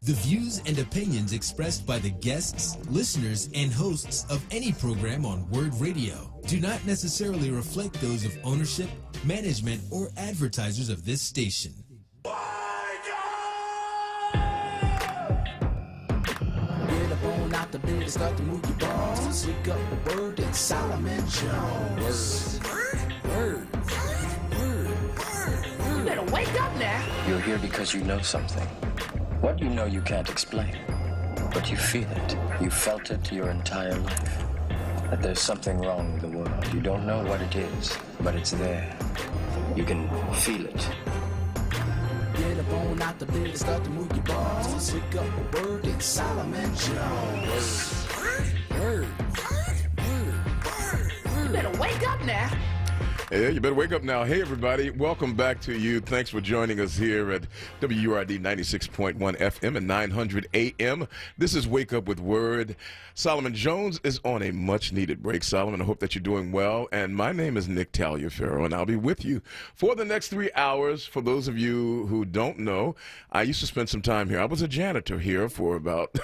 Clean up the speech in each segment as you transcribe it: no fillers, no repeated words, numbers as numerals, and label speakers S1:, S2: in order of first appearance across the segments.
S1: The views and opinions expressed by the guests, listeners, and hosts of any program on Word Radio do not necessarily reflect those of ownership, management, or advertisers of this station.
S2: Get up on out the bed and start to move your balls. Wake up the word and Solomon Jones. Word.
S3: You better wake up now.
S4: You're here because you know something. What you know you can't explain, but you feel it. You felt it your entire life. That there's something wrong with the world. You don't know what it is, but it's there. You can feel it.
S2: Get up on out the bed and start to move your balls. Wake up the word and Solomon Jones.
S3: You better wake up now.
S5: Yeah, you better wake up now. Hey, everybody. Welcome back to you. Thanks for joining us here at WURD 96.1 FM and 900 AM. This is Wake Up with Word. Solomon Jones is on a much-needed break. Solomon, I hope that you're doing well. And my name is Nick Taliaferro, and I'll be with you for the next 3 hours. For those of you who don't know, I used to spend some time here. I was a janitor here for about...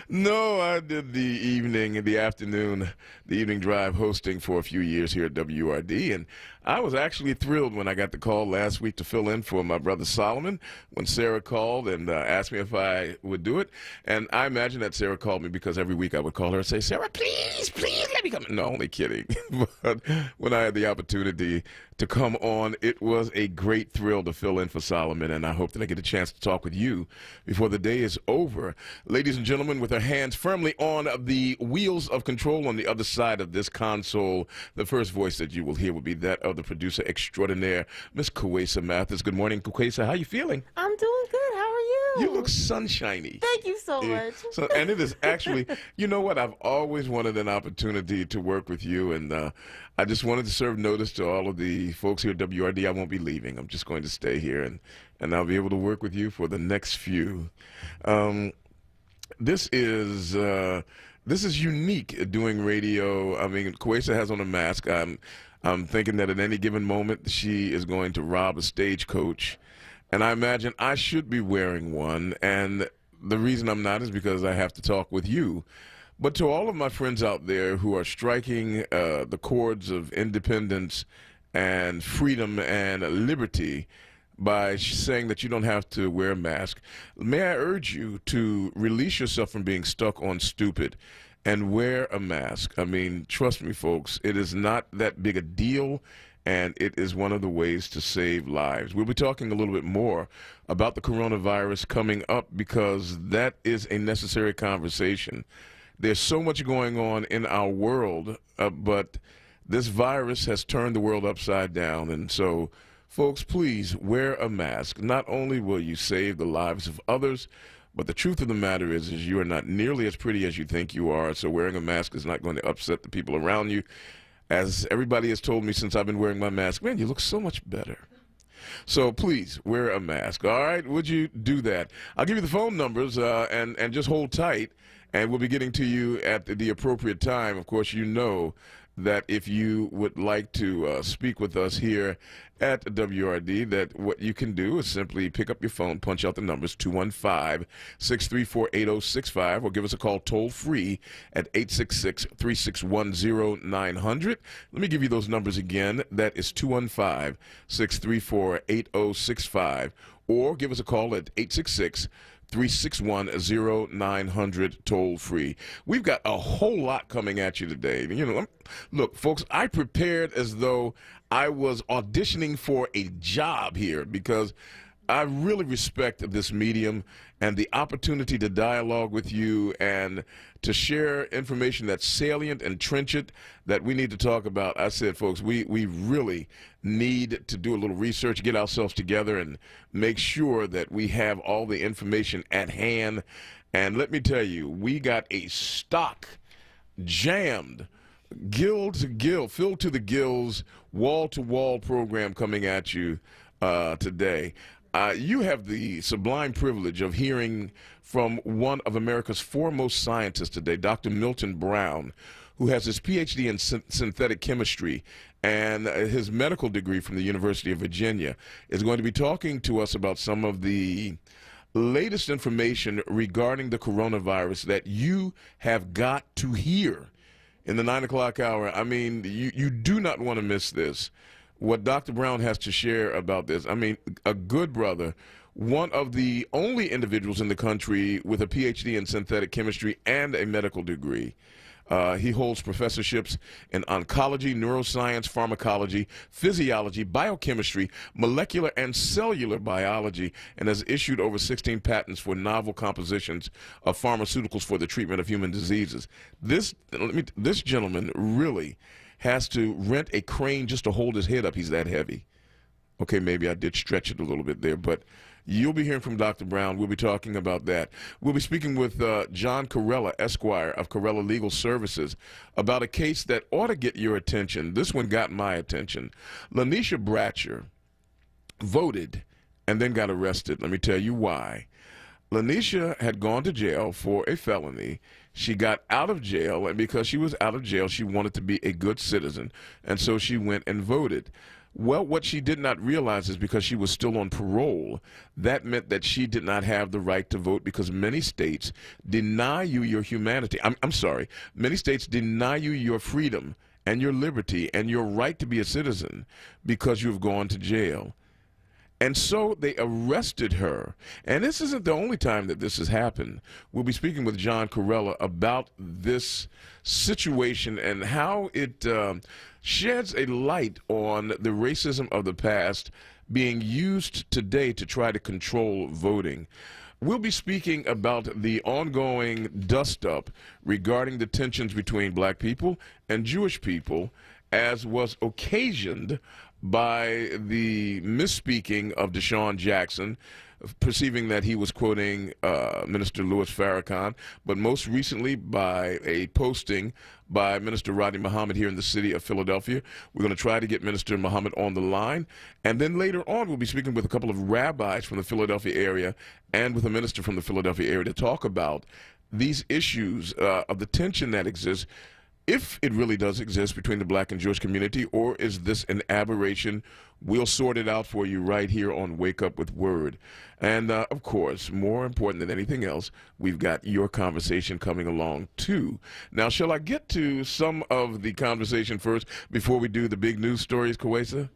S5: No, I did the afternoon, the evening drive hosting for a few years here at WURD, and I was actually thrilled when I got the call last week to fill in for my brother Solomon when Sarah called and asked me if I would do it. And I imagine that Sarah called me because every week I would call her and say, Sarah, please, let me come. No, only kidding. But when I had the opportunity to come on, it was a great thrill to fill in for Solomon, and I hope that I get a chance to talk with you before the day is over. Ladies and gentlemen, with our hands firmly on the wheels of control on the other side of this console, the first voice that you will hear will be that of the producer extraordinaire, Miss Kwesa Mathis. Good morning, Kwesa. How you feeling?
S6: I'm doing good. How are you?
S5: You look sunshiny.
S6: Thank you so much.
S5: So, and it is actually, you know what? I've always wanted an opportunity to work with you, and I just wanted to serve notice to all of the folks here at WRD. I won't be leaving. I'm just going to stay here, and I'll be able to work with you for the next few. This is unique doing radio. I mean, Kwesa has on a mask. I'm thinking that at any given moment she is going to rob a stagecoach, and I imagine I should be wearing one. And the reason I'm not is because I have to talk with you. But to all of my friends out there who are striking the chords of independence and freedom and liberty by saying that you don't have to wear a mask, may I urge you to release yourself from being stuck on stupid and wear a mask. I mean, trust me, folks, it is not that big a deal, and it is one of the ways to save lives. We'll be talking a little bit more about the coronavirus coming up because that is a necessary conversation. There's so much going on in our world, but this virus has turned the world upside down, and so folks, please wear a mask. Not only will you save the lives of others, but the truth of the matter is you are not nearly as pretty as you think you are, so wearing a mask is not going to upset the people around you. As everybody has told me since I've been wearing my mask, man, you look so much better. So please wear a mask. All right, would you do that? I'll give you the phone numbers and just hold tight, and we'll be getting to you at the appropriate time. Of course, you know that if you would like to speak with us here at WRD, that what you can do is simply pick up your phone, punch out the numbers 215-634-8065, or give us a call toll-free at 866-361-0900. Let me give you those numbers again. That is 215-634-8065, or give us a call at 866-361-0900 toll free. We've got a whole lot coming at you today. You know, look, folks, I prepared as though I was auditioning for a job here because I really respect this medium and the opportunity to dialogue with you and to share information that's salient and trenchant that we need to talk about. I said, folks, we really need to do a little research, get ourselves together, and make sure that we have all the information at hand. And let me tell you, we got a stock jammed, gill to gill, filled to the gills, wall-to-wall program coming at you today. You have the sublime privilege of hearing from one of America's foremost scientists today, Dr. Milton Brown, who has his PhD in synthetic chemistry and his medical degree from the University of Virginia, is going to be talking to us about some of the latest information regarding the coronavirus that you have got to hear in the 9 o'clock hour. I mean, you do not want to miss this. What Dr. Brown has to share about this. I mean, a good brother, one of the only individuals in the country with a PhD in synthetic chemistry and a medical degree. He holds professorships in oncology, neuroscience, pharmacology, physiology, biochemistry, molecular and cellular biology, and has issued over 16 patents for novel compositions of pharmaceuticals for the treatment of human diseases. This gentleman really has to rent a crane just to hold his head up. He's that heavy. Okay, maybe I did stretch it a little bit there, but you'll be hearing from Dr. Brown. We'll be talking about that. We'll be speaking with John Corella, Esquire of Corella Legal Services, about a case that ought to get your attention. This one got my attention. Lanisha Bratcher voted and then got arrested. Let me tell you why. Lanisha had gone to jail for a felony. She got out of jail, and because she was out of jail, she wanted to be a good citizen, and so she went and voted. Well, what she did not realize is because she was still on parole, that meant that she did not have the right to vote because many states deny you your humanity. I'm sorry. Many states deny you your freedom and your liberty and your right to be a citizen because you've gone to jail. And so they arrested her. And this isn't the only time that this has happened. We'll be speaking with John Corella about this situation and how it sheds a light on the racism of the past being used today to try to control voting. We'll be speaking about the ongoing dust-up regarding the tensions between black people and Jewish people, as was occasioned by the misspeaking of Deshaun Jackson, perceiving that he was quoting Minister Louis Farrakhan, but most recently by a posting by Minister Rodney Muhammad here in the city of Philadelphia. We're going to try to get Minister Muhammad on the line, and then later on we'll be speaking with a couple of rabbis from the Philadelphia area and with a minister from the Philadelphia area to talk about these issues of the tension that exists, if it really does exist between the black and Jewish community, or is this an aberration? We'll sort it out for you right here on Wake Up with Word. And, of course, more important than anything else, we've got your conversation coming along, too. Now, shall I get to some of the conversation first before we do the big news stories, Kawesa?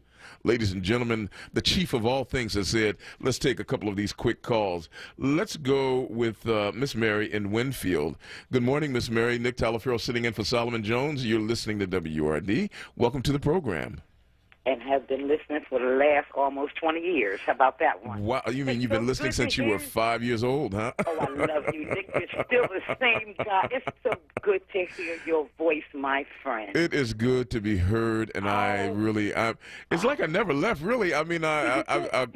S5: Ladies and gentlemen, the chief of all things has said, let's take a couple of these quick calls. Let's go with Miss Mary in Winfield. Good morning, Miss Mary. Nick Talaferro sitting in for Solomon Jones. You're listening to WRD. Welcome to the program.
S7: And have been listening for the last almost 20 years. How about that one?
S5: Wow, you mean you've been listening since you were 5 years old, huh?
S7: Oh, I love you, Nick. You're still the same guy. It's so good to hear your voice, my friend.
S5: It is good to be heard, and it's like I never left, really. I mean, I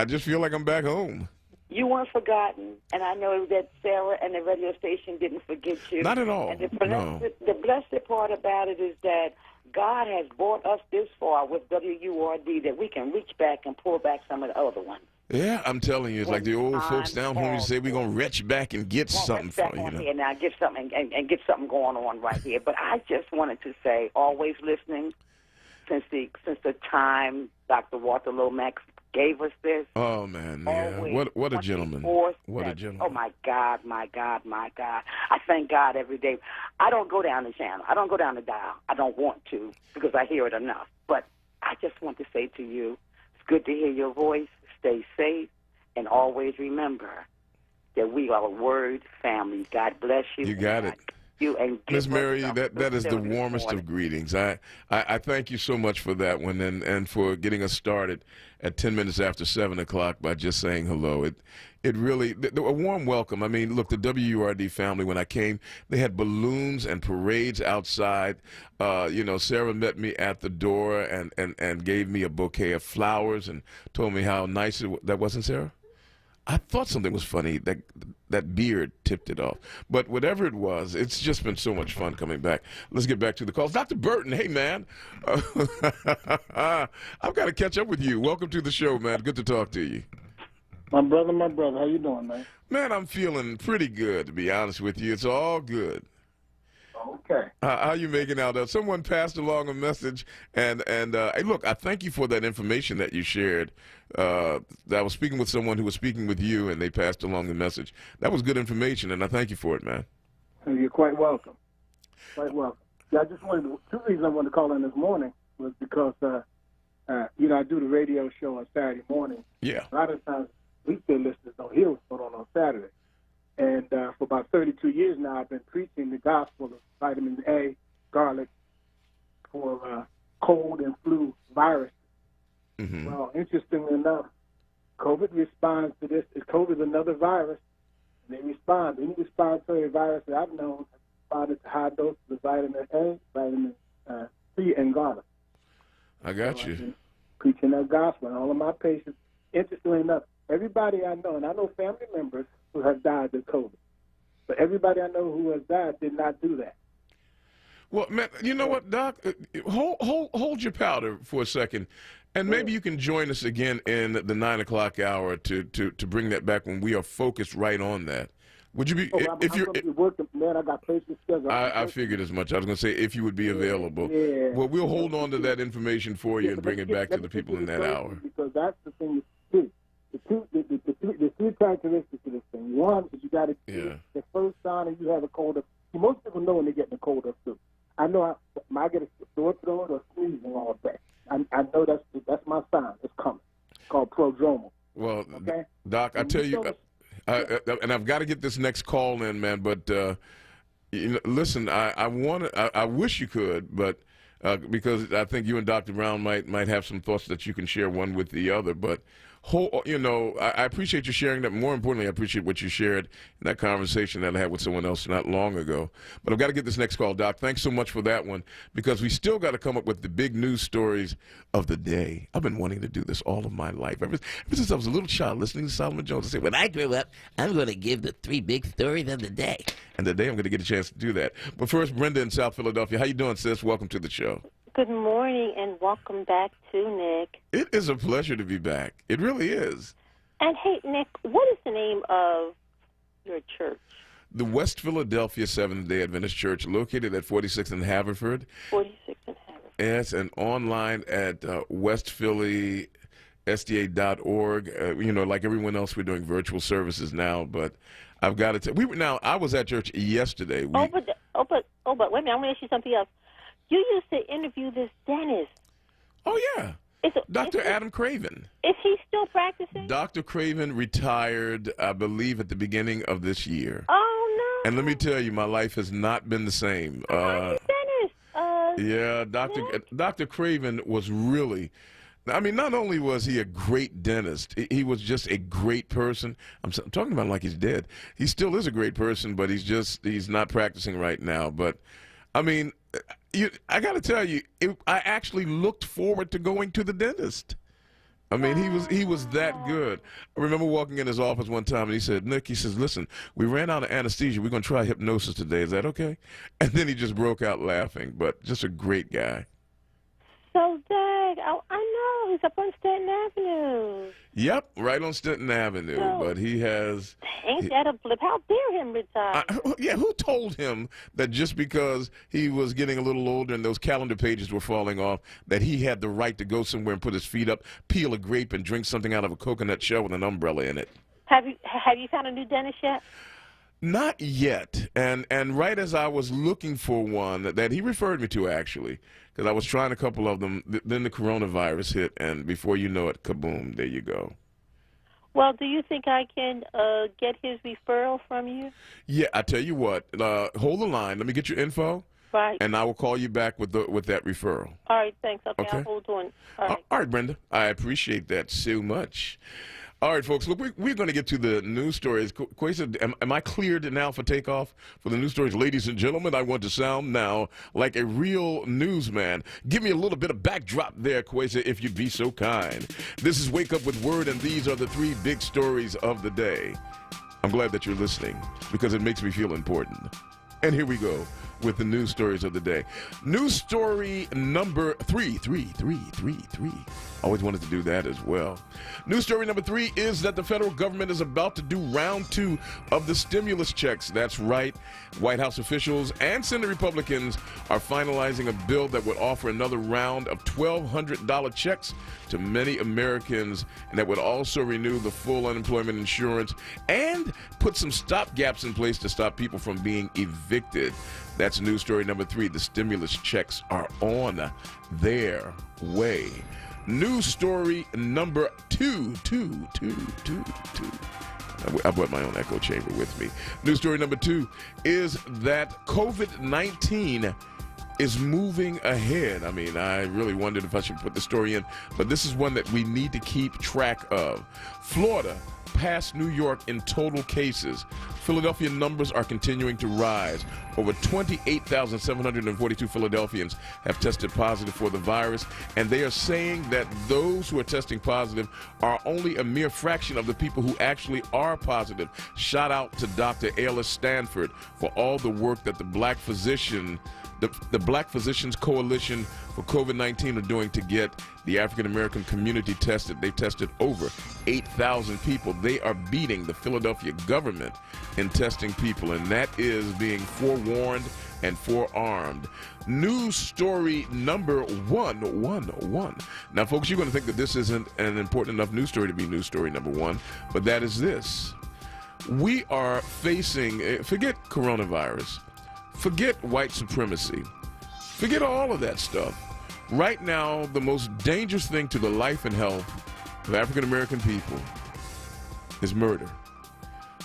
S5: just feel like I'm back home.
S7: You weren't forgotten, and I know that Sarah and the radio station didn't forget you.
S5: Not at all,
S7: And the blessed part about it is that God has brought us this far with WURD that we can reach back and pull back some of the other ones.
S5: Yeah, I'm telling you, it's like the old folks down home used to say, we're going to reach back and get something for you.
S7: Here now, get something and get something going on right here. But I just wanted to say, always listening since the time Dr. Walter Lomax gave us this.
S5: Oh, man, yeah. What a gentleman. What a gentleman.
S7: Oh, my God, my God, my God. I thank God every day. I don't go down the channel. I don't go down the dial. I don't want to because I hear it enough. But I just want to say to you, it's good to hear your voice. Stay safe, and always remember that we are a Word family. God bless you.
S5: You got it. Miss Mary, that is the warmest of greetings. I thank you so much for that one and for getting us started at 10 minutes after 7 o'clock by just saying hello. It really, a warm welcome. I mean, look, the WURD family, when I came, they had balloons and parades outside. Sarah met me at the door and gave me a bouquet of flowers and told me how nice that wasn't, Sarah? I thought something was funny. That beard tipped it off. But whatever it was, it's just been so much fun coming back. Let's get back to the calls. Dr. Burton, hey, man. I've got to catch up with you. Welcome to the show, man. Good to talk to you.
S8: My brother. How you doing, man?
S5: Man, I'm feeling pretty good, to be honest with you. It's all good.
S8: Okay.
S5: How you making out? Someone passed along a message, and hey, look, I thank you for that information that you shared. I was speaking with someone who was speaking with you, and they passed along the message. That was good information, and I thank you for it, man.
S8: You're quite welcome. Quite welcome. Yeah, I just wanted two reasons I wanted to call in this morning was because, I do the radio show on Saturday morning.
S5: Yeah.
S8: A lot of times, weekday listeners don't hear what's going on Saturday. And for about 32 years now, I've been preaching the gospel of vitamin A, garlic, for cold and flu viruses.
S5: Mm-hmm.
S8: Well, interestingly enough, COVID responds to this. COVID is another virus, and they respond. Any respiratory virus that I've known has responded to high doses of vitamin A, vitamin C, and garlic.
S5: I got
S8: So
S5: you.
S8: I've been preaching that gospel, and all of my patients, interestingly enough, everybody I know, and I know family members who have died of COVID, but everybody I know who has died did not do that.
S5: Well, man, you know what, Doc? Hold your powder for a second, and maybe you can join us again in the 9 o'clock hour to bring that back when we are focused right on that. Would you be? If you're
S8: going to be working, man, I got patients scheduled.
S5: I figured as much. I was going to say if you would be available.
S8: Yeah.
S5: Well, we'll hold on to that information for you and bring it back to the people in that hour.
S8: Because that's the thing. The two characteristics of this thing. One is you got to the first sign that you have a cold. Most people know when they're getting a cold or flu. I know I get a sore throat or sneezing all day. I know that's my sign. It's coming. It's called prodromal.
S5: Well,
S8: okay?
S5: Doc, I tell you, and I've got to get this next call in, man. But listen, I wish you could, but because I think you and Dr. Brown might have some thoughts that you can share one with the other, but. I appreciate you sharing that. More importantly, I appreciate what you shared in that conversation that I had with someone else not long ago. But I've got to get this next call, Doc. Thanks so much for that one, because we still got to come up with the big news stories of the day. I've been wanting to do this all of my life. Ever since I was a little child listening to Solomon Jones, I said, when I grow up, I'm going to give the 3 big stories of the day. And today I'm going to get a chance to do that. But first, Brenda in South Philadelphia. How you doing, sis? Welcome to the show.
S6: Good morning and welcome back to Nick.
S5: It is a pleasure to be back. It really is.
S6: And hey, Nick, what is the name of your church?
S5: The West Philadelphia Seventh-day Adventist Church, located at 46th and Haverford.
S6: 46th and Haverford.
S5: Yes, and online at westphillysda.org. Like everyone else, we're doing virtual services now, but I've got to tell I was at church yesterday.
S6: But wait a minute, I'm going to ask you something else. You used to interview this dentist.
S5: Oh, yeah. Dr. Adam Craven.
S6: Is he still practicing?
S5: Dr. Craven retired, I believe, at the beginning of this year.
S6: Oh, no.
S5: And let me tell you, my life has not been the same.
S6: Dentist.
S5: Yeah, Dr. Craven was really... not only was he a great dentist, he was just a great person. I'm talking about him like he's dead. He still is a great person, but he's not practicing right now. But, I got to tell you, I actually looked forward to going to the dentist. He was that good. I remember walking in his office one time, and he said, Nick, he says, listen, we ran out of anesthesia. We're going to try hypnosis today. Is that okay? And then he just broke out laughing, but just a great guy.
S6: So, Doug, I know. He's up on Staten Avenue.
S5: Yep, right on Staten Avenue. But he has...
S6: Ain't that a flip? How dare him retire?
S5: Who told him that just because he was getting a little older and those calendar pages were falling off, that he had the right to go somewhere and put his feet up, peel a grape, and drink something out of a coconut shell with an umbrella in it?
S6: Have you found a new dentist yet?
S5: Not yet. And right as I was looking for one that he referred me to, actually, because I was trying a couple of them, then the coronavirus hit, and before you know it, kaboom, there you go.
S6: Well, do you think I can get his referral from you?
S5: Yeah, I tell you what, hold the line. Let me get your info.
S6: Right.
S5: And I will call you back with that referral.
S6: All right, thanks. Okay. I'll hold on. All
S5: right, Brenda. I appreciate that so much. All right, folks, look, we're going to get to the news stories. Kwesa, am I cleared now for takeoff for the news stories? Ladies and gentlemen, I want to sound now like a real newsman. Give me a little bit of backdrop there, Kwesa, if you'd be so kind. This is Wake Up with Word, and these are the 3 big stories of the day. I'm glad that you're listening because it makes me feel important. And here we go. with the news stories of the day. News story number three. Always wanted to do that as well. News story number 3 is that the federal government is about to do round 2 of the stimulus checks. That's right. White House officials and Senate Republicans are finalizing a bill that would offer another round of $1,200 checks to many Americans, and that would also renew the full unemployment insurance and put some stopgaps in place to stop people from being evicted. That's news story number 3. The stimulus checks are on their way. News story number 2. I brought my own echo chamber with me. News story number 2 is that COVID-19 is moving ahead. I mean, I really wondered if I should put the story in, but this is one that we need to keep track of. Florida passed New York in total cases. Philadelphia numbers are continuing to rise. Over 28,742 Philadelphians have tested positive for the virus, and they are saying that those who are testing positive are only a mere fraction of the people who actually are positive. Shout out to Dr. Ayla Stanford for all the work that the Black Physicians Coalition for COVID-19 are doing to get the African American community tested. They've tested over 8,000 people. They are beating the Philadelphia government in testing people, and that is being forewarned and forearmed. News story number 1. Now, folks, you're going to think that this isn't an important enough news story to be news story number 1, but that is this. We are facing, forget coronavirus, forget white supremacy, forget all of that stuff. Right now, the most dangerous thing to the life and health of African American people is murder.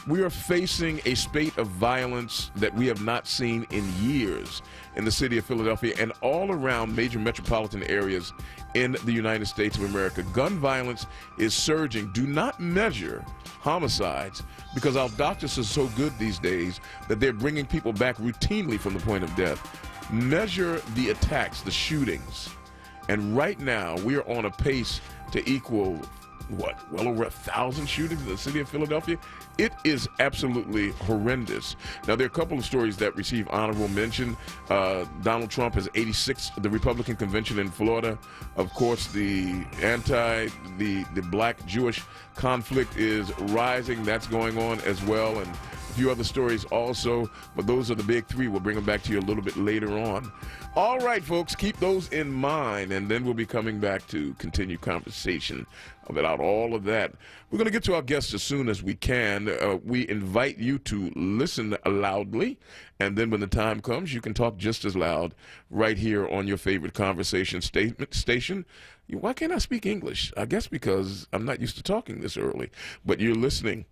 S5: We are facing a spate of violence that we have not seen in years in the city of Philadelphia and all around major metropolitan areas in the United States of America. Gun violence is surging. Do not measure homicides because our doctors are so good these days that they're bringing people back routinely from the point of death. Measure the attacks, the shootings. And right now, we are on a pace to equal, well over 1,000 shootings in the city of Philadelphia. It is absolutely horrendous. Now, there are a couple of stories that receive honorable mention. Donald Trump has 86th, the Republican convention in Florida. Of course, the black-Jewish conflict is rising. That's going on as well, and a few other stories also, but those are the big 3. We'll bring them back to you a little bit later on. All right, folks, keep those in mind, and then we'll be coming back to continue conversation about all of that. We're going to get to our guests as soon as we can. We invite you to listen loudly, and then when the time comes, you can talk just as loud right here on your favorite conversation station. Why can't I speak English? I guess because I'm not used to talking this early, but you're listening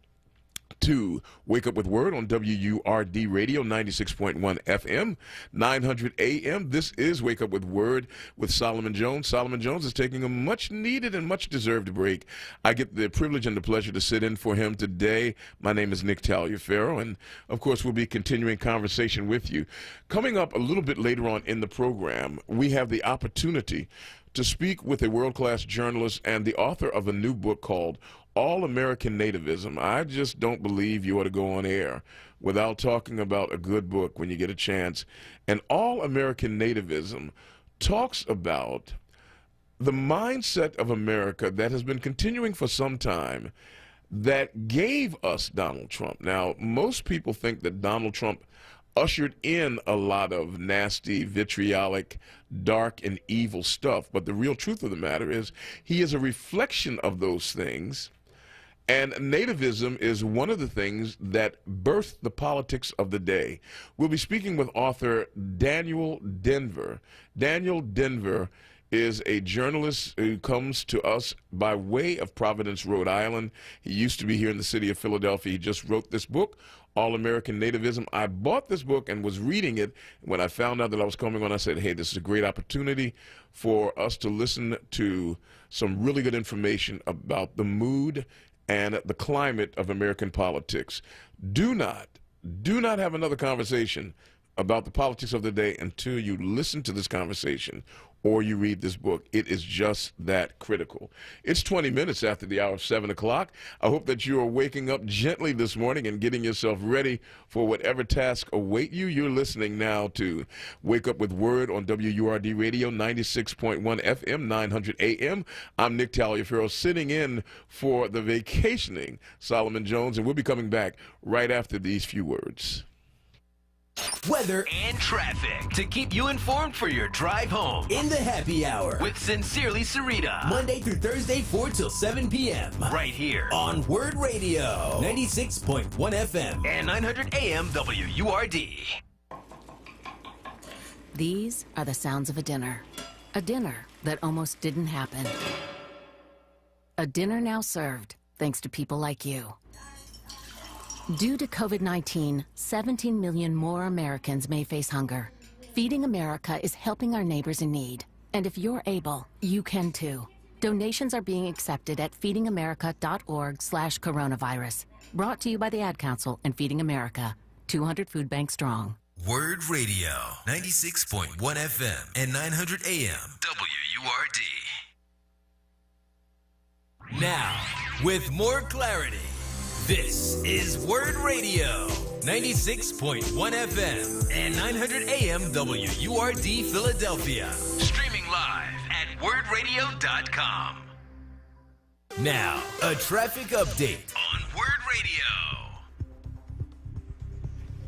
S5: to Wake Up with Word on WURD Radio 96.1 FM, 900 AM. This is Wake Up with Word with Solomon Jones. Solomon Jones is taking a much-needed and much-deserved break. I get the privilege and the pleasure to sit in for him today. My name is Nick Taliaferro, and, of course, we'll be continuing conversation with you. Coming up a little bit later on in the program, we have the opportunity to speak with a world-class journalist and the author of a new book called All-American Nativism. I just don't believe you ought to go on air without talking about a good book when you get a chance. And All-American Nativism talks about the mindset of America that has been continuing for some time that gave us Donald Trump. Now, most people think that Donald Trump ushered in a lot of nasty, vitriolic, dark, and evil stuff. But the real truth of the matter is he is a reflection of those things. And nativism is one of the things that birthed the politics of the day. We'll be speaking with author Daniel Denver. Daniel Denver is a journalist who comes to us by way of Providence, Rhode Island. He used to be here in the city of Philadelphia. He just wrote this book, All-American Nativism. I bought this book and was reading it. When I found out that I was coming on, I said, hey, this is a great opportunity for us to listen to some really good information about the mood and the climate of American politics. Do not have another conversation about the politics of the day until you listen to this conversation or you read this book. It is just that critical. It's 20 minutes after the hour of 7 o'clock. I hope that you are waking up gently this morning and getting yourself ready for whatever tasks await you. You're listening now to Wake Up with Word on WURD Radio, 96.1 FM, 900 AM. I'm Nick Taliaferro, sitting in for the vacationing Solomon Jones, and we'll be coming back right after these few words.
S1: Weather and traffic to keep you informed for your drive home in the happy hour with Sincerely Sarita. Monday through Thursday, 4 till 7 p.m. Right here on Word Radio, 96.1 FM and 900 AM WURD.
S9: These are the sounds of a dinner that almost didn't happen. A dinner now served thanks to people like you. Due to COVID-19, 17 million more Americans may face hunger. Feeding America is helping our neighbors in need. And if you're able, you can too. Donations are being accepted at feedingamerica.org/coronavirus. Brought to you by the Ad Council and Feeding America, 200 food banks strong.
S1: Word Radio, 96.1 FM and 900 AM WURD. Now, with more clarity, this is Word Radio, 96.1 FM and 900 AM WURD Philadelphia. Streaming live at wordradio.com. Now, a traffic update on Word Radio.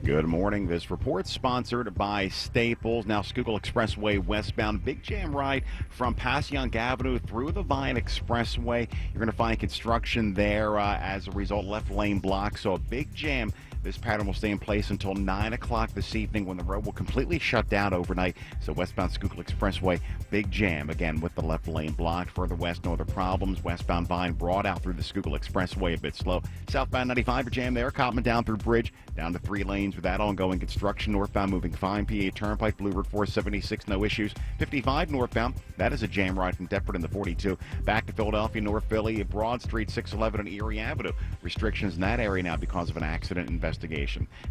S10: Good morning. This report sponsored by Staples. Now, Schuylkill Expressway westbound, big jam ride from Passyunk Avenue through the Vine Expressway. You're going to find construction there as a result, left lane blocked. So a big jam. This pattern will stay in place until 9 o'clock this evening when the road will completely shut down overnight. So westbound Schuylkill Expressway, big jam, again, with the left lane blocked. Further west, no other problems. Westbound Vine brought out through the Schuylkill Expressway a bit slow. Southbound 95, a jam there. Cotman down through Bridge, down to 3 lanes with that ongoing construction. Northbound moving fine. PA Turnpike, Blue Route 476, no issues. 55 northbound, that is a jam ride from Deptford in the 42. Back to Philadelphia, North Philly, Broad Street, 611 and Erie Avenue. Restrictions in that area now because of an accident investigation.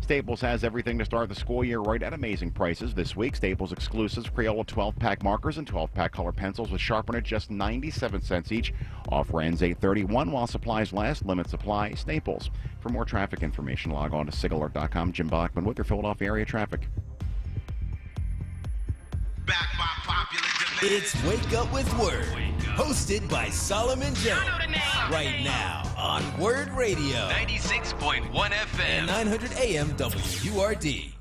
S10: Staples has everything to start the school year right at amazing prices this week. Staples exclusives, Crayola 12-pack markers and 12-pack color pencils with sharpener just 97 cents each. Offer ends 8/31 while supplies last. Limit supply. Staples. For more traffic information, log on to SIGALert.com. Jim Bachman with your Philadelphia area traffic.
S1: Back by popular demand. It's Wake Up with Word, hosted by Solomon Jones. Right now on Word Radio, 96.1 FM and 900 AM WURD.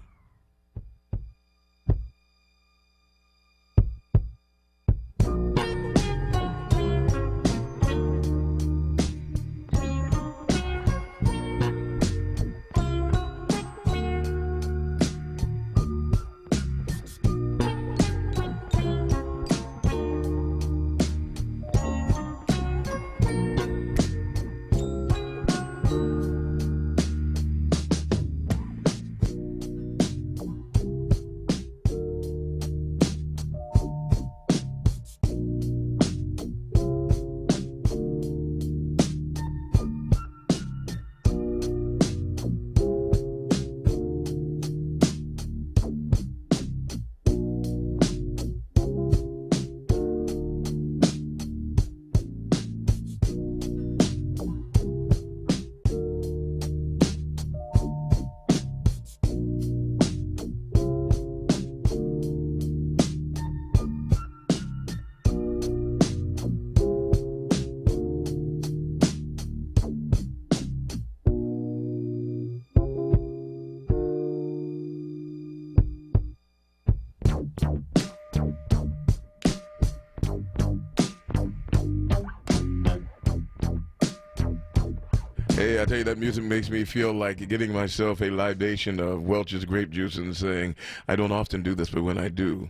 S5: Hey, I tell you, that music makes me feel like getting myself a libation of Welch's grape juice and saying, I don't often do this, but when I do,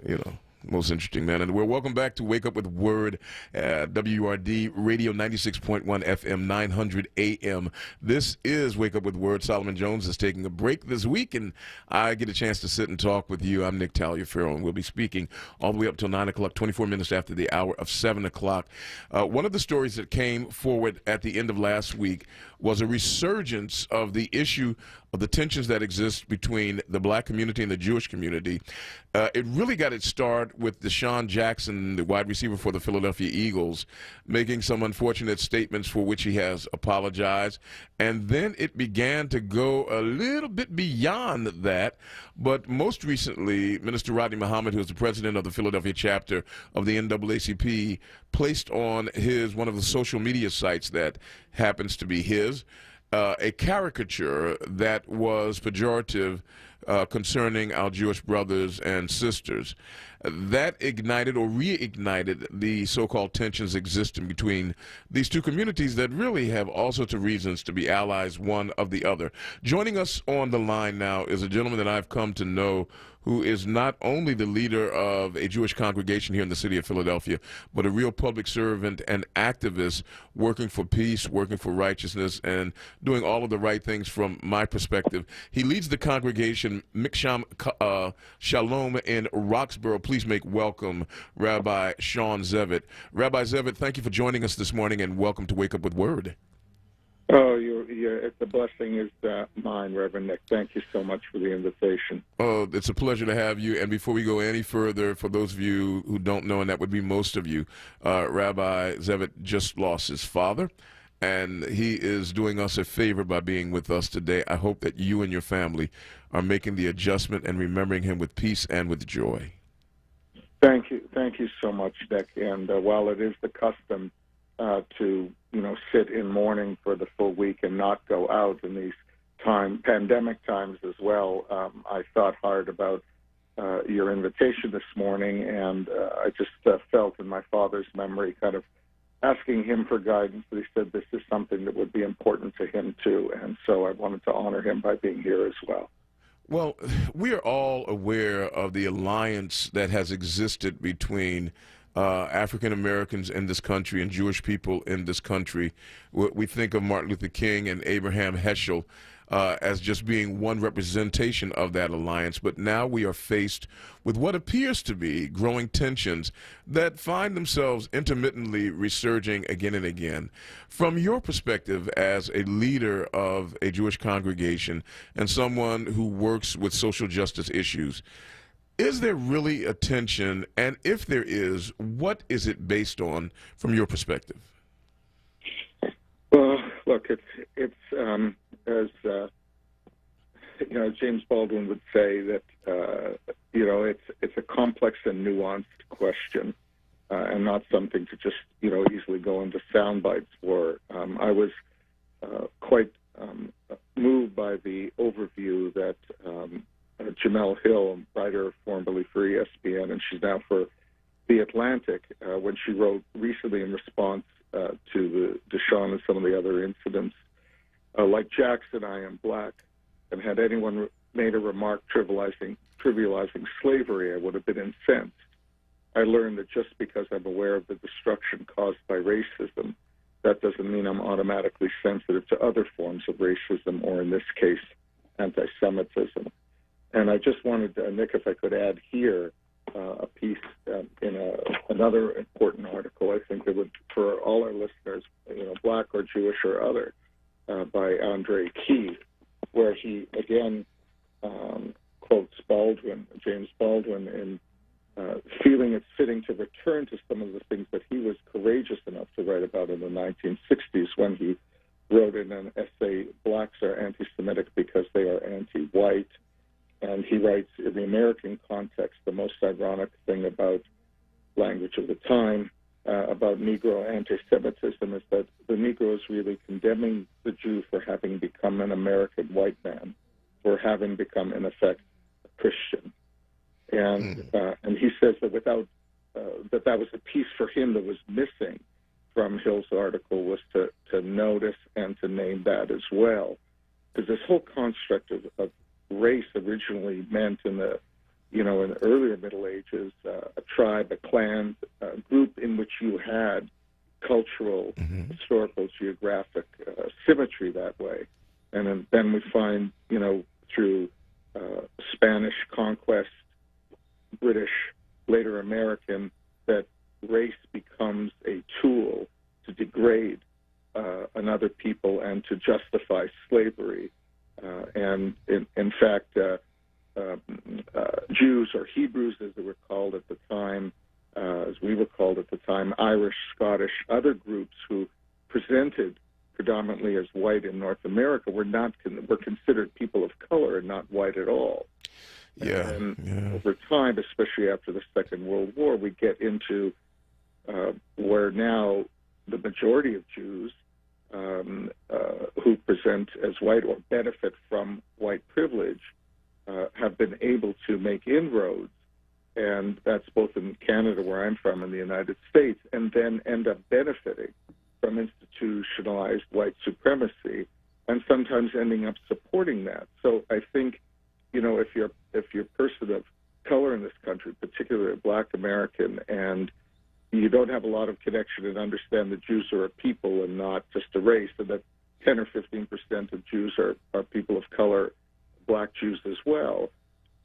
S5: you know, most interesting, man. And we're welcome back to Wake Up with Word, WURD Radio 96.1 FM, 900 AM. This is Wake Up with Word. Solomon Jones is taking a break this week, and I get a chance to sit and talk with you. I'm Nick Taliaferro, and we'll be speaking all the way up till 9 o'clock, 24 minutes after the hour of 7 o'clock. One of the stories that came forward at the end of last week was a resurgence of the issue of the tensions that exist between the black community and the Jewish community. It really got its start with Deshaun Jackson, the wide receiver for the Philadelphia Eagles, making some unfortunate statements for which he has apologized. And then it began to go a little bit beyond that. But most recently, Minister Rodney Muhammad, who is the president of the Philadelphia chapter of the NAACP, placed on one of the social media sites that happens to be his, a caricature that was pejorative concerning our Jewish brothers and sisters. That ignited or reignited the so-called tensions existing between these two communities that really have all sorts of reasons to be allies one of the other. Joining us on the line now is a gentleman that I've come to know who is not only the leader of a Jewish congregation here in the city of Philadelphia, but a real public servant and activist working for peace, working for righteousness, and doing all of the right things from my perspective. He leads the congregation Miksham Shalom in Roxborough. Please make welcome Rabbi Sean Zevit. Rabbi Zevit, thank you for joining us this morning, and welcome to Wake Up with Word.
S11: Oh, the blessing is mine, Reverend Nick. Thank you so much for the invitation.
S5: Oh, it's a pleasure to have you. And before we go any further, for those of you who don't know, and that would be most of you, Rabbi Zevit just lost his father, and he is doing us a favor by being with us today. I hope that you and your family are making the adjustment and remembering him with peace and with joy.
S11: Thank you so much, Nick. And while it is the custom to sit in mourning for the full week and not go out in these pandemic times as well, I thought hard about your invitation this morning, and I just felt in my father's memory kind of asking him for guidance. But he said this is something that would be important to him too, and so I wanted to honor him by being here as well.
S5: Well, we are all aware of the alliance that has existed between African Americans in this country and Jewish people in this country. We think of Martin Luther King and Abraham Heschel as just being one representation of that alliance, but now we are faced with what appears to be growing tensions that find themselves intermittently resurging again and again. From your perspective as a leader of a Jewish congregation and someone who works with social justice issues, is there really a tension? And if there is, what is it based on from your perspective?
S11: Well, look, it's as James Baldwin would say that it's a complex and nuanced question, and not something to just easily go into sound bites for. I was quite moved by the overview that Jamel Hill, writer formerly for ESPN, and she's now for The Atlantic, when she wrote recently in response to the Deshaun and some of the other incidents, like Jackson, I am black, and had anyone made a remark trivializing slavery, I would have been incensed. I learned that just because I'm aware of the destruction caused by racism, that doesn't mean I'm automatically sensitive to other forms of racism, or in this case, anti-Semitism. And I just wanted, Nick, if I could add here a piece in another important article, I think that would, for all our listeners, black or Jewish or other, by Andre Key, where he again quotes James Baldwin, in feeling it's fitting to return to some of the things that he was courageous enough to write about in the 1960s, when he wrote in an essay, "Blacks are anti-Semitic because they are anti-white." And he writes, in the American context, the most ironic thing about language of the time, about Negro anti-Semitism, is that the Negro is really condemning the Jew for having become an American white man, for having become, in effect, a Christian. And he says that without that was a piece for him that was missing from Hill's article, was to notice and to name that as well. Because this whole construct of race originally meant in the earlier Middle Ages, a tribe, a clan, a group in which you had cultural, historical, geographic symmetry that way. And then we find, through Spanish conquest, British, later American, that race becomes a tool to degrade another people and to justify slavery. And in fact, Jews or Hebrews, as they were called at the time, as we were called at the time, Irish, Scottish, other groups who presented predominantly as white in North America were considered people of color and not white at all. And over time, especially after the Second World War, we get into where now the majority of Jews who present as white or benefit from white privilege have been able to make inroads, and that's both in Canada, where I'm from, and the United States, and then end up benefiting from institutionalized white supremacy, and sometimes ending up supporting that. So I think, if you're a person of color in this country, particularly a Black American, and you don't have a lot of connection and understand that Jews are a people and not just a race, and that 10 or 15% of Jews are people of color, Black Jews as well,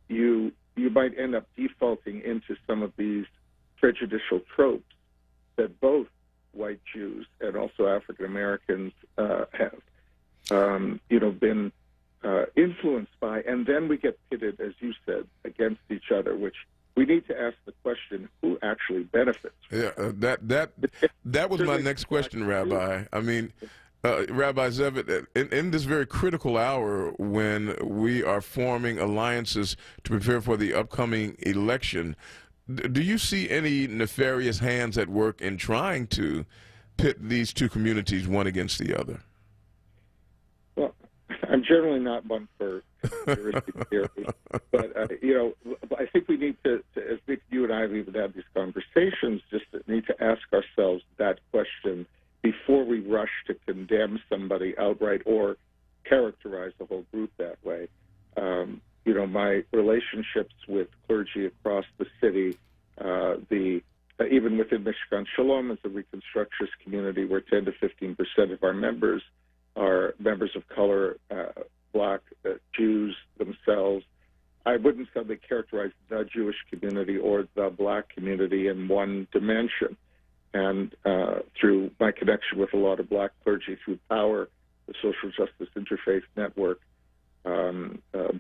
S11: you might end up defaulting into some of these prejudicial tropes that both white Jews and also African Americans have, been influenced by, and then we get pitted, as you said, against each other, which we need to ask the question: who actually benefits?
S5: Yeah, that was my next question, Rabbi. I mean, Rabbi Zevit, in this very critical hour when we are forming alliances to prepare for the upcoming election, do you see any nefarious hands at work in trying to pit these two communities one against the other?
S11: Well, I'm generally not one for conspiracy theory, but I think we need to, as Nick, you and I have even had these conversations, just need to ask ourselves that question before we rush to condemn somebody outright or characterize the whole group that way. My relationships with clergy across the city, even within Michigan Shalom as a Reconstructionist community, where 10 to 15% of our members are members of color, Black Jews themselves. I wouldn't suddenly characterize the Jewish community or the Black community in one dimension. And through my connection with a lot of Black clergy through Power, the Social Justice Interfaith Network,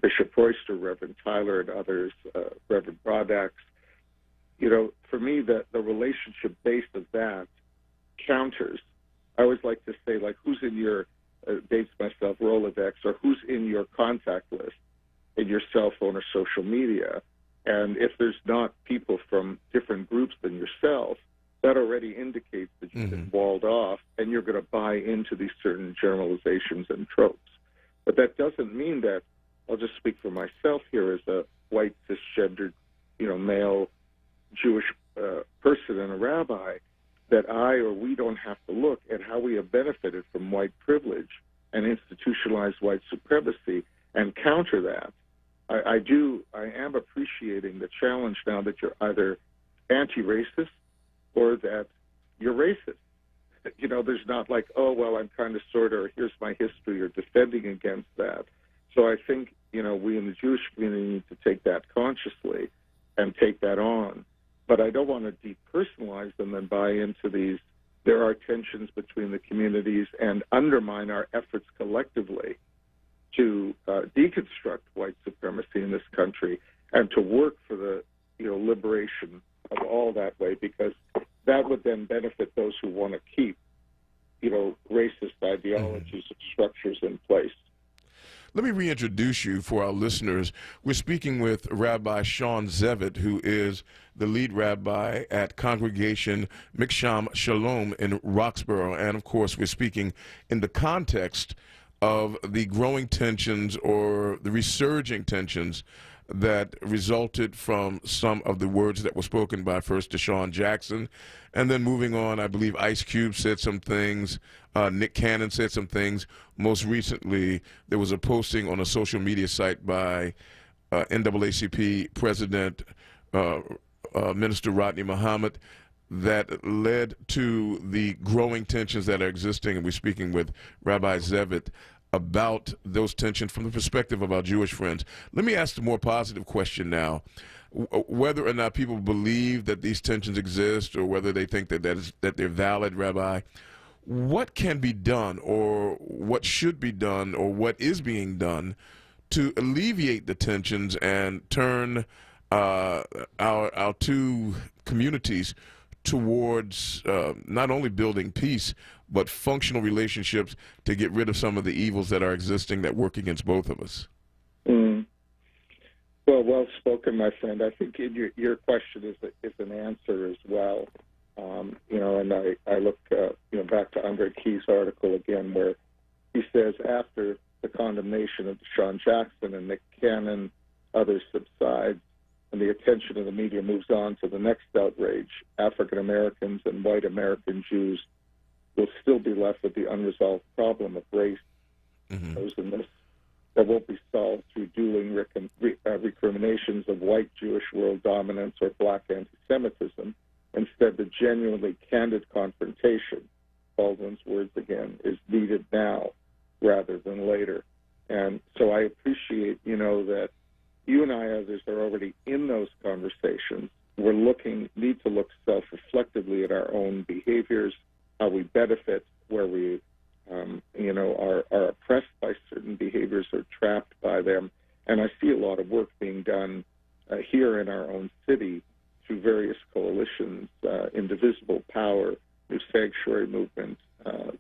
S11: Bishop Royster, Reverend Tyler, and others, Reverend Brodax, for me, the relationship base of that counters. I always like to say, who's in your, dates myself, Rolodex, or who's in your contact list in your cell phone or social media. And if there's not people from different groups than yourself, that already indicates that you've been walled off and you're going to buy into these certain generalizations and tropes. But that doesn't mean that, I'll just speak for myself here as a white, cisgendered, male Jewish person and a rabbi, that I or we don't have to look at how we have benefited from white privilege and institutionalized white supremacy and counter that. I am appreciating the challenge now that you're either anti-racist or that you're racist. There's not I'm kind of sort of, or here's my history, or defending against that. So I think, we in the Jewish community need to take that consciously and take that on. But I don't want to depersonalize them and buy into these. There are tensions between the communities and undermine our efforts collectively to deconstruct white supremacy in this country and to work for the liberation of all that way, because that would then benefit those who want to keep racist ideologies and structures in place.
S5: Let me reintroduce you for our listeners. We're speaking with Rabbi Sean Zevit, who is the lead rabbi at Congregation Miksham Shalom in Roxborough. And, of course, we're speaking in the context of the growing tensions or the resurging tensions that resulted from some of the words that were spoken by first Deshaun Jackson, and then moving on, I believe Ice Cube said some things, Nick Cannon said some things. Most recently, there was a posting on a social media site by NAACP President Minister Rodney Muhammad that led to the growing tensions that are existing, and we're speaking with Rabbi Zevit about those tensions from the perspective of our Jewish friends. Let me ask the more positive question now. Whether or not people believe that these tensions exist or whether they think that they're valid, Rabbi, what can be done, or what should be done, or what is being done to alleviate the tensions and turn our two communities towards not only building peace, but functional relationships to get rid of some of the evils that are existing that work against both of us?
S11: Well spoken, my friend. I think your question is an answer as well. And I look back to Andre Key's article again, where he says after the condemnation of Deshaun Jackson and Nick Cannon, others subside, and the attention of the media moves on to the next outrage, African Americans and white American Jews will still be left with the unresolved problem of race that won't be solved through dueling recriminations of white Jewish world dominance or black anti-Semitism. Instead, the genuinely candid confrontation, Baldwin's words again, is needed now rather than later. And so I appreciate, that you and I, others, are already in those conversations. Need to look self-reflectively at our own behaviors, how we benefit, where we, are oppressed by certain behaviors or trapped by them. And I see a lot of work being done here in our own city through various coalitions, Indivisible Power, New Sanctuary Movement,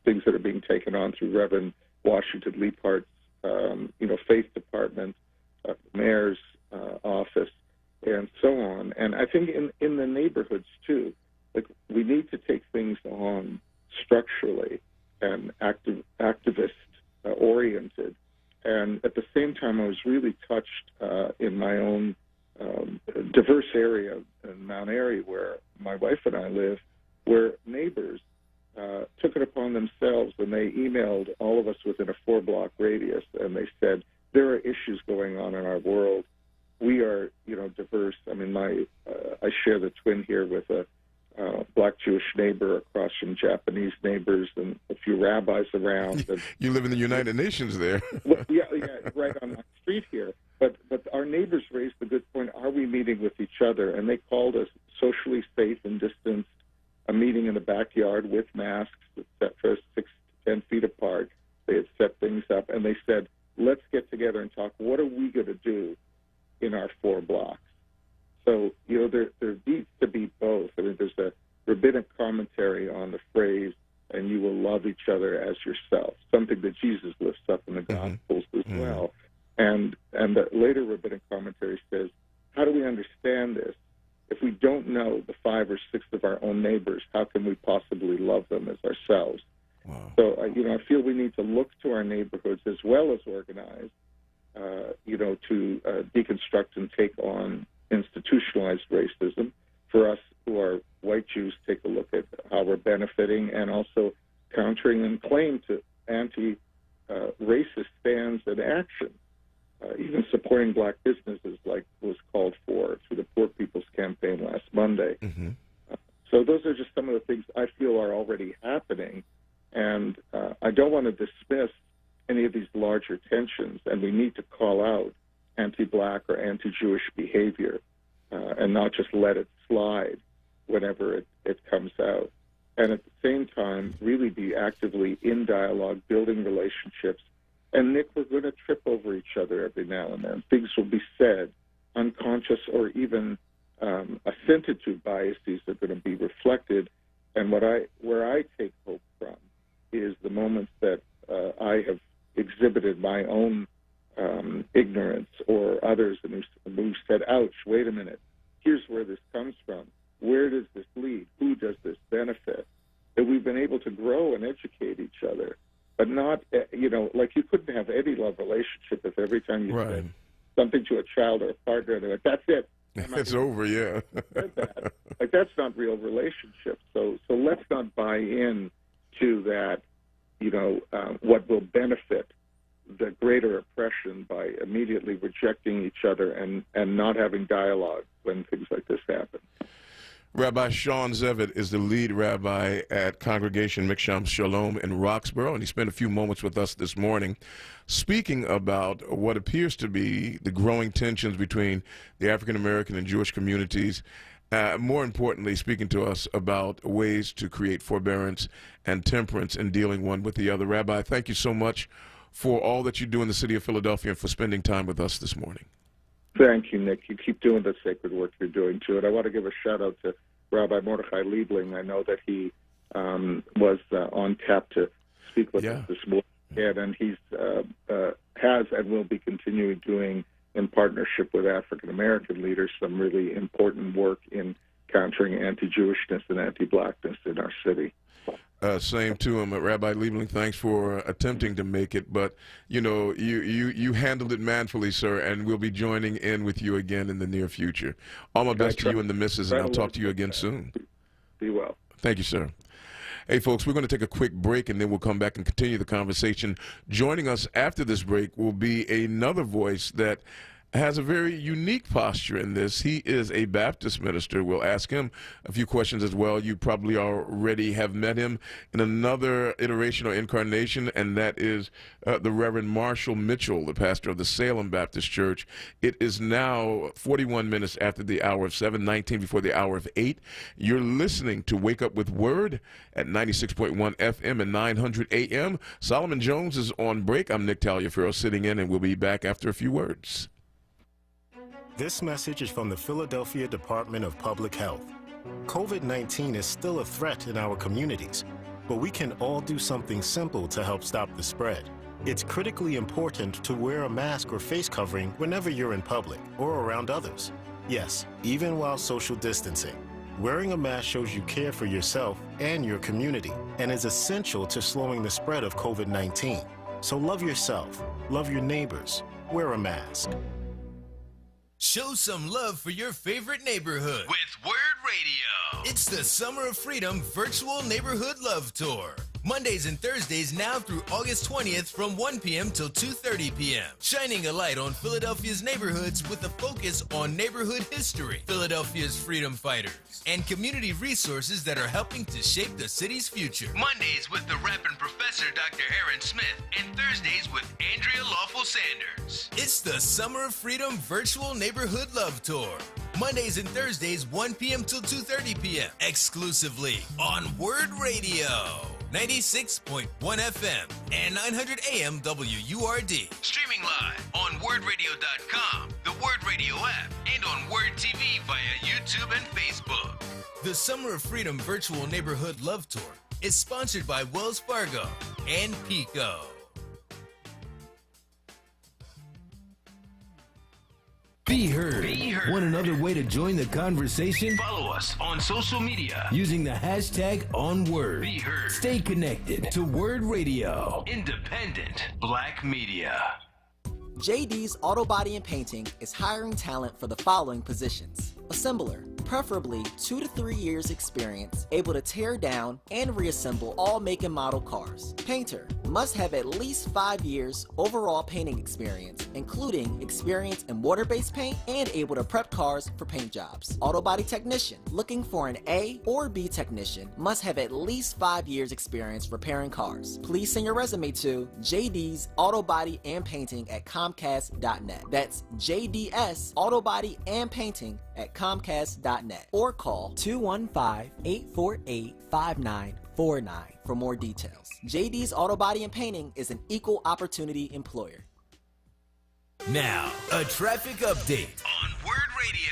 S11: things that are being taken on through Reverend Washington Leaphart's, Faith Department, Mayor's office, and so on. And I think in the neighborhoods, too, like we need to take things on structurally and activist-oriented. And at the same time, I was really touched in my own diverse area in Mount Airy, where my wife and I live, where neighbors took it upon themselves, and they emailed all of us within a 4-block radius, and they said, there are issues going on in our world. We are, diverse. I mean, I share the twin here with a black Jewish neighbor across from Japanese neighbors and a few rabbis around. And,
S5: you live in the United Nations there.
S11: yeah, right on my street here. But our neighbors raised the good point, are we meeting with each other? And they called us socially safe and distanced, a meeting in the backyard with masks, etc., 6 to 10 feet apart. They had set things up, and they said, let's get together and talk. What are we going to do in our 4 blocks? So, there needs to be both. I mean, there's a rabbinic commentary on the phrase, and you will love each other as yourself, something that Jesus lifts up in the Gospels as well. And the later rabbinic commentary says, how do we understand this? If we don't know the 5 or 6 of our own neighbors, how can we possibly love them as ourselves? Wow. So, I feel we need to look to our neighborhoods as well as organize, to deconstruct and take on institutionalized racism. For us who are white Jews, take a look at how we're benefiting and also countering and claim to anti-racist stands and action, even supporting black businesses like was called for through the Poor People's Campaign last Monday. So those are just some of the things I feel are already happening, and I don't want to dismiss any of these larger tensions, and we need to call out anti-black or anti-Jewish behavior and not just let it slide whenever it comes out. And at the same time, really be actively in dialogue, building relationships. And, Nick, we're going to trip over each other every now and then. Things will be said, unconscious or even assented to biases are going to be reflected. And where I take hope from is the moments that I have exhibited my own ignorance or others who said, ouch, wait a minute, here's where this comes from. Where does this lead? Who does this benefit? That we've been able to grow and educate each other, but not, like you couldn't have any love relationship if every time you said something to a child or a partner, they're like, that's it.
S5: It's over, yeah.
S11: Like, that's not real relationship. So let's not buy in to that, what will benefit the greater oppression by immediately rejecting each other and not having dialogue when things like this happen.
S5: Rabbi Sean Zevit is the lead rabbi at Congregation Miksham Shalom in Roxborough, and he spent a few moments with us this morning speaking about what appears to be the growing tensions between the African American and Jewish communities more importantly, speaking to us about ways to create forbearance and temperance in dealing one with the other. Rabbi, thank you so much for all that you do in the city of Philadelphia and for spending time with us this morning.
S11: Thank you, Nick. You keep doing the sacred work you're doing, too. And I want to give a shout-out to Rabbi Mordechai Liebling. I know that he was on tap to speak with us this morning, and he's has and will be continuing doing, in partnership with African-American leaders, some really important work in countering anti-Jewishness and anti-blackness in our city.
S5: Same to him. Rabbi Liebling, thanks for attempting to make it, but you handled it manfully, sir, and we'll be joining in with you again in the near future. All my best to you and the missus, and I'll talk to you again soon.
S11: Be well.
S5: Thank you, sir. Hey, folks, we're going to take a quick break, and then we'll come back and continue the conversation. Joining us after this break will be another voice that has a very unique posture in this. He is a Baptist minister. We'll ask him a few questions as well. You probably already have met him in another iteration or incarnation, and that is the Reverend Marshall Mitchell, the pastor of the Salem Baptist Church. It is now 41 minutes after the hour of 7, 19 before the hour of 8. You're listening to Wake Up with Word at 96.1 FM and 900 AM. Solomon Jones is on break. I'm Nick Taliaferro sitting in, and we'll be back after a few words.
S12: This message is from the Philadelphia Department of Public Health. COVID-19 is still a threat in our communities, but we can all do something simple to help stop the spread. It's critically important to wear a mask or face covering whenever you're in public or around others. Yes, even while social distancing. Wearing a mask shows you care for yourself and your community and is essential to slowing the spread of COVID-19. So love yourself, love your neighbors, wear a mask.
S1: Show some love for your favorite neighborhood with Word Radio. It's the Summer of Freedom Virtual Neighborhood Love Tour. Mondays and Thursdays now through August 20th from 1 p.m. till 2:30 p.m. Shining a light on Philadelphia's neighborhoods with a focus on neighborhood history, Philadelphia's freedom fighters, and community resources that are helping to shape the city's future. Mondays with the Rappin' Professor Dr. Aaron Smith, and Thursdays with Andrea Lawful Sanders. It's the Summer of Freedom Virtual Neighborhood Love Tour. Mondays and Thursdays, 1 p.m. till 2:30 p.m. exclusively on Word Radio. 96.1 FM and 900 AM WURD. Streaming live on WordRadio.com, the Word Radio app, and on Word TV via YouTube and Facebook. The Summer of Freedom Virtual Neighborhood Love Tour is sponsored by Wells Fargo and Pico.
S13: Be heard. Want another way to join the conversation?
S1: Follow us on social media
S13: using the hashtag onWURD.
S1: Be heard.
S13: Stay connected to Word Radio.
S1: Independent Black Media.
S14: JD's Auto Body and Painting is hiring talent for the following positions. Assembler, preferably 2 to 3 years experience, able to tear down and reassemble all make and model cars. Painter, must have at least 5 years overall painting experience, including experience in water-based paint and able to prep cars for paint jobs. Auto Body Technician, looking for an A or B technician, must have at least 5 years experience repairing cars. Please send your resume to JD's Auto Body and Painting at Comcast.net. That's JDS Auto Body and Painting at Comcast.net or call 215-848-5949 for more details. JD's Auto Body and Painting is an equal opportunity employer.
S1: Now, a traffic update on Word Radio.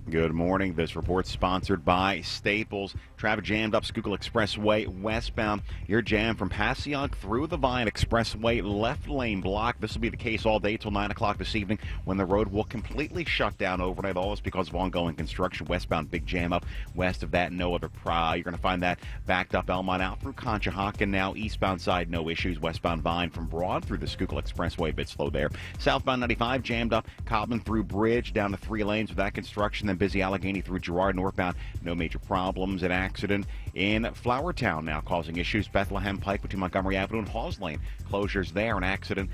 S10: Good morning. This report sponsored by Staples. Traffic jammed up Schuylkill Expressway westbound. You're jammed from Passyunk through the Vine Expressway left lane block. This will be the case all day till 9 o'clock this evening when the road will completely shut down overnight. All is because of ongoing construction. Westbound, big jam up. West of that, no other you're going to find that backed up Elmont out through Conshohocken. Now eastbound side, no issues. Westbound Vine from Broad through the Schuylkill Expressway, a bit slow there. Southbound 95 jammed up. Cobham through Bridge down to 3 lanes with that construction. Then busy Allegheny through Girard northbound. No major problems. An accident in Flowertown now causing issues. Bethlehem Pike between Montgomery Avenue and Halls Lane. Closures there. An accident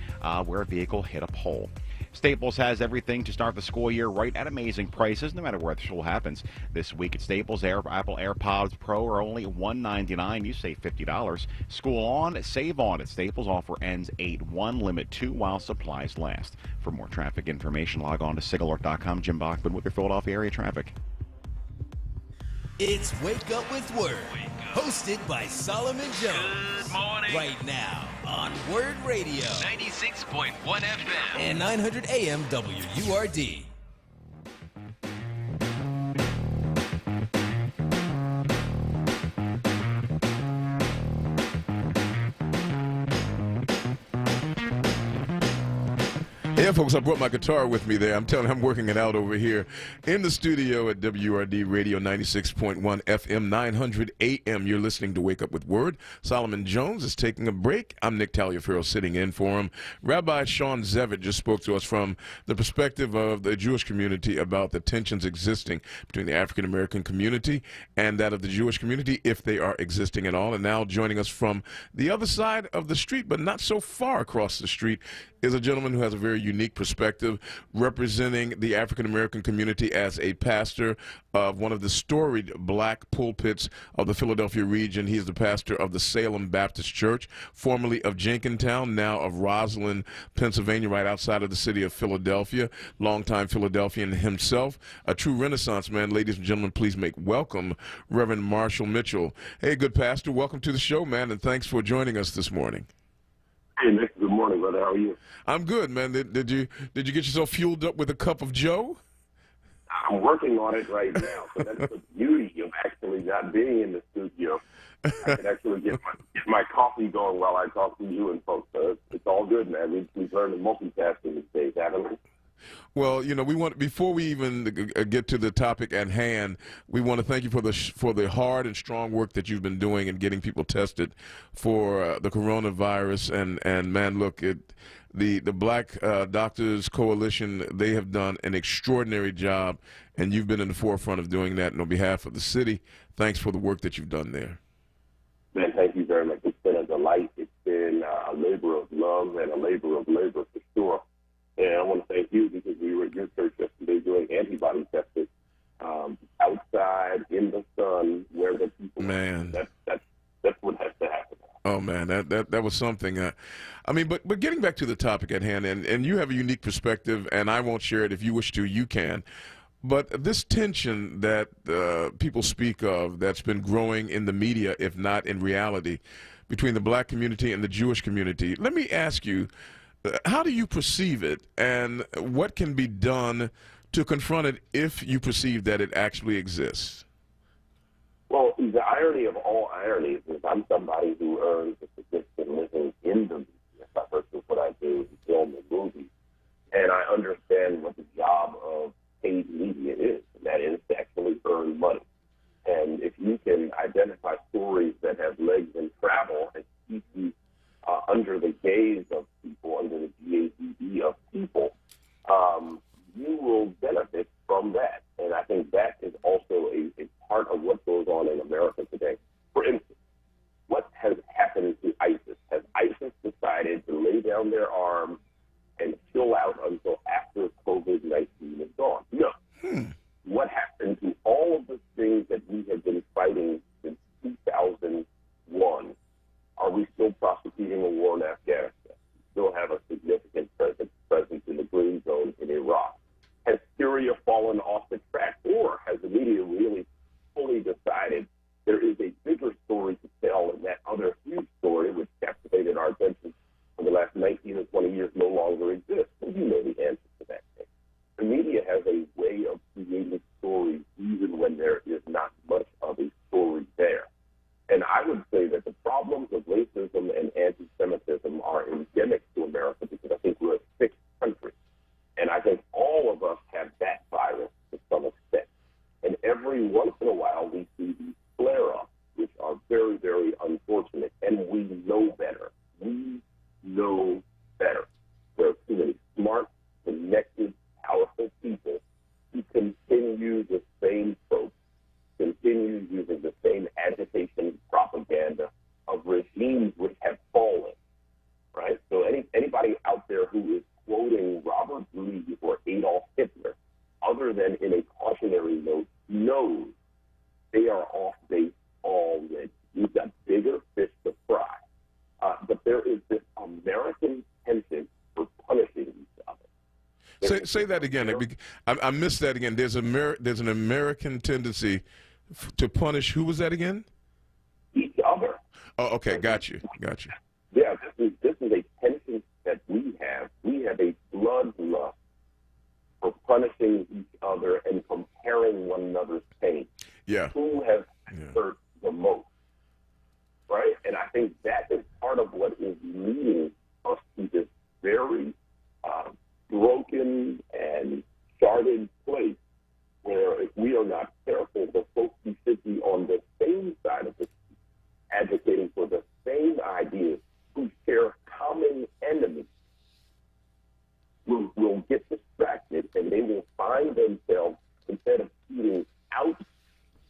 S10: where a vehicle hit a pole. Staples has everything to start the school year right at amazing prices, no matter where the school happens. This week at Staples, Apple AirPods Pro are only $199. You save $50. School on, save on at Staples. Offer ends 8/1, limit 2 while supplies last. For more traffic information, log on to sigalert.com. Jim Bachman with your Philadelphia area traffic.
S1: It's Wake Up with Word, hosted by Solomon Jones.
S13: Good morning.
S1: Right now on Word Radio.
S13: 96.1 FM.
S1: And 900 AM WURD.
S5: Yeah, folks, I brought my guitar with me there. I'm telling you, I'm working it out over here in the studio at WURD Radio 96.1 FM, 900 AM. You're listening to Wake Up with Word. Solomon Jones is taking a break. I'm Nick Taliaferro sitting in for him. Rabbi Sean Zevitt just spoke to us from the perspective of the Jewish community about the tensions existing between the African-American community and that of the Jewish community, if they are existing at all. And now joining us from the other side of the street, but not so far across the street, is a gentleman who has a very unique perspective, representing the African-American community as a pastor of one of the storied black pulpits of the Philadelphia region. He is the pastor of the Salem Baptist Church, formerly of Jenkintown, now of Roslyn, Pennsylvania, right outside of the city of Philadelphia. Longtime Philadelphian himself, a true Renaissance man. Ladies and gentlemen, please make welcome Reverend Marshall Mitchell. Hey, good pastor, welcome to the show, man, and thanks for joining us this morning.
S15: Hey, Nick. Good morning, brother. How are you?
S5: I'm good, man. Did you get yourself fueled up with a cup of Joe?
S15: I'm working on it right now. So that's the beauty of actually not being in the studio. I can actually get my coffee going while I talk to you and folks. So it's all good, man. We've learned to multitask these days, haven't we?
S5: Well, you know, before we even get to the topic at hand, we want to thank you for the hard and strong work that you've been doing in getting people tested for the coronavirus. And man, look, the Black Doctors Coalition, they have done an extraordinary job, and you've been in the forefront of doing that. And on behalf of the city, thanks for the work that you've done there.
S15: Man, thank you very much. It's been a delight. It's been a labor of love and a labor of labor for sure. And I want to thank you because we were at your church yesterday doing antibody testing outside in the sun where the people.
S5: Man,
S15: that's what has to happen.
S5: Oh man, that was something. I mean, but getting back to the topic at hand, and you have a unique perspective, and I won't share it. If you wish to, you can. But this tension that people speak of, that's been growing in the media, if not in reality, between the black community and the Jewish community. Let me ask you. How do you perceive it, and what can be done to confront it if you perceive that it actually exists?
S15: Well, the irony of all ironies is I'm somebody who earns a significant living in the media by virtue of what I do in film and movies, and I understand what the job of paid media is, and that is to actually earn money. And if you can identify stories that have legs and travel and keep you under the gaze of people, under the GAZE of people, you will benefit from that. And I think that is also a part of what goes on in America today. For instance, what has happened to ISIS? Has ISIS decided to lay down their arms and chill out until after COVID-19 is gone? No. What happened to all of the things that we have been fighting since 2001? Are we still prosecuting a war in Afghanistan? We still have a significant presence in the green zone in Iraq. Has Syria fallen off the track, or has the media really fully decided there is a bigger story to tell, and that other huge story, which captivated our attention for the last 19 or 20 years, no longer exists? And you know the answer to that. The media has a way of creating stories even when there is not much of a story there. And I would say that the problems of racism and anti-Semitism are endemic to America because I think we're a sick country. And I think all of us have that virus to some extent. And every once in a while we see these flare-ups, which are very, very unfortunate. And we know better. We know better. There are too many smart, connected, powerful people who continue the same tropes, continue using the same agitation propaganda of regimes which have fallen, right? So anybody out there who is quoting Robert penchant for punishing each other.
S5: Say that again. I missed that again. There's an American tendency to punish. Who was that again?
S15: Each other.
S5: Oh, okay. Got you.
S15: Yeah, this is a penchant that we have. We have a bloodlust for punishing each other and comparing one another's pain.
S5: Yeah.
S15: Who has hurt the most, right? And I think that is part of what is leading us to this very broken and charted place where if we are not careful, the folks who should be on the same side of the street, advocating for the same ideas, who share common enemies, will get distracted, and they will find themselves, instead of shooting out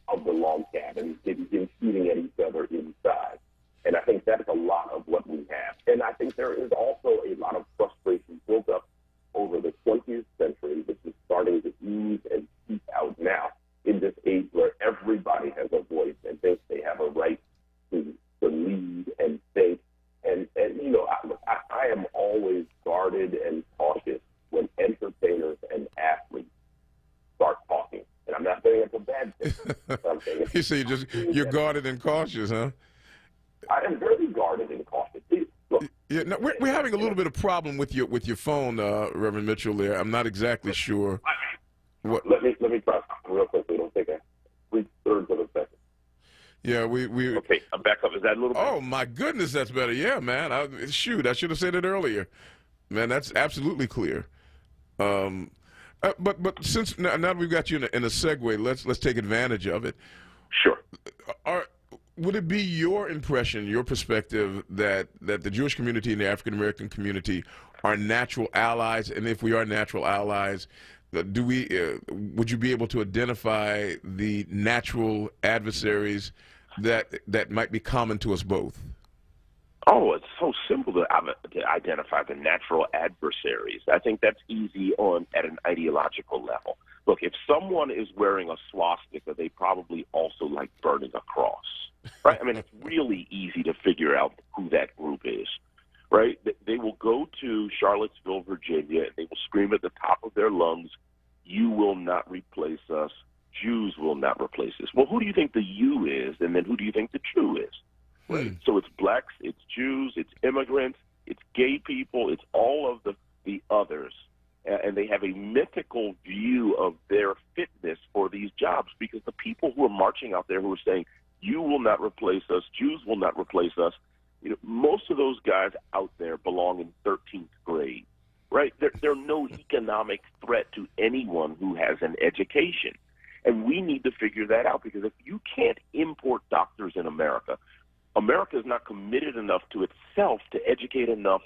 S15: of the log cabin, they begin shooting at each other inside. And I think that's a lot of what we have. And I think there is also a lot of frustration built up over the 20th century, which is starting to ooze and seep out now in this age where everybody has a voice and thinks they have a right to lead and think. And you know, I am always guarded and cautious when entertainers and athletes start talking. And I'm not saying it's a bad thing. But I'm saying
S5: You say you're guarded and cautious, huh?
S15: I am very guarded and cautious. Look,
S5: yeah, no, we're having a little bit of problem with your phone, Reverend Mitchell. There, I'm not exactly sure. What?
S15: Let me try something real quickly. It'll take a 3/3 of a second.
S5: Yeah, we.
S15: Okay, I'm back up. Is that a little better?
S5: Oh my goodness, that's better. Yeah, man. I should have said it earlier. Man, that's absolutely clear. But since now that we've got you in a segue, let's take advantage of it.
S15: Sure.
S5: Would it be your impression, your perspective, that the Jewish community and the African American community are natural allies? And if we are natural allies, would you be able to identify the natural adversaries that might be common to us both?
S16: Oh, it's so simple to identify the natural adversaries. I think that's easy at an ideological level. Look, if someone is wearing a swastika, they probably also like burning a cross, right? I mean, it's really easy to figure out who that group is, right? They will go to Charlottesville, Virginia, and they will scream at the top of their lungs, "You will not replace us. Jews will not replace us." Well, who do you think the "you" is, and then who do you think the "Jew" is? Right. So it's blacks, it's Jews, it's immigrants, it's gay people, it's all of the others. And they have a mythical view of their fitness for these jobs, because the people who are marching out there who are saying, "You will not replace us, Jews will not replace us," you know, most of those guys out there belong in 13th grade, right? They're no economic threat to anyone who has an education. And we need to figure that out, because if you can't import doctors in America, America is not committed enough to itself to educate enough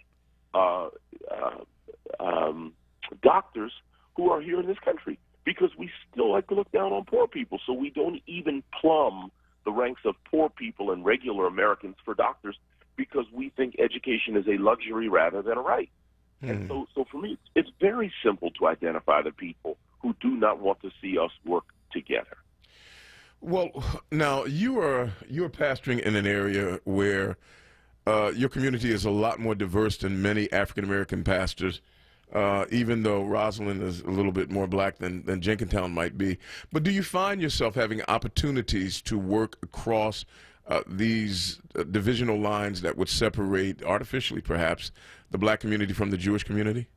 S16: doctors who are here in this country, because we still like to look down on poor people. So we don't even plumb the ranks of poor people and regular Americans for doctors, because we think education is a luxury rather than a right. And so for me, it's very simple to identify the people who do not want to see us work together.
S5: Well, now you're pastoring in an area where your community is a lot more diverse than many African American pastors, even though Rosalind is a little bit more black than Jenkintown might be. But do you find yourself having opportunities to work across these divisional lines that would separate, artificially perhaps, the black community from the Jewish community?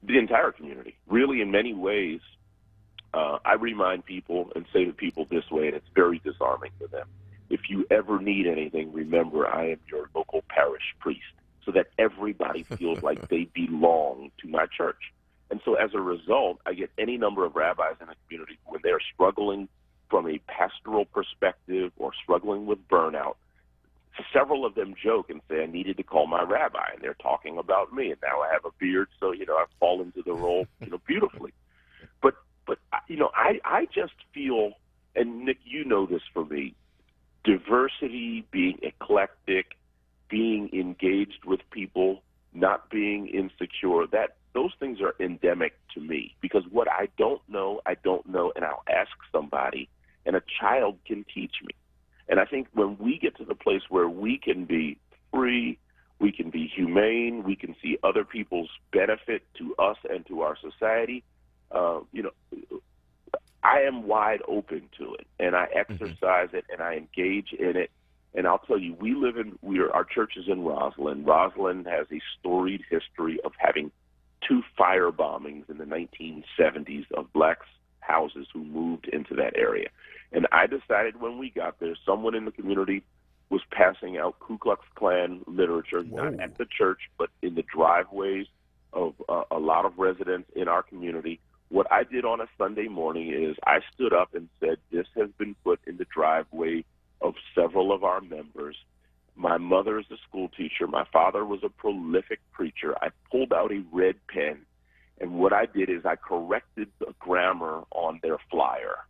S16: The entire community, really, in many ways. I remind people and say to people this way, and it's very disarming to them: if you ever need anything, remember I am your local parish priest, so that everybody feels like they belong to my church. And so as a result, I get any number of rabbis in the community when they're struggling from a pastoral perspective or struggling with burnout. Several of them joke and say, "I needed to call my rabbi," and they're talking about me, and now I have a beard, so, I fall into the role, beautifully. But I just feel, and Nick, you know this for me, diversity, being eclectic, being engaged with people, not being insecure, those things are endemic to me, because what I don't know, and I'll ask somebody, and a child can teach me. And I think when we get to the place where we can be free, We can be humane. We can see other people's benefit to us and to our society. I am wide open to it, and I exercise it, and I engage in it. And I'll tell you, our church is in Roslyn. Roslyn has a storied history of having 2 fire bombings in the 1970s of black houses who moved into that area. And I decided when we got there, someone in the community was passing out Ku Klux Klan literature, not at the church, but in the driveways of a lot of residents in our community. What I did on a Sunday morning is I stood up and said, this has been put in the driveway of several of our members. My mother is a school teacher. My father was a prolific preacher. I pulled out a red pen, and what I did is I corrected the grammar on their flyer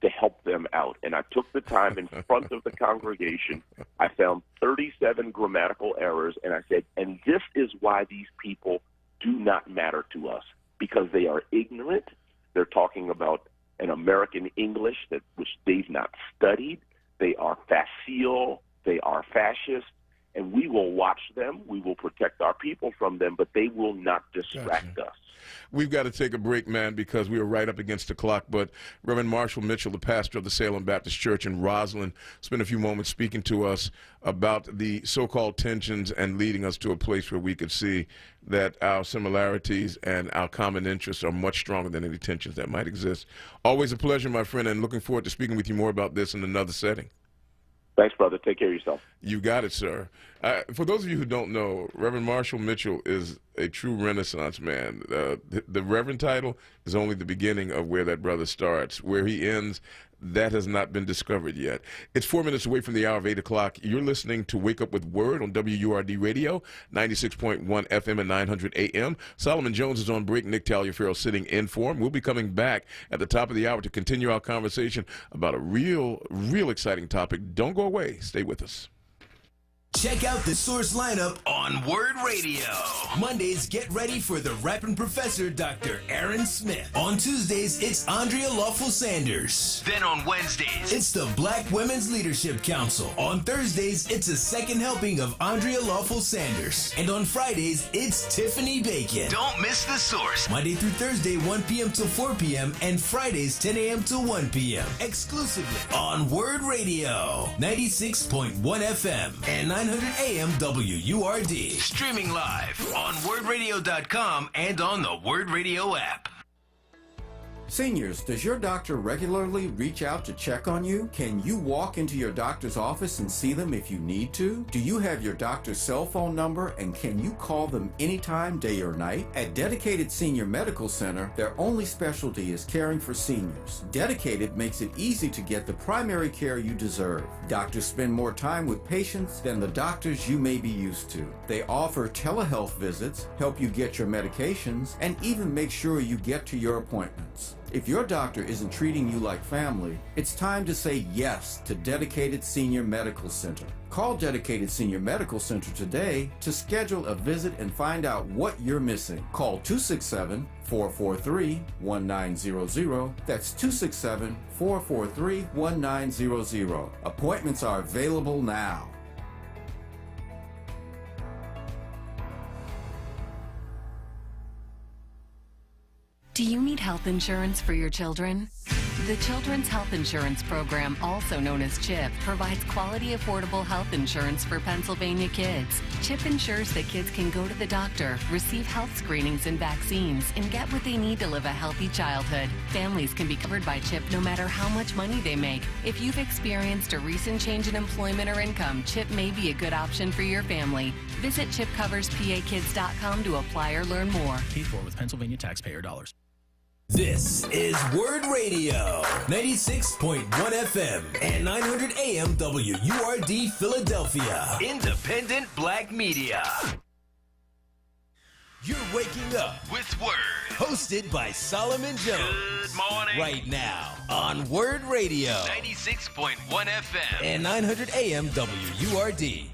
S16: to help them out. And I took the time in front of the congregation. I found 37 grammatical errors, and I said, and this is why these people do not matter to us, because they are ignorant. They're talking about an American English which they've not studied. They are facile. They are fascist. And we will watch them. We will protect our people from them, but they will not distract us.
S5: We've got to take a break, man, because we are right up against the clock. But Reverend Marshall Mitchell, the pastor of the Salem Baptist Church in Roslyn, spent a few moments speaking to us about the so-called tensions and leading us to a place where we could see that our similarities and our common interests are much stronger than any tensions that might exist. Always a pleasure, my friend, and looking forward to speaking with you more about this in another setting.
S16: Thanks, brother. Take care of yourself.
S5: You got it, sir. For those of you who don't know, Reverend Marshall Mitchell is a true Renaissance man. The Reverend title is only the beginning of where that brother starts. Where he ends, that has not been discovered yet. It's 4 minutes away from the hour of 8 o'clock. You're listening to Wake Up with Word on WURD Radio, 96.1 FM and 900 AM. Solomon Jones is on break. Nick Taliaferro sitting in for him. We'll be coming back at the top of the hour to continue our conversation about a real exciting topic. Don't go away. Stay with us.
S1: Check out the Source lineup on Word Radio. Mondays, get ready for the rapping professor, Dr. Aaron Smith. On Tuesdays, it's Andrea Lawful Sanders. Then on Wednesdays, it's the Black Women's Leadership Council. On Thursdays, it's a second helping of Andrea Lawful Sanders. And on Fridays, it's Tiffany Bacon. Don't miss the Source. Monday through Thursday, 1 p.m. till 4 p.m. and Fridays, 10 a.m. till 1 p.m. Exclusively on Word Radio, 96.1 FM and 900 AM WURD. Streaming live on wordradio.com and on the Word Radio app.
S17: Seniors, does your doctor regularly reach out to check on you? Can you walk into your doctor's office and see them if you need to? Do you have your doctor's cell phone number, and can you call them anytime, day or night? At Dedicated Senior Medical Center, their only specialty is caring for seniors. Dedicated makes it easy to get the primary care you deserve. Doctors spend more time with patients than the doctors you may be used to. They offer telehealth visits, help you get your medications, and even make sure you get to your appointments. If your doctor isn't treating you like family, it's time to say yes to Dedicated Senior Medical Center. Call Dedicated Senior Medical Center today to schedule a visit and find out what you're missing. Call 267-443-1900. That's 267-443-1900. Appointments are available now.
S9: Do you need health insurance for your children? The Children's Health Insurance Program, also known as CHIP, provides quality, affordable health insurance for Pennsylvania kids. CHIP ensures that kids can go to the doctor, receive health screenings and vaccines, and get what they need to live a healthy childhood. Families can be covered by CHIP no matter how much money they make. If you've experienced a recent change in employment or income, CHIP may be a good option for your family. Visit chipcoverspakids.com to apply or learn more.
S18: Paid for with Pennsylvania taxpayer dollars.
S1: This is Word Radio, 96.1 FM and 900 AM WURD Philadelphia. Independent Black Media. You're waking up with Word, hosted by Solomon Jones. Good morning. Right now on Word Radio, 96.1 FM and 900 AM WURD.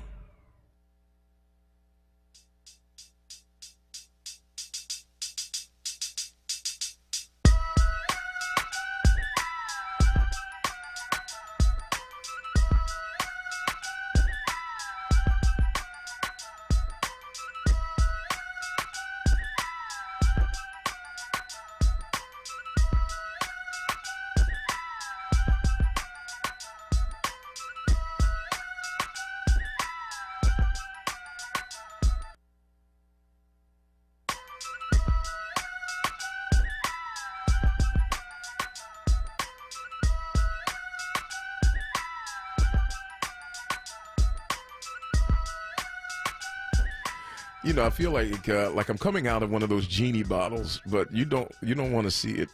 S5: I feel like I'm coming out of one of those genie bottles, but you don't want to see it.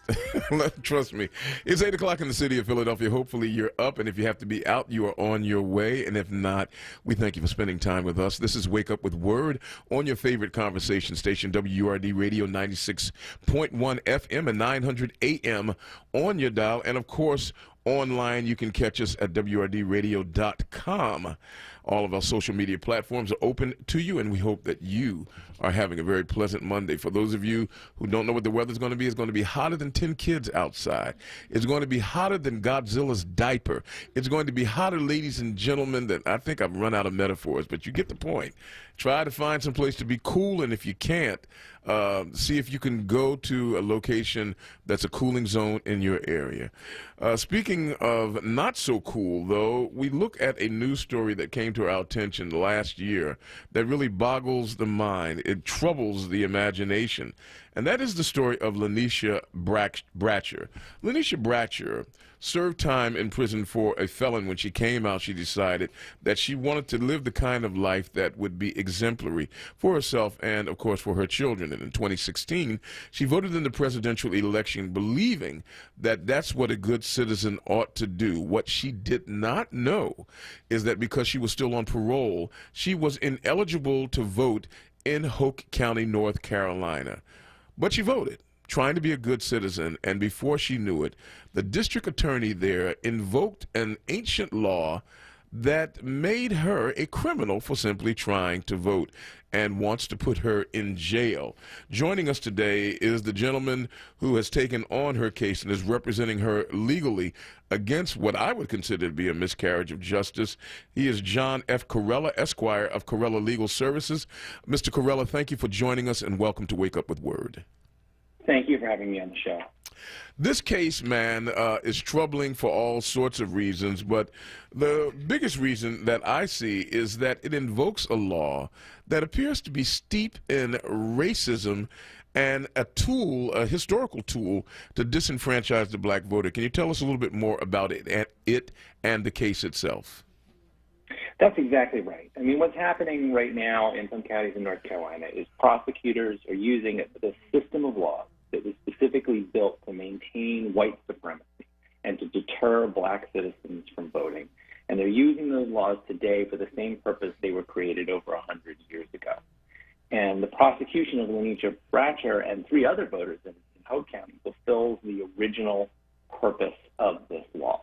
S5: Trust me. It's 8 o'clock in the city of Philadelphia. Hopefully you're up, and if you have to be out, you are on your way. And if not, we thank you for spending time with us. This is Wake Up with Word on your favorite conversation station, WURD Radio 96.1 FM and 900 AM on your dial. And of course, online, you can catch us at WRDradio.com. All of our social media platforms are open to you, and we hope that you are having a very pleasant Monday. For those of you who don't know what the weather's going to be, it's going to be hotter than 10 kids outside. It's going to be hotter than Godzilla's diaper. It's going to be hotter, ladies and gentlemen, that I think I've run out of metaphors, but you get the point. Try to find some place to be cool, and if you can't, see if you can go to a location that's a cooling zone in your area. Speaking of not so cool, though, we look at a news story that came to our attention last year that really boggles the mind. It troubles the imagination. And that is the story of Lanisha Bratcher. Lanisha Bratcher served time in prison for a felon. When she came out, she decided that she wanted to live the kind of life that would be exemplary for herself and, of course, for her children. And in 2016, she voted in the presidential election believing that that's what a good citizen ought to do. What she did not know is that because she was still on parole, she was ineligible to vote in Hoke County, North Carolina. But she voted, trying to be a good citizen, and before she knew it, the district attorney there invoked an ancient law that made her a criminal for simply trying to vote and wants to put her in jail. Joining us today is the gentleman who has taken on her case and is representing her legally against what I would consider to be a miscarriage of justice. He is John F. Corella, Esquire of Corella Legal Services. Mr. Corella, thank you for joining us, and welcome to Wake Up with Word.
S19: Thank you for having me on the show.
S5: This case, man, is troubling for all sorts of reasons, but the biggest reason that I see is that it invokes a law that appears to be steep in racism and a tool, a historical tool, to disenfranchise the black voter. Can you tell us a little bit more about it and the case itself?
S19: That's exactly right. I mean, what's happening right now in some counties in North Carolina is prosecutors are using the system of law that was specifically built to maintain white supremacy and to deter black citizens from voting. And they're using those laws today for the same purpose they were created over 100 years ago. And the prosecution of Lanisha Bratcher and 3 other voters in Hoke County fulfills the original purpose of this law.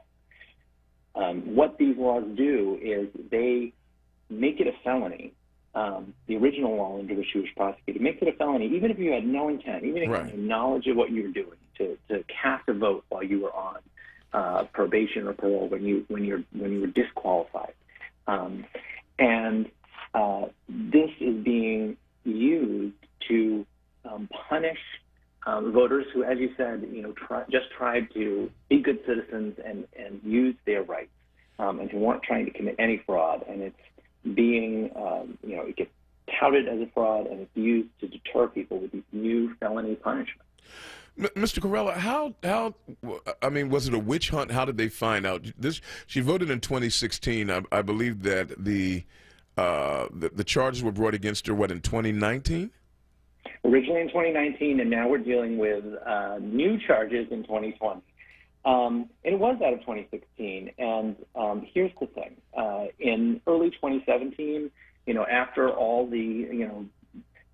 S19: What these laws do is they make it a felony. The original law under which she was prosecuted makes it a felony, even if you had no intent, even if you had knowledge of what you were doing, to cast a vote while you were on probation or parole when you were disqualified. This is being used to punish voters who, as you said, just tried to be good citizens and use their rights, and who weren't trying to commit any fraud. And it's being, it gets touted as a fraud, and it's used to deter people with these new felony punishments.
S5: Mr. Corella, I mean, was it a witch hunt? How did they find out this? She voted in 2016. I believe that the charges were brought against her, in 2019?
S19: Originally in 2019, and now we're dealing with new charges in 2020. And it was out of 2016. And here's the thing. In early 2017, after all the,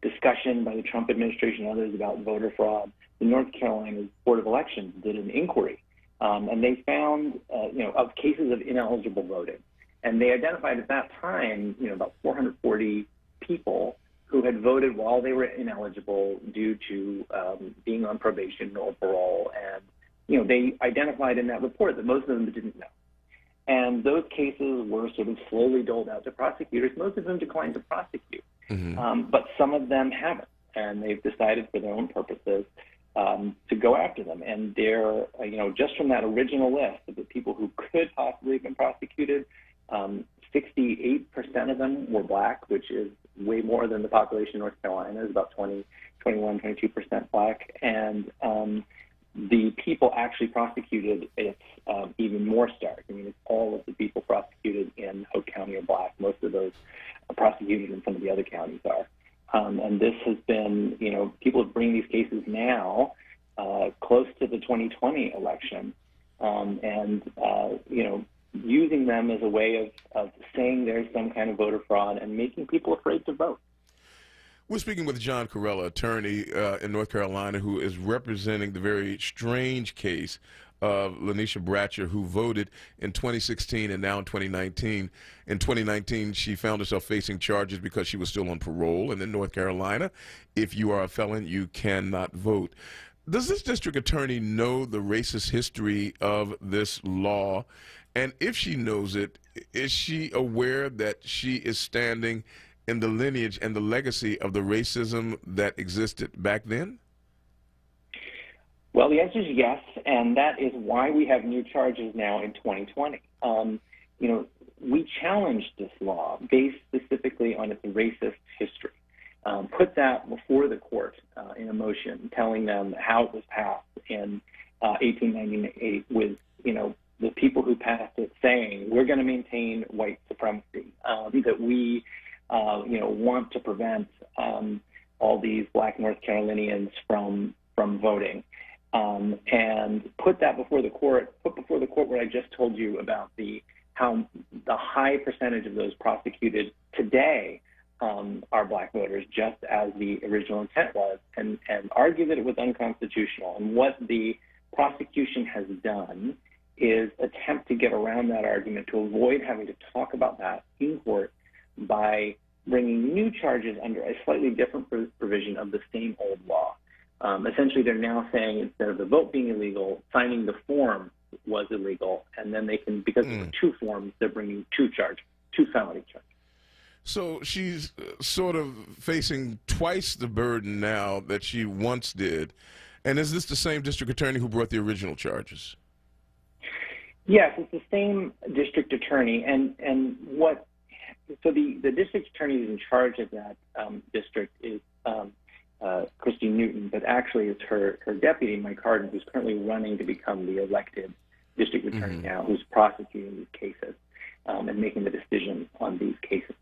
S19: discussion by the Trump administration and others about voter fraud, the North Carolina Board of Elections did an inquiry. And they found, of cases of ineligible voting. And they identified at that time, about 440 people who had voted while they were ineligible due to being on probation or parole. And, they identified in that report that most of them didn't know. And those cases were sort of slowly doled out to prosecutors. Most of them declined to prosecute. But some of them haven't. And they've decided for their own purposes to go after them. And they're, just from that original list of the people who could possibly have been prosecuted, 68% of them were black, which is way more than the population of North Carolina. Is about 22% black. And the people actually prosecuted, it's even more stark. I mean, it's all of the people prosecuted in Hoke County are black. Most of those are prosecuted in some of the other counties are. And this has been, people bring these cases now close to the 2020 election, using them as a way of saying there's some kind of voter fraud and making people afraid to vote.
S5: We're speaking with John Corella, attorney in North Carolina, who is representing the very strange case of Lanisha Bratcher, who voted in 2016 and now in 2019. In 2019, she found herself facing charges because she was still on parole. And in North Carolina, if you are a felon, you cannot vote. Does this district attorney know the racist history of this law? And if she knows it, is she aware that she is standing in the lineage and the legacy of the racism that existed back then?
S19: Well, the answer is yes, and that is why we have new charges now in 2020. We challenged this law based specifically on its racist history. Put that before the court in a motion, telling them how it was passed in 1898 with, the people who passed it saying, we're going to maintain white supremacy, that we, want to prevent all these black North Carolinians from voting. And put that before the court, what I just told you about how the high percentage of those prosecuted today are black voters, just as the original intent was, and argue that it was unconstitutional. And what the prosecution has done is attempt to get around that argument to avoid having to talk about that in court by bringing new charges under a slightly different provision of the same old law. Essentially, they're now saying instead of the vote being illegal, signing the form was illegal, and then they can, because there were two forms, they're bringing two felony charges.
S5: So she's sort of facing twice the burden now that she once did. And is this the same district attorney who brought the original charges?
S19: Yes, it's the same district attorney, so the district attorney who's in charge of that district is Christine Newton, but actually it's her deputy, Mike Harden, who's currently running to become the elected district attorney now, who's prosecuting these cases and making the decisions on these cases.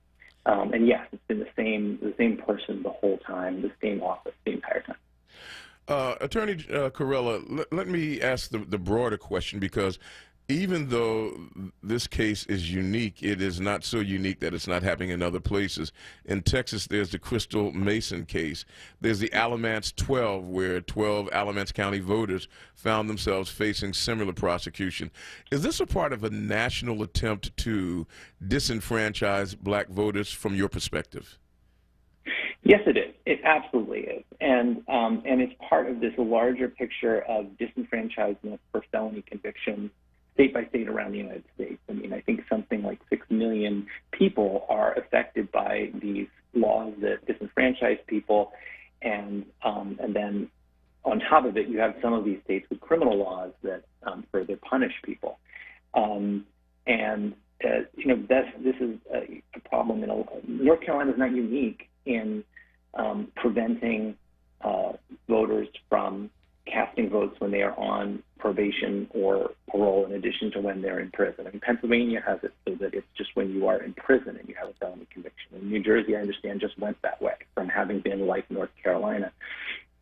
S19: And yes, it's been the same person the whole time, the same office the entire time.
S5: Attorney Corella, let me ask the broader question, because even though this case is unique, it is not so unique that it's not happening in other places. In Texas, there's the Crystal Mason case. There's the Alamance 12, where 12 Alamance County voters found themselves facing similar prosecution. Is this a part of a national attempt to disenfranchise black voters from your perspective?
S19: Yes, it is. It absolutely is. And it's part of this larger picture of disenfranchisement for felony convictions state by state around the United States. I mean, I think something like 6 million people are affected by these laws that disenfranchise people, and then on top of it, you have some of these states with criminal laws that further punish people. This is a problem. North Carolina is not unique in preventing voters from casting votes when they are on probation or parole, in addition to when they're in prison. I mean, Pennsylvania has it so that it's just when you are in prison and you have a felony conviction. And New Jersey, I understand, just went that way from having been like North Carolina.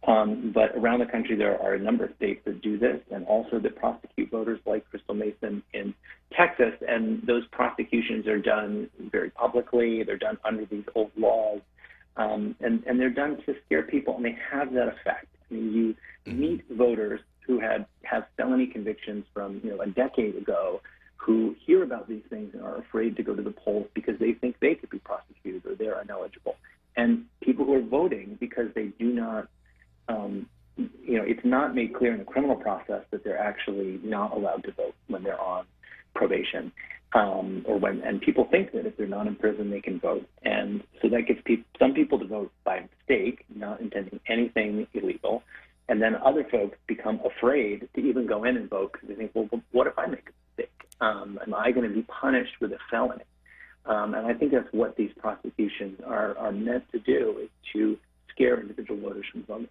S19: But around the country, there are a number of states that do this, and also that prosecute voters like Crystal Mason in Texas. And those prosecutions are done very publicly. They're done under these old laws. And they're done to scare people, and they have that effect. I mean, you meet voters who have felony convictions from a decade ago, who hear about these things and are afraid to go to the polls because they think they could be prosecuted or they're ineligible. And people who are voting because they do not, it's not made clear in the criminal process that they're actually not allowed to vote when they're on probation. And people think that if they're not in prison, they can vote. And so that gets some people to vote by mistake, not intending anything illegal. And then other folks become afraid to even go in and vote because they think, well, what if I make a mistake? Am I going to be punished with a felony? And I think that's what these prosecutions are meant to do, is to scare individual voters from voting.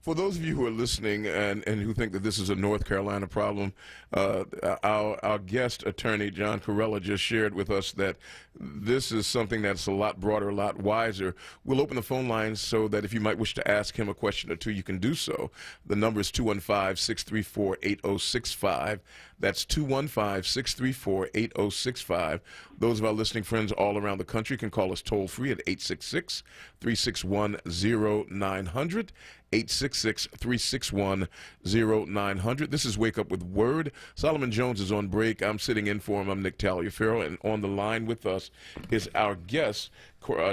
S5: For those of you who are listening and who think that this is a North Carolina problem, our guest attorney, John Corella, just shared with us that this is something that's a lot broader, a lot wiser. We'll open the phone lines so that if you might wish to ask him a question or two, you can do so. The number is 215-634-8065. That's 215-634-8065. Those of our listening friends all around the country can call us toll-free at 866-361-0900. 866-361-0900. This is Wake Up with Word. Solomon Jones is on break. I'm sitting in for him. I'm Nick Taliaferro, and on the line with us is our guest,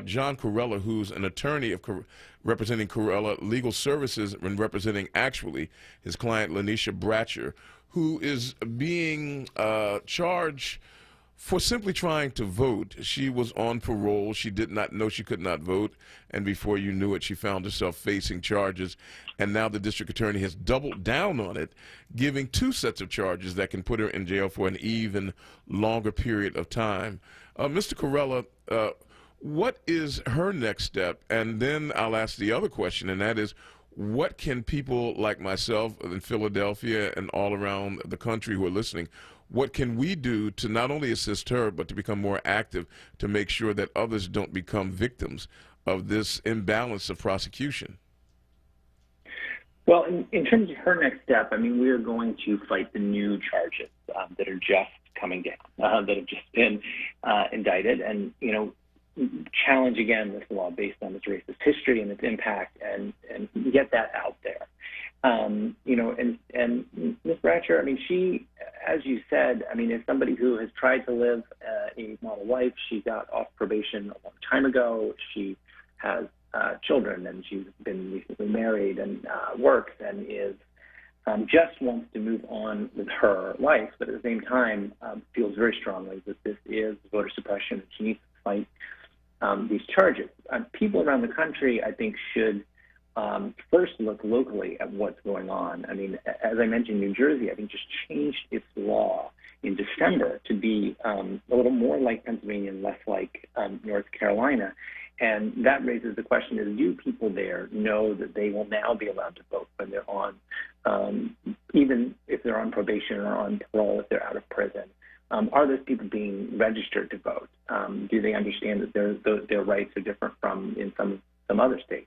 S5: John Corella, who's an attorney representing Corella Legal Services and representing actually his client, Lanisha Bratcher, who is being charged for simply trying to vote. She was on parole. She did not know she could not vote, and before you knew it, she found herself facing charges, and now the district attorney has doubled down on it, giving 2 sets of charges that can put her in jail for an even longer period of time. Mr. Corella, what is her next step? And then I'll ask the other question, and that is, what can people like myself in Philadelphia and all around the country who are listening, what can we do to not only assist her, but to become more active to make sure that others don't become victims of this imbalance of prosecution?
S19: Well, in terms of her next step, I mean, we are going to fight the new charges that are just coming down, that have just been indicted, and, you know, challenge again this law based on its racist history and its impact, and get that out there. You know, and Ms. Bratcher, I mean, she, as you said, I mean, is somebody who has tried to live a model life. She got off probation a long time ago. She has children, and she's been recently married and works, and is just wants to move on with her life, but at the same time feels very strongly that this is voter suppression, and she needs to fight these charges. People around the country, I think, should first look locally at what's going on. I mean, as I mentioned, New Jersey, I think, just changed its law in December to be a little more like Pennsylvania and less like North Carolina. And that raises the question is, do people there know that they will now be allowed to vote when they're on, even if they're on probation or on parole, if they're out of prison? Are those people being registered to vote? Do they understand that their rights are different from in some other states?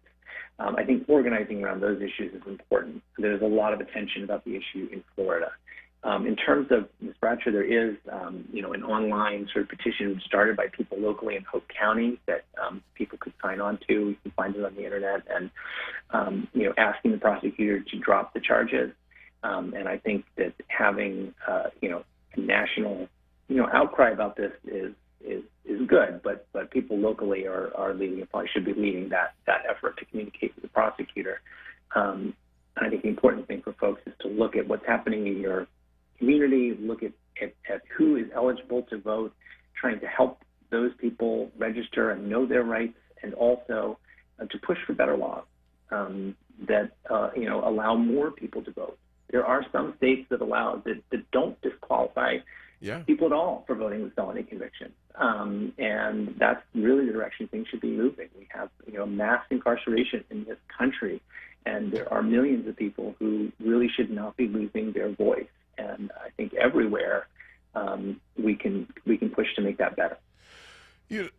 S19: I think organizing around those issues is important. There's a lot of attention about the issue in Florida. In terms of Ms. Bratcher, there is, you know, an online sort of petition started by people locally in Hope County that people could sign on to. You can find it on the internet, and you know, asking the prosecutor to drop the charges. And I think that having you know, a national, you know, outcry about this is good, but people locally are leading, and probably should be leading that effort to communicate with the prosecutor. And I think the important thing for folks is to look at what's happening in your community, look at who is eligible to vote, trying to help those people register and know their rights, and also to push for better laws that you know, allow more people to vote. There are some states that allow that don't disqualify people at all for voting with felony convictions, and that's really the direction things should be moving. We have, you know, mass incarceration in this country, and there are millions of people who really should not be losing their voice. And I think everywhere we can push to make that better.
S5: You know,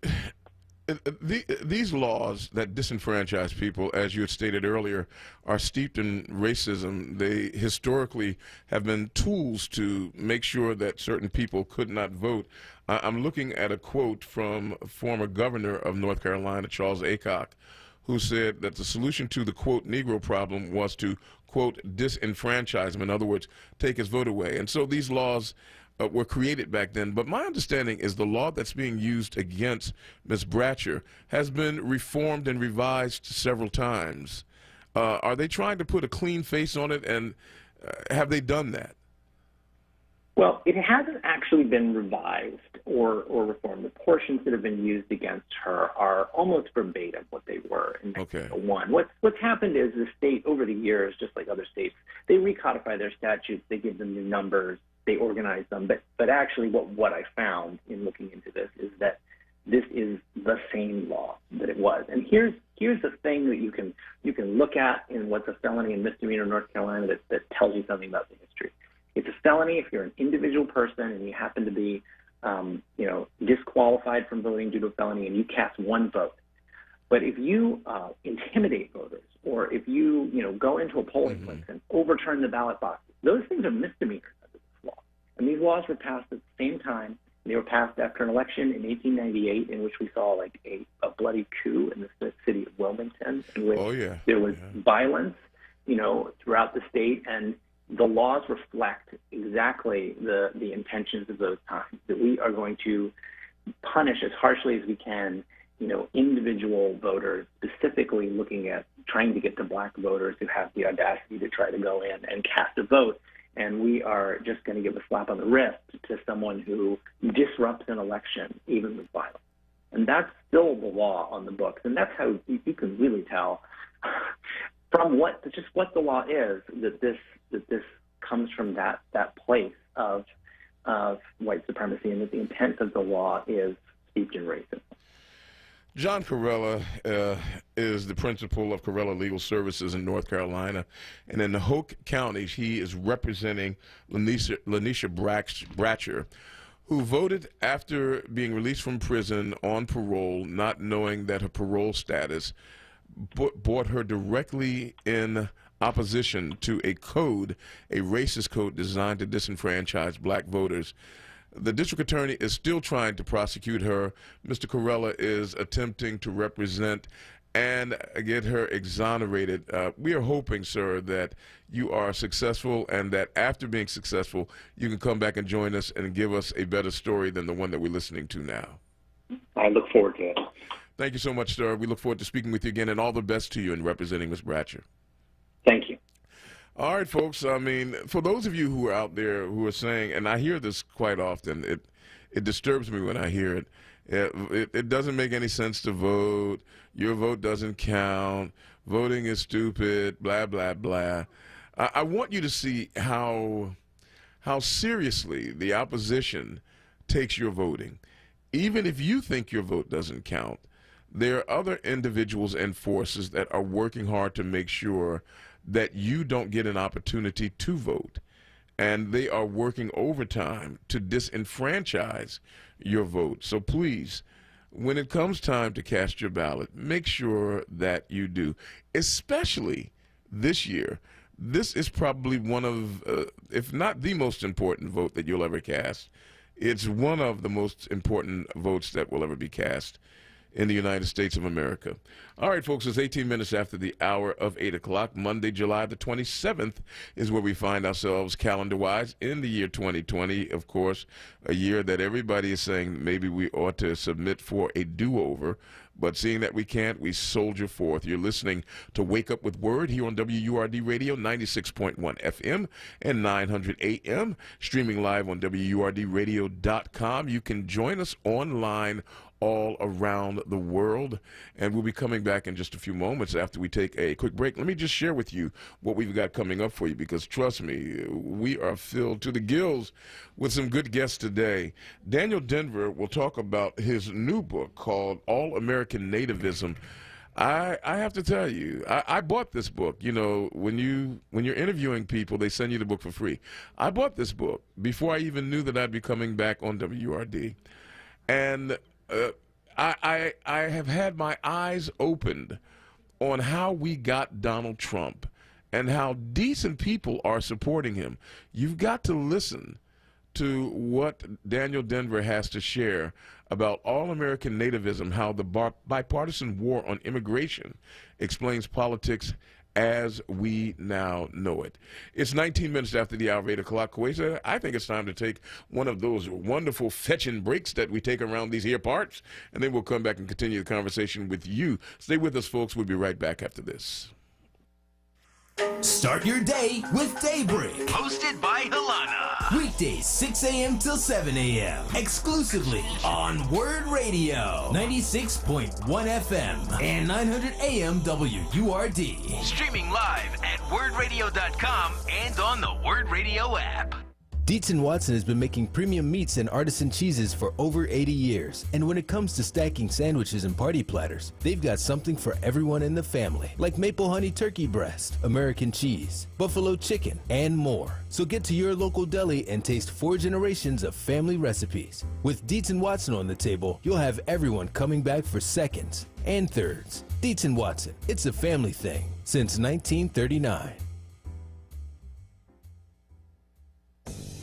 S5: these laws that disenfranchise people, as you had stated earlier, are steeped in racism. They historically have been tools to make sure that certain people could not vote. I'm looking at a quote from former governor of North Carolina, Charles Aycock, who said that the solution to the, quote, Negro problem was to, quote, disenfranchise him. In other words, take his vote away. And so these laws were created back then. But my understanding is the law that's being used against Ms. Bratcher has been reformed and revised several times. Are they trying to put a clean face on it, and have they done that?
S19: Well, it hasn't actually been revised or reformed. The portions that have been used against her are almost verbatim what they were in 1901. What's happened is the state, over the years, just like other states, they recodify their statutes, they give them new numbers, they organize them. But actually what I found in looking into this is that this is the same law that it was. And here's the thing that you can look at in what's a felony and misdemeanor in North Carolina that tells you something about the history. It's a felony if you're an individual person and you happen to be disqualified from voting due to a felony and you cast one vote. But if you intimidate voters, or if you go into a polling place and overturn the ballot boxes, those things are misdemeanors under this law. And these laws were passed at the same time. They were passed after an election in 1898 in which we saw like a bloody coup in the city of Wilmington, in which there was violence, throughout the state, and the laws reflect exactly the intentions of those times, that we are going to punish as harshly as we can, individual voters, specifically looking at trying to get to black voters who have the audacity to try to go in and cast a vote. And we are just going to give a slap on the wrist to someone who disrupts an election, even with violence. And that's still the law on the books. And that's how you can really tell from what the law is, that this comes from that place of white supremacy, and that the intent of the law is steeped in racism.
S5: John Corella is the principal of Corella Legal Services in North Carolina, and in the Hoke County, he is representing Lanisha Bratcher, who voted after being released from prison on parole, not knowing that her parole status brought her directly in opposition to a racist code designed to disenfranchise black voters. The district attorney is still trying to prosecute her. Mr. Corella is attempting to represent and get her exonerated. We are hoping, sir, that you are successful, and that after being successful, you can come back and join us and give us a better story than the one that we're listening to now.
S19: I look forward to it.
S5: Thank you so much, sir. We look forward to speaking with you again, and all the best to you in representing Ms. Bratcher.
S19: Thank you.
S5: All right, folks. I mean, for those of you who are out there who are saying, and I hear this quite often, it disturbs me when I hear it. It doesn't make any sense to vote. Your vote doesn't count. Voting is stupid, blah, blah, blah. I want you to see how seriously the opposition takes your voting. Even if you think your vote doesn't count, there are other individuals and forces that are working hard to make sure that you don't get an opportunity to vote. And they are working overtime to disenfranchise your vote. So please, when it comes time to cast your ballot, make sure that you do. Especially this year, this is probably one of, if not the most important vote that you'll ever cast. It's one of the most important votes that will ever be cast in the United States of America. All right, folks, it's 18 minutes after the hour of 8 o'clock. Monday, July the 27th is where we find ourselves calendar-wise in the year 2020, of course, a year that everybody is saying maybe we ought to submit for a do-over. But seeing that we can't, we soldier forth. You're listening to Wake Up with Word here on WURD Radio, 96.1 FM and 900 AM, streaming live on WURDradio.com. You can join us online all around the world, and we'll be coming back in just a few moments after we take a quick break. Let me just share with you what we've got coming up for you, because trust me, we are filled to the gills with some good guests today. Daniel Denver will talk about his new book called All American Nativism. I have to tell you, I bought this book. You know, when you're interviewing people, they send you the book for free. I bought this book before I even knew that I'd be coming back on WURD, and I have had my eyes opened on how we got Donald Trump and how decent people are supporting him. You've got to listen to what Daniel Denver has to share about all-American nativism, how the bipartisan war on immigration explains politics as we now know it. It's 19 minutes after the hour of 8 o'clock. Kwesa, I think it's time to take one of those wonderful fetching breaks that we take around these here parts, and then we'll come back and continue the conversation with you. Stay with us, folks. We'll be right back after this.
S1: Start your day with Daybreak.
S13: Hosted by Halana.
S1: Weekdays 6 a.m. till 7 a.m. Exclusively on Word Radio. 96.1 FM and 900 AM WURD.
S13: Streaming live at wordradio.com and on the Word Radio app. Dietz & Watson has been making premium meats and artisan cheeses for over 80 years. And when it comes to stacking sandwiches and party platters, they've got something for everyone in the family, like maple honey turkey breast, American cheese, buffalo chicken, and more. So get to your local deli and taste 4 generations of family recipes. With Dietz & Watson on the table, you'll have everyone coming back for seconds and thirds. Dietz & Watson, it's a family thing since 1939.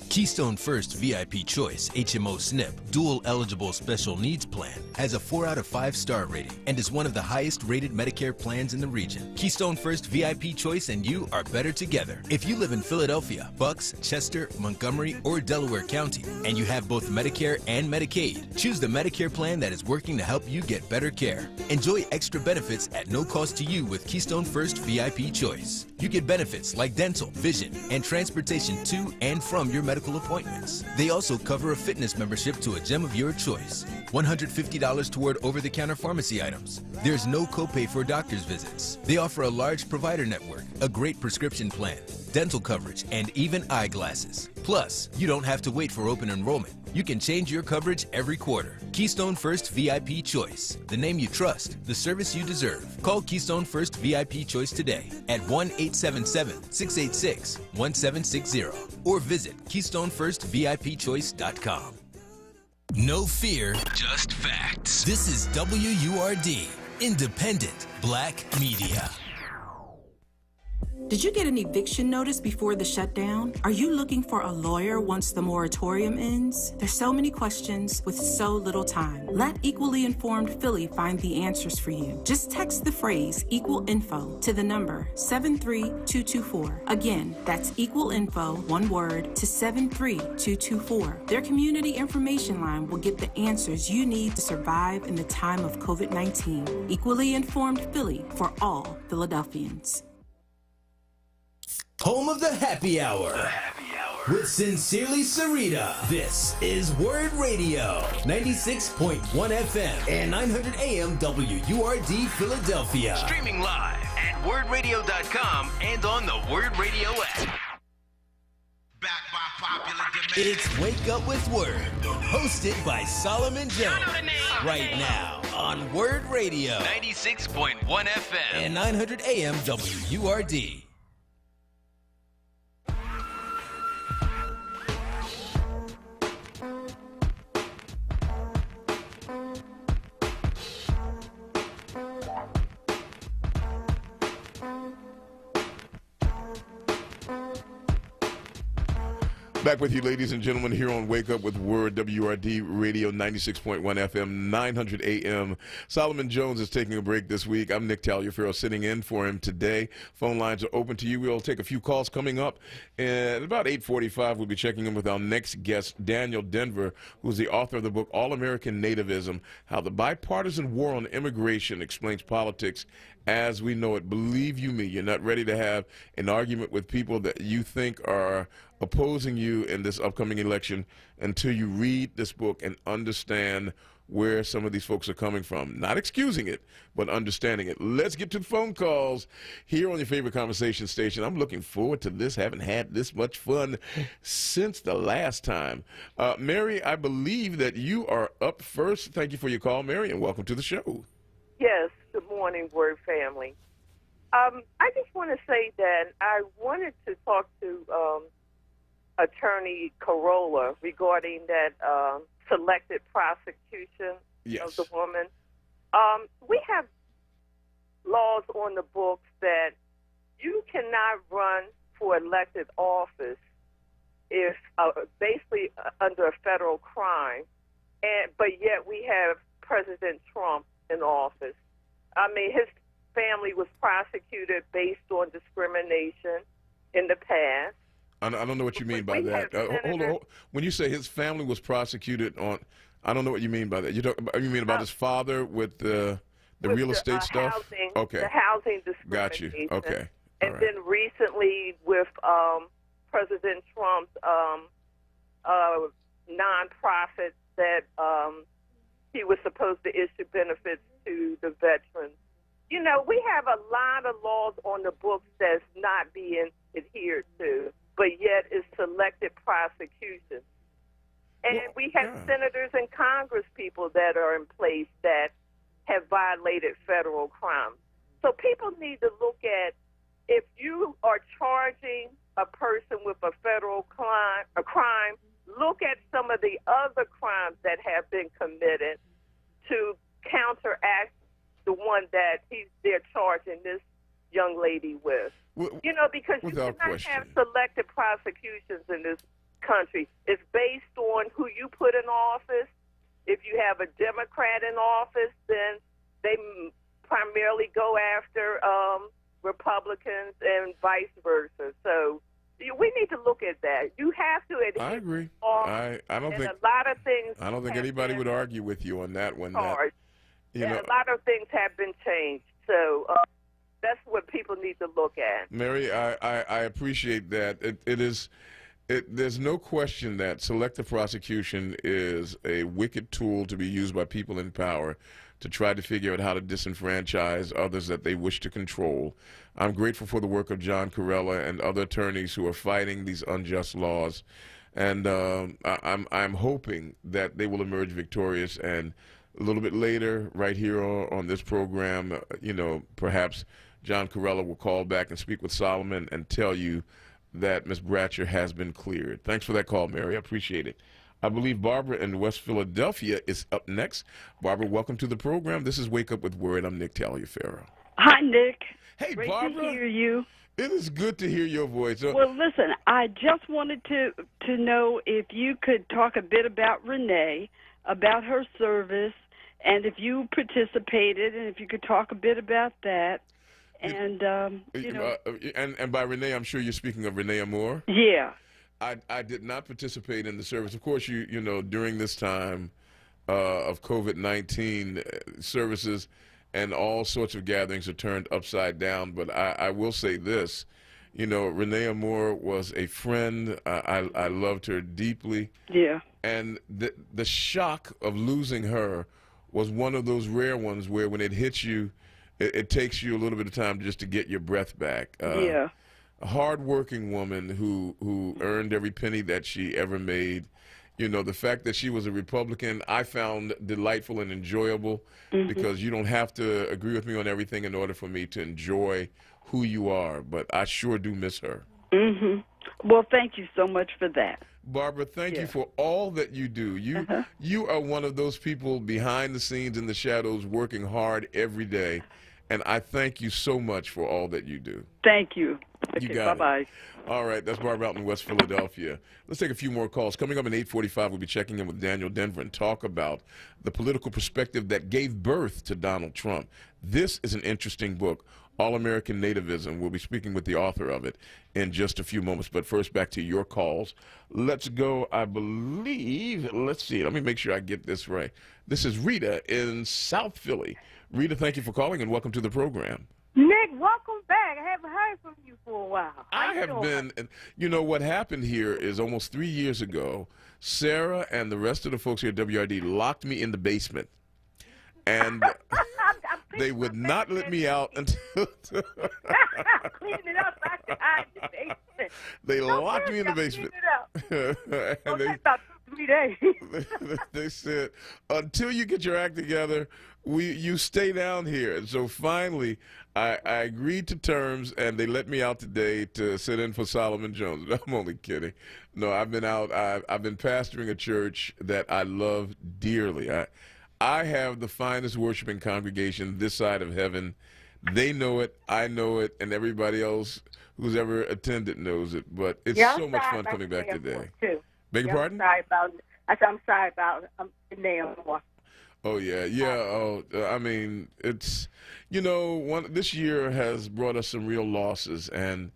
S13: Keystone First VIP Choice HMO SNP Dual Eligible Special Needs Plan has a 4 out of 5 star rating and is one of the highest rated Medicare plans in the region. Keystone First VIP Choice and you are better together. If you live in Philadelphia, Bucks, Chester, Montgomery, or Delaware County, and you have both Medicare and Medicaid, choose the Medicare plan that is working to help you get better care. Enjoy extra benefits at no cost to you with Keystone First VIP Choice. You get benefits like dental, vision, and transportation to and from your medical appointments. They also cover a fitness membership to a gym of your choice. $150 toward over-the-counter pharmacy items. There's no copay for doctor's visits. They offer a large provider network, a great prescription plan, dental coverage, and even eyeglasses. Plus, you don't have to wait for open enrollment. You can change your coverage every quarter. Keystone First VIP Choice. The name you trust, the service you deserve. Call Keystone First VIP Choice today at 1-877-686-1760 or visit KeystoneFirstVIPChoice.com. No fear, just facts. This is WURD, Independent Black Media.
S20: Did you get an eviction notice before the shutdown? Are you looking for a lawyer once the moratorium ends? There's so many questions with so little time. Let Equally Informed Philly find the answers for you. Just text the phrase Equal Info to the number 73224. Again, that's Equal Info, one word, to 73224. Their community information line will get the answers you need to survive in the time of COVID-19. Equally Informed Philly for all Philadelphians.
S13: Home of the Happy Hour. With Sincerely Sarita. This is Word Radio, 96.1 FM and 900 AM WURD Philadelphia.
S1: Streaming live at wordradio.com and on the Word Radio app. It's Wake Up with Word, hosted by Solomon Jones. Right now on Word Radio, 96.1 FM and 900 AM WURD.
S5: Back with you, ladies and gentlemen, here on Wake Up with Word, WRD Radio, 96.1 FM, 900 AM. Solomon Jones is taking a break this week. I'm Nick Taliaferro sitting in for him today. Phone lines are open to you. We'll take a few calls coming up. And about 8:45, we'll be checking in with our next guest, Daniel Denver, who's the author of the book All-American Nativism, How the Bipartisan War on Immigration Explains Politics as We Know It. Believe you me, you're not ready to have an argument with people that you think are opposing you in this upcoming election until you read this book and understand where some of these folks are coming from. Not excusing it, but understanding it. Let's get to the phone calls here on your favorite conversation station. I'm looking forward to this. Haven't had this much fun since the last time. Mary, I believe that you are up first. Thank you for your call, Mary, and welcome to the show.
S21: Yes, good morning, Word family. I just want to say that I wanted to talk to Attorney Carolla regarding that selected prosecution of the woman. We have laws on the books that you cannot run for elected office if basically under a federal crime, but yet we have President Trump in office. I mean, his family was prosecuted based on discrimination in the past.
S5: I don't know what you mean by that. Hold on. When you say his family was prosecuted on, I don't know what you mean by that. You mean about his father with the real estate stuff?
S21: Housing,
S5: okay.
S21: The housing discrimination.
S5: Got you. Okay.
S21: And then recently with President Trump's nonprofit that he was supposed to issue benefits to the veterans. You know, we have a lot of laws on the books that's not being adhered to, but yet it's selective prosecution. And we have senators and Congress people that are in place that have violated federal crimes. So people need to look at, if you are charging a person with a federal crime, look at some of the other crimes that have been committed to counteract the one that they're charging this young lady with. Because you cannot have selective prosecutions in this country. It's based on who you put in office. If you have a Democrat in office, then they primarily go after Republicans and vice versa. So we need to look at that. You have to adhere.
S5: I agree. I don't think
S21: a lot of things.
S5: I don't think anybody would argue with you on that one.
S21: A lot of things have been changed. So that's what people need to look at.
S5: Mary, I appreciate that. There's no question that selective prosecution is a wicked tool to be used by people in power to try to figure out how to disenfranchise others that they wish to control. I'm grateful for the work of John Corella and other attorneys who are fighting these unjust laws, and I'm hoping that they will emerge victorious. And a little bit later, right here on this program, perhaps John Corella will call back and speak with Solomon and tell you that Ms. Bratcher has been cleared. Thanks for that call, Mary. I appreciate it. I believe Barbara in West Philadelphia is up next. Barbara, welcome to the program. This is Wake Up with Word. I'm Nick Taliaferro.
S4: Hi, Nick.
S5: Hey,
S4: Great
S5: Barbara.
S4: to hear you.
S5: It is good to hear your voice.
S4: Well, listen, I just wanted to know if you could talk a bit about Renee, about her service, and if you participated, and if you could talk a bit about that. And,
S5: and by Renee, I'm sure you're speaking of Renee Moore.
S4: Yeah.
S5: I did not participate in the service. Of course, you know, during this time of COVID-19, services and all sorts of gatherings are turned upside down. But I will say this, you know, Renee Moore was a friend. I loved her deeply.
S4: Yeah.
S5: And the shock of losing her was one of those rare ones where when it hits you, it takes you a little bit of time just to get your breath back.
S4: Yeah.
S5: A hard-working woman who earned every penny that she ever made. You know, the fact that she was a Republican, I found delightful and enjoyable because you don't have to agree with me on everything in order for me to enjoy who you are. But I sure do miss her.
S4: Well, thank you so much for that.
S5: Barbara, thank you for all that you do. You are one of those people behind the scenes in the shadows working hard every day. And I thank you so much for all that you do.
S4: Thank you.
S5: You got
S4: bye-bye.
S5: All right, that's Barbara out in West Philadelphia. Let's take a few more calls. Coming up at 8:45, we'll be checking in with Daniel Denver and talk about the political perspective that gave birth to Donald Trump. This is an interesting book, All-American Nativism. We'll be speaking with the author of it in just a few moments. But first, back to your calls. Let's go, I believe, let's see, let me make sure I get this right. This is Rita in South Philly. Rita, thank you for calling and welcome to the program.
S22: Nick, welcome back. I haven't heard from you for a while.
S5: I have been, you know, what happened here is almost 3 years ago, Sarah and the rest of the folks here at WRD locked me in the basement. And they would not let me out until
S22: cleaning it up outside the basement.
S5: They locked me in the basement.
S22: And about 3 days.
S5: They said, until you get your act together, you stay down here. And so finally, I agreed to terms, and they let me out today to sit in for Solomon Jones. I'm only kidding. No, I've been out. I've been pastoring a church that I love dearly. I have the finest worshiping congregation this side of heaven. They know it, I know it, and everybody else who's ever attended knows it. But it's so much fun coming back today. Beg your pardon?
S22: I'm sorry about Renee Moore.
S5: Oh, yeah. Oh, I mean, it's, you know, this year has brought us some real losses, and,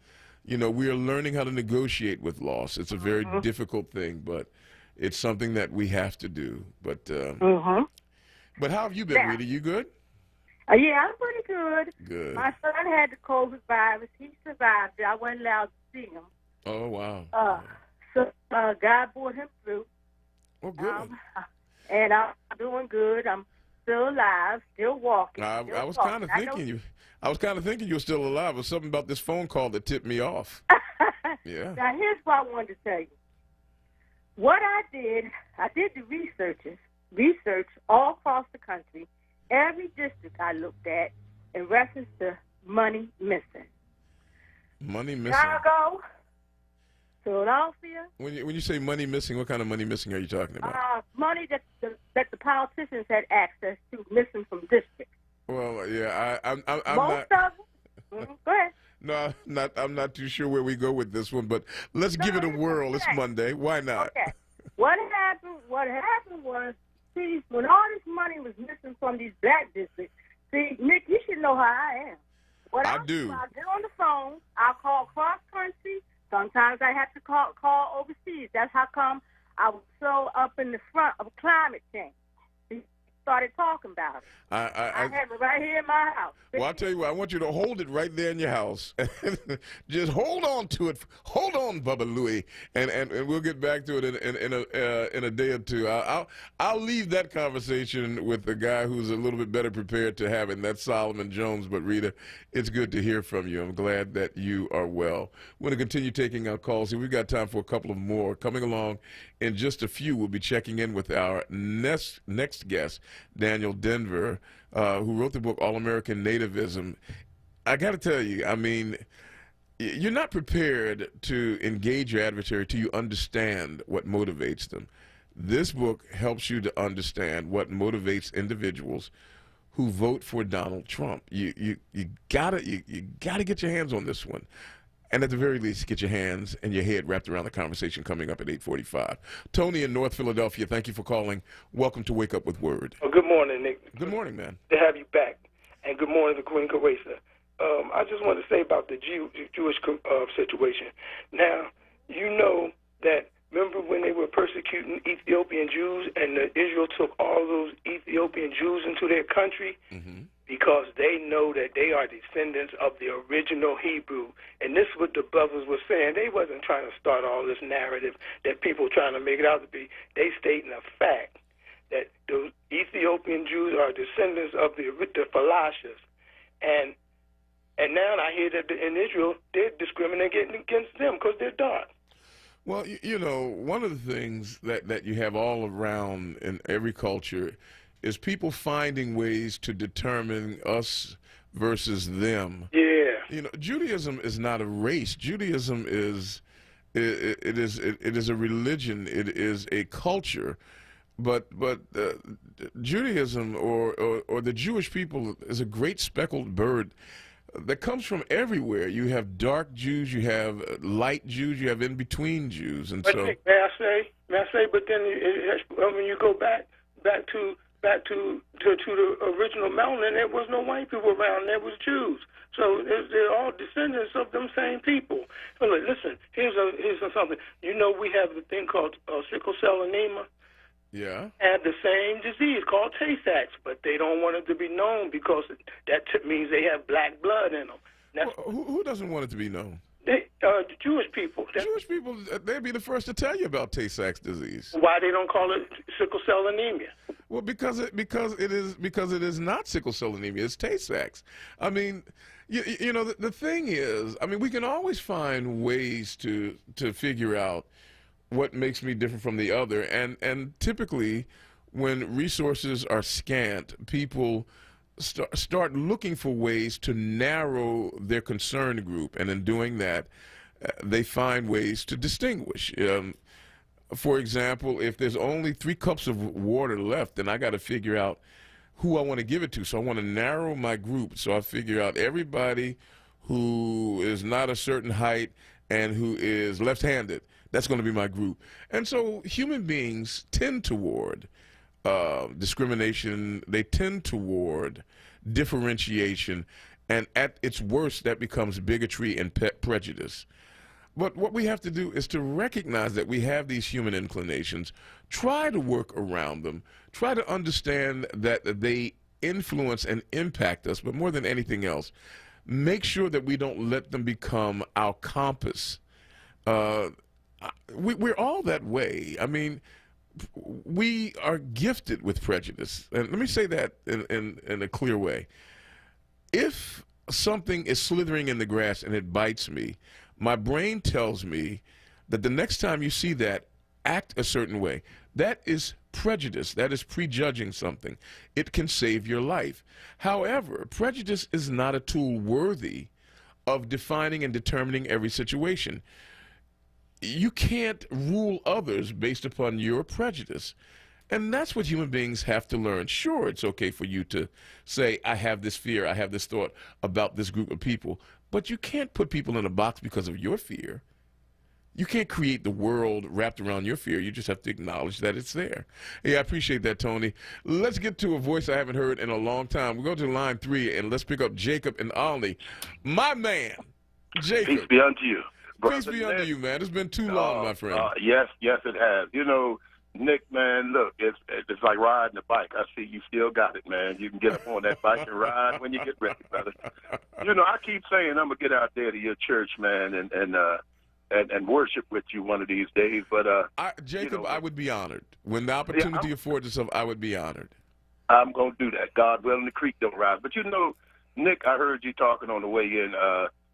S5: you know, we are learning how to negotiate with loss. It's a very difficult thing, but it's something that we have to do. But but how have you been, Rita? You good?
S22: Yeah, I'm pretty good.
S5: Good.
S22: My son had the COVID virus. He survived it. I wasn't allowed to see him.
S5: Oh, wow.
S22: So God brought him through.
S5: Oh, good.
S22: And I'm doing good. I'm still alive, still walking.
S5: I was kind of thinking you. I was kind of thinking you were still alive. It was something about this phone call that tipped me off. Yeah.
S22: Now, here's what I wanted to tell you. What I did the research all across the country, every district I looked at in reference to money missing.
S5: Money missing.
S22: Chicago, Philadelphia.
S5: When you say money missing, what kind of money missing are you talking about?
S22: Money that the politicians had access to missing from districts.
S5: Well, yeah, I'm
S22: Most
S5: not.
S22: of them. Go ahead.
S5: No, I'm not too sure where we go with this one, but let's give it a whirl. It's Monday. Why not?
S22: Okay. What happened was, see, when all this money was missing from these black districts, see, Nick, you should know how I am.
S5: I do.
S22: I'll get on the phone. I'll call cross country. Sometimes I have to call overseas. That's how come I was so up in the front of climate change. Started talking about it. I have it right here in my house.
S5: Well, I'll tell you what, I want you to hold it right there in your house. Just hold on to it. Hold on, Bubba Louie, and we'll get back to it in a day or two. I'll leave that conversation with the guy who's a little bit better prepared to have it, and that's Solomon Jones. But Rita, it's good to hear from you. I'm glad that you are well. We're going to continue taking our calls here. We've got time for a couple of more. Coming along in just a few, we'll be checking in with our next guest, Daniel Denver, who wrote the book All-American Nativism. I got to tell you, I mean, you're not prepared to engage your adversary till you understand what motivates them. This book helps you to understand what motivates individuals who vote for Donald Trump. You gotta get your hands on this one. And at the very least, get your hands and your head wrapped around the conversation coming up at 8:45. Tony in North Philadelphia, thank you for calling. Welcome to Wake Up with Word.
S2: Well, good morning, Nick.
S5: Good morning, man.
S2: To have you back. And good morning to Queen Carissa. I just want to say about the Jewish situation. Now, you know that, remember when they were persecuting Ethiopian Jews and Israel took all those Ethiopian Jews into their country? Mm-hmm. Because they know that they are descendants of the original Hebrew. And this is what the brothers were saying. They wasn't trying to start all this narrative that people trying to make it out to be. They stating a fact that the Ethiopian Jews are descendants of the Falashas. And now I hear that in Israel, they're discriminating against them because they're dark.
S5: Well, you know, one of the things that you have all around in every culture is people finding ways to determine us versus them.
S2: Yeah.
S5: You know, Judaism is not a race. Judaism is it is a religion. It is a culture. But Judaism or the Jewish people is a great speckled bird that comes from everywhere. You have dark Jews, you have light Jews, you have in between Jews, and
S2: but
S5: so.
S2: Nick, may I say? But then when you go back to the original melanin, there was no white people around. There was Jews. So they're all descendants of them same people. But listen, here's something. You know, we have the thing called sickle cell anemia.
S5: Yeah.
S2: Have the same disease called Tay-Sachs, but they don't want it to be known because that means they have black blood in them.
S5: Well, who doesn't want it to be known?
S2: The Jewish people.
S5: Jewish people, they'd be the first to tell you about Tay-Sachs disease.
S2: Why they don't call it sickle cell anemia?
S5: Well, because it is not sickle cell anemia. It's Tay-Sachs. I mean, you know, the thing is, I mean, we can always find ways to figure out what makes me different from the other, and typically, when resources are scant, people start looking for ways to narrow their concern group, and in doing that, they find ways to distinguish. For example, if there's only 3 cups of water left, then I got to figure out who I want to give it to. So I want to narrow my group. So I figure out everybody who is not a certain height and who is left-handed. That's going to be my group. And so human beings tend toward discrimination. They tend toward differentiation. And at its worst, that becomes bigotry and prejudice. But what we have to do is to recognize that we have these human inclinations, try to work around them, try to understand that they influence and impact us, but more than anything else, make sure that we don't let them become our compass. We're all that way. I mean, we are gifted with prejudice. And let me say that in a clear way. If something is slithering in the grass and it bites me, my brain tells me that the next time you see that, act a certain way. That is prejudice. That is prejudging something. It can save your life. However, prejudice is not a tool worthy of defining and determining every situation. You can't rule others based upon your prejudice. And that's what human beings have to learn. Sure, it's okay for you to say, I have this fear, I have this thought about this group of people, but you can't put people in a box because of your fear. You can't create the world wrapped around your fear. You just have to acknowledge that it's there. Yeah, I appreciate that, Tony. Let's get to a voice I haven't heard in a long time. We'll go to line 3, and let's pick up Jacob and Olney. My man, Jacob.
S3: Peace be unto you.
S5: Peace be unto you, man. It's been too long, my friend.
S3: Yes, it has. You know, Nick, man, look, it's like riding a bike. I see you still got it, man. You can get up on that bike and ride when you get ready, brother. You know, I keep saying I'm going to get out there to your church, man, and worship with you one of these days. But
S5: Jacob,
S3: you know,
S5: I would be honored. When the opportunity affords itself, I would be honored.
S3: I'm going to do that. God willing, the creek don't rise. But you know, Nick, I heard you talking on the way in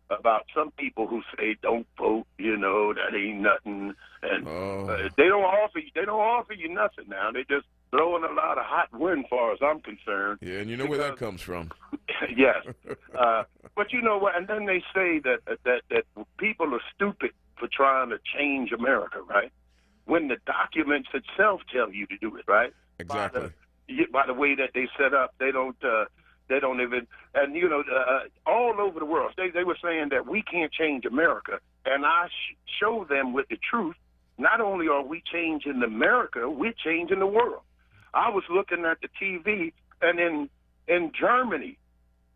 S3: about some people who say don't vote. You know, that ain't nothing, and they don't offer you nothing now. They just blowing a lot of hot wind, far as I'm concerned.
S5: Yeah, and you know where that comes from.
S3: Yes, but you know what? And then they say that people are stupid for trying to change America, right? When the documents itself tell you to do it, right?
S5: Exactly.
S3: By the way that they set up, they don't even, and you know, all over the world, they were saying that we can't change America, and I show them with the truth. Not only are we changing America, we're changing the world. I was looking at the TV, and in Germany,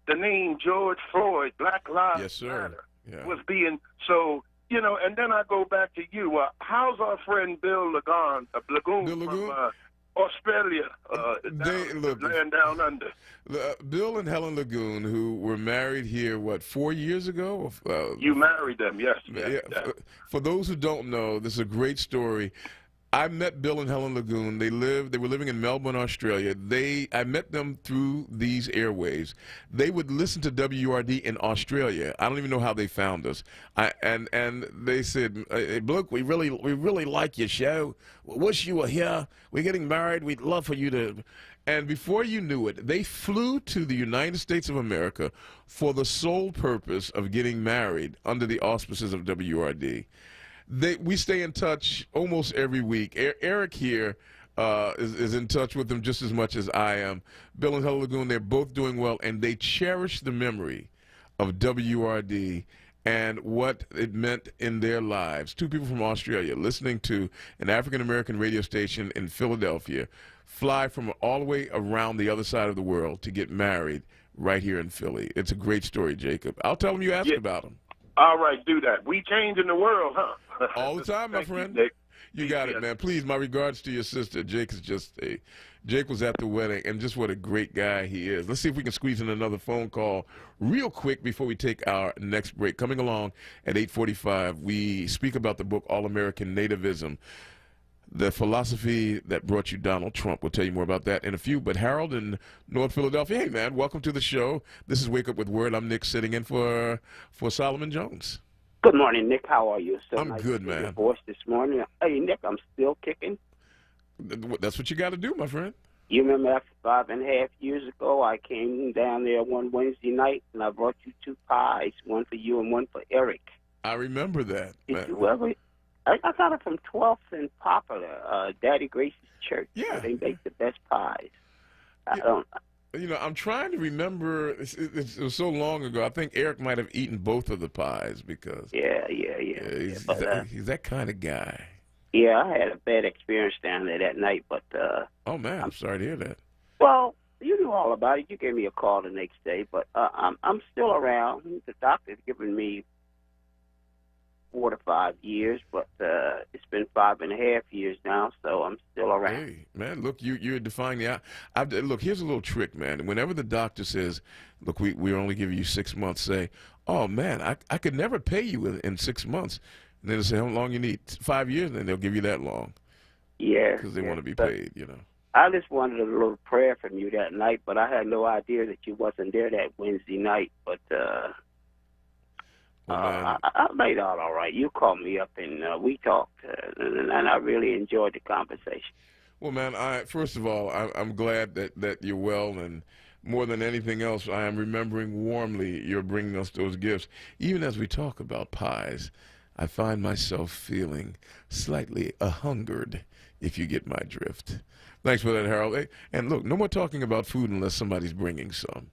S3: the name George Floyd, Black Lives Matter, was being so. You know, and then I go back to you. How's our friend Bill Lagoon from Australia, land down under?
S5: Bill and Helen Lagoon, who were married here, 4 years ago?
S3: You married them, yes.
S5: For those who don't know, this is a great story. I met Bill and Helen Lagoon. They were living in Melbourne, Australia. I met them through these airwaves. They would listen to WURD in Australia. I don't even know how they found us. And they said, hey, Luke, we really like your show. Wish you were here. We're getting married. We'd love for you to. And before you knew it, they flew to the United States of America for the sole purpose of getting married under the auspices of WURD. We stay in touch almost every week. Eric here is in touch with them just as much as I am. Bill and Helen Lagoon, they're both doing well, and they cherish the memory of WURD and what it meant in their lives. Two people from Australia listening to an African-American radio station in Philadelphia fly from all the way around the other side of the world to get married right here in Philly. It's a great story, Jacob. I'll tell them you asked about them.
S3: All right, do that. We changing the world, huh?
S5: All the time, my friend. You got it, man. Please, my regards to your sister. Jake was at the wedding, and just what a great guy he is. Let's see if we can squeeze in another phone call real quick before we take our next break. Coming along at 8:45, we speak about the book All-American Nativism, the philosophy that brought you Donald Trump. We'll tell you more about that in a few. But Harold in North Philadelphia, hey, man, welcome to the show. This is Wake Up with Word. I'm Nick, sitting in for Solomon Jones.
S7: Good morning, Nick. How are you? So
S5: I'm
S7: nice
S5: good,
S7: to hear
S5: man.
S7: your voice this morning. Hey, Nick, I'm still kicking.
S5: That's what you got to do, my friend.
S7: You remember after 5.5 years ago, I came down there one Wednesday night, and I brought you 2 pies, one for you and one for Eric.
S5: I remember that.
S7: Did you ever? I got it from 12th and Popular, Daddy Grace's church.
S5: Yeah.
S7: They make the best pies.
S5: You know, I'm trying to remember. It was so long ago. I think Eric might have eaten both of the pies because.
S7: Yeah.
S5: He's that kind of guy.
S7: Yeah, I had a bad experience down there that night, but.
S5: Oh man, I'm sorry to hear that.
S7: Well, you knew all about it. You gave me a call the next day, but I'm still around. The doctor's given me 4 to 5 years, but it's been 5.5 years now, so I'm still around.
S5: Hey, man, look, you're defying the. Look, here's a little trick, man. Whenever the doctor says, "Look, we only give you 6 months," say, "Oh man, I could never pay you in 6 months." And then they say, "How long you need?" 5 years, and then they'll give you that long.
S7: Yeah,
S5: because they want to be paid, you know.
S7: I just wanted a little prayer from you that night, but I had no idea that you wasn't there that Wednesday night. But I made out all right. You called me up and we talked, and I really enjoyed the conversation.
S5: Well, man, first of all, I'm glad that you're well, and more than anything else, I am remembering warmly you're bringing us those gifts. Even as we talk about pies, I find myself feeling slightly a-hungered, if you get my drift. Thanks for that, Harold. Hey, and look, no more talking about food unless somebody's bringing some.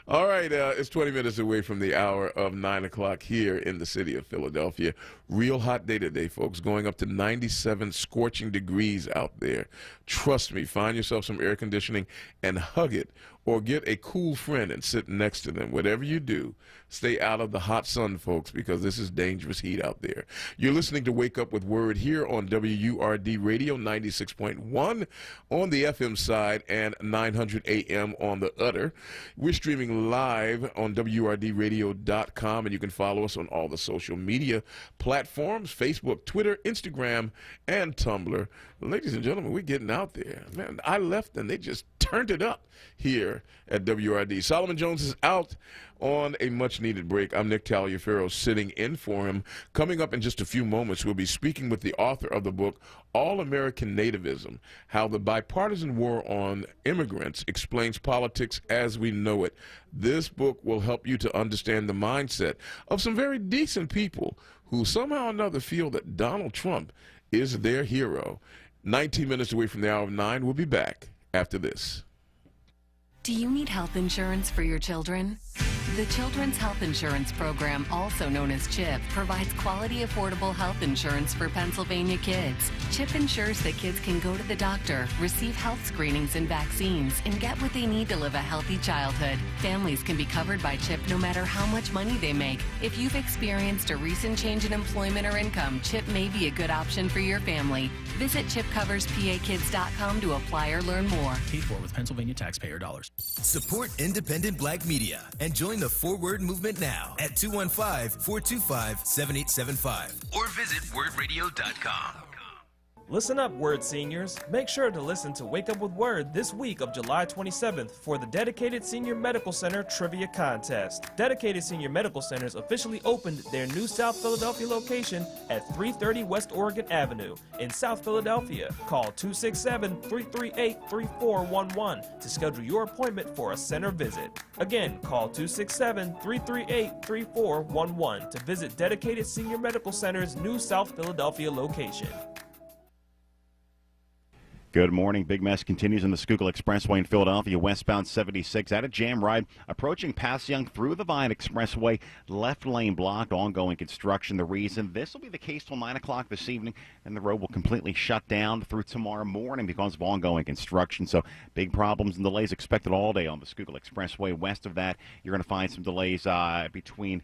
S5: All right, it's 20 minutes away from the hour of 9 o'clock here in the city of Philadelphia. Real hot day today, folks, going up to 97 scorching degrees out there. Trust me, find yourself some air conditioning and hug it, or get a cool friend and sit next to them. Whatever you do, stay out of the hot sun, folks, because this is dangerous heat out there. You're listening to Wake Up with Word here on WURD Radio 96.1 on the FM side and 900 AM on the other. We're streaming live on WURDradio.com, and you can follow us on all the social media platforms, Facebook, Twitter, Instagram, and Tumblr. Ladies and gentlemen, we're getting out there. Man, I left and they just turned it up here at WURD. Solomon Jones is out on a much-needed break. I'm Nick Taliaferro sitting in for him. Coming up in just a few moments, we'll be speaking with the author of the book, All-American Nativism, How the Bipartisan War on Immigrants Explains Politics as We Know It. This book will help you to understand the mindset of some very decent people who somehow or another feel that Donald Trump is their hero. 19 minutes away from the hour of 9. We'll be back after this.
S9: Do you need health insurance for your children? The Children's Health Insurance Program, also known as CHIP, provides quality, affordable health insurance for Pennsylvania kids. CHIP ensures that kids can go to the doctor, receive health screenings and vaccines, and get what they need to live a healthy childhood. Families can be covered by CHIP no matter how much money they make. If you've experienced a recent change in employment or income, CHIP may be a good option for your family. Visit chipcoverspakids.com to apply or learn more.
S18: Paid for with Pennsylvania taxpayer dollars.
S13: Support independent black media and join the 4Word movement now at 215-425-7875 or visit wordradio.com.
S6: Listen up, Word seniors. Make sure to listen to Wake Up with Word this week of July 27th for the Dedicated Senior Medical Center Trivia Contest. Dedicated Senior Medical Centers officially opened their new South Philadelphia location at 330 West Oregon Avenue in South Philadelphia. Call 267-338-3411 to schedule your appointment for a center visit. Again, call 267-338-3411 to visit Dedicated Senior Medical Center's new South Philadelphia location.
S10: Good morning. Big mess continues on the Schuylkill Expressway in Philadelphia, westbound 76. At a jam ride approaching Passyunk through the Vine Expressway. Left lane blocked, ongoing construction. The reason, this will be the case till 9 o'clock this evening, and the road will completely shut down through tomorrow morning because of ongoing construction. So big problems and delays expected all day on the Schuylkill Expressway. West of that, you're going to find some delays between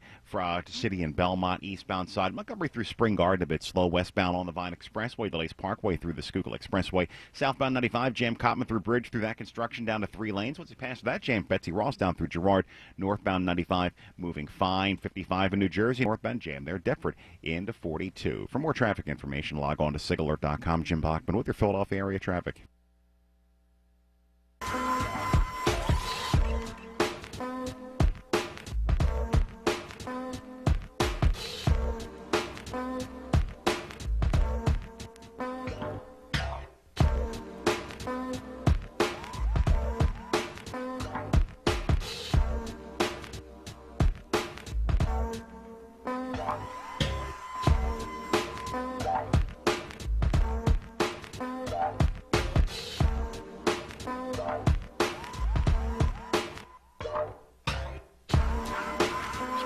S10: City and Belmont, eastbound side. Montgomery through Spring Garden a bit slow. Westbound on the Vine Expressway, delays Parkway through the Schuylkill Expressway. Southbound 95, jam Cotman through Bridge through that construction down to 3 lanes. Once you pass that, jam Betsy Ross down through Girard. Northbound 95 moving fine. 55 in New Jersey. Northbound jam there. Deptford into 42. For more traffic information, log on to sigalert.com. Jim Bachman with your Philadelphia area traffic.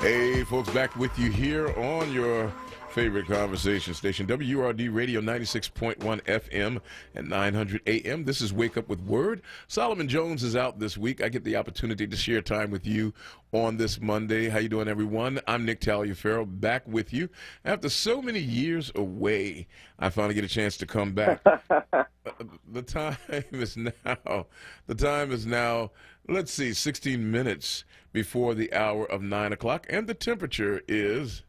S5: Hey, folks, back with you here on your favorite conversation station, WURD Radio 96.1 FM and 900 AM. This is Wake Up with Word. Solomon Jones is out this week. I get the opportunity to share time with you on this Monday. How you doing, everyone? I'm Nick Taliaferro, back with you. After so many years away, I finally get a chance to come back. The time is now, let's see, 16 minutes before the hour of 9 o'clock, and the temperature is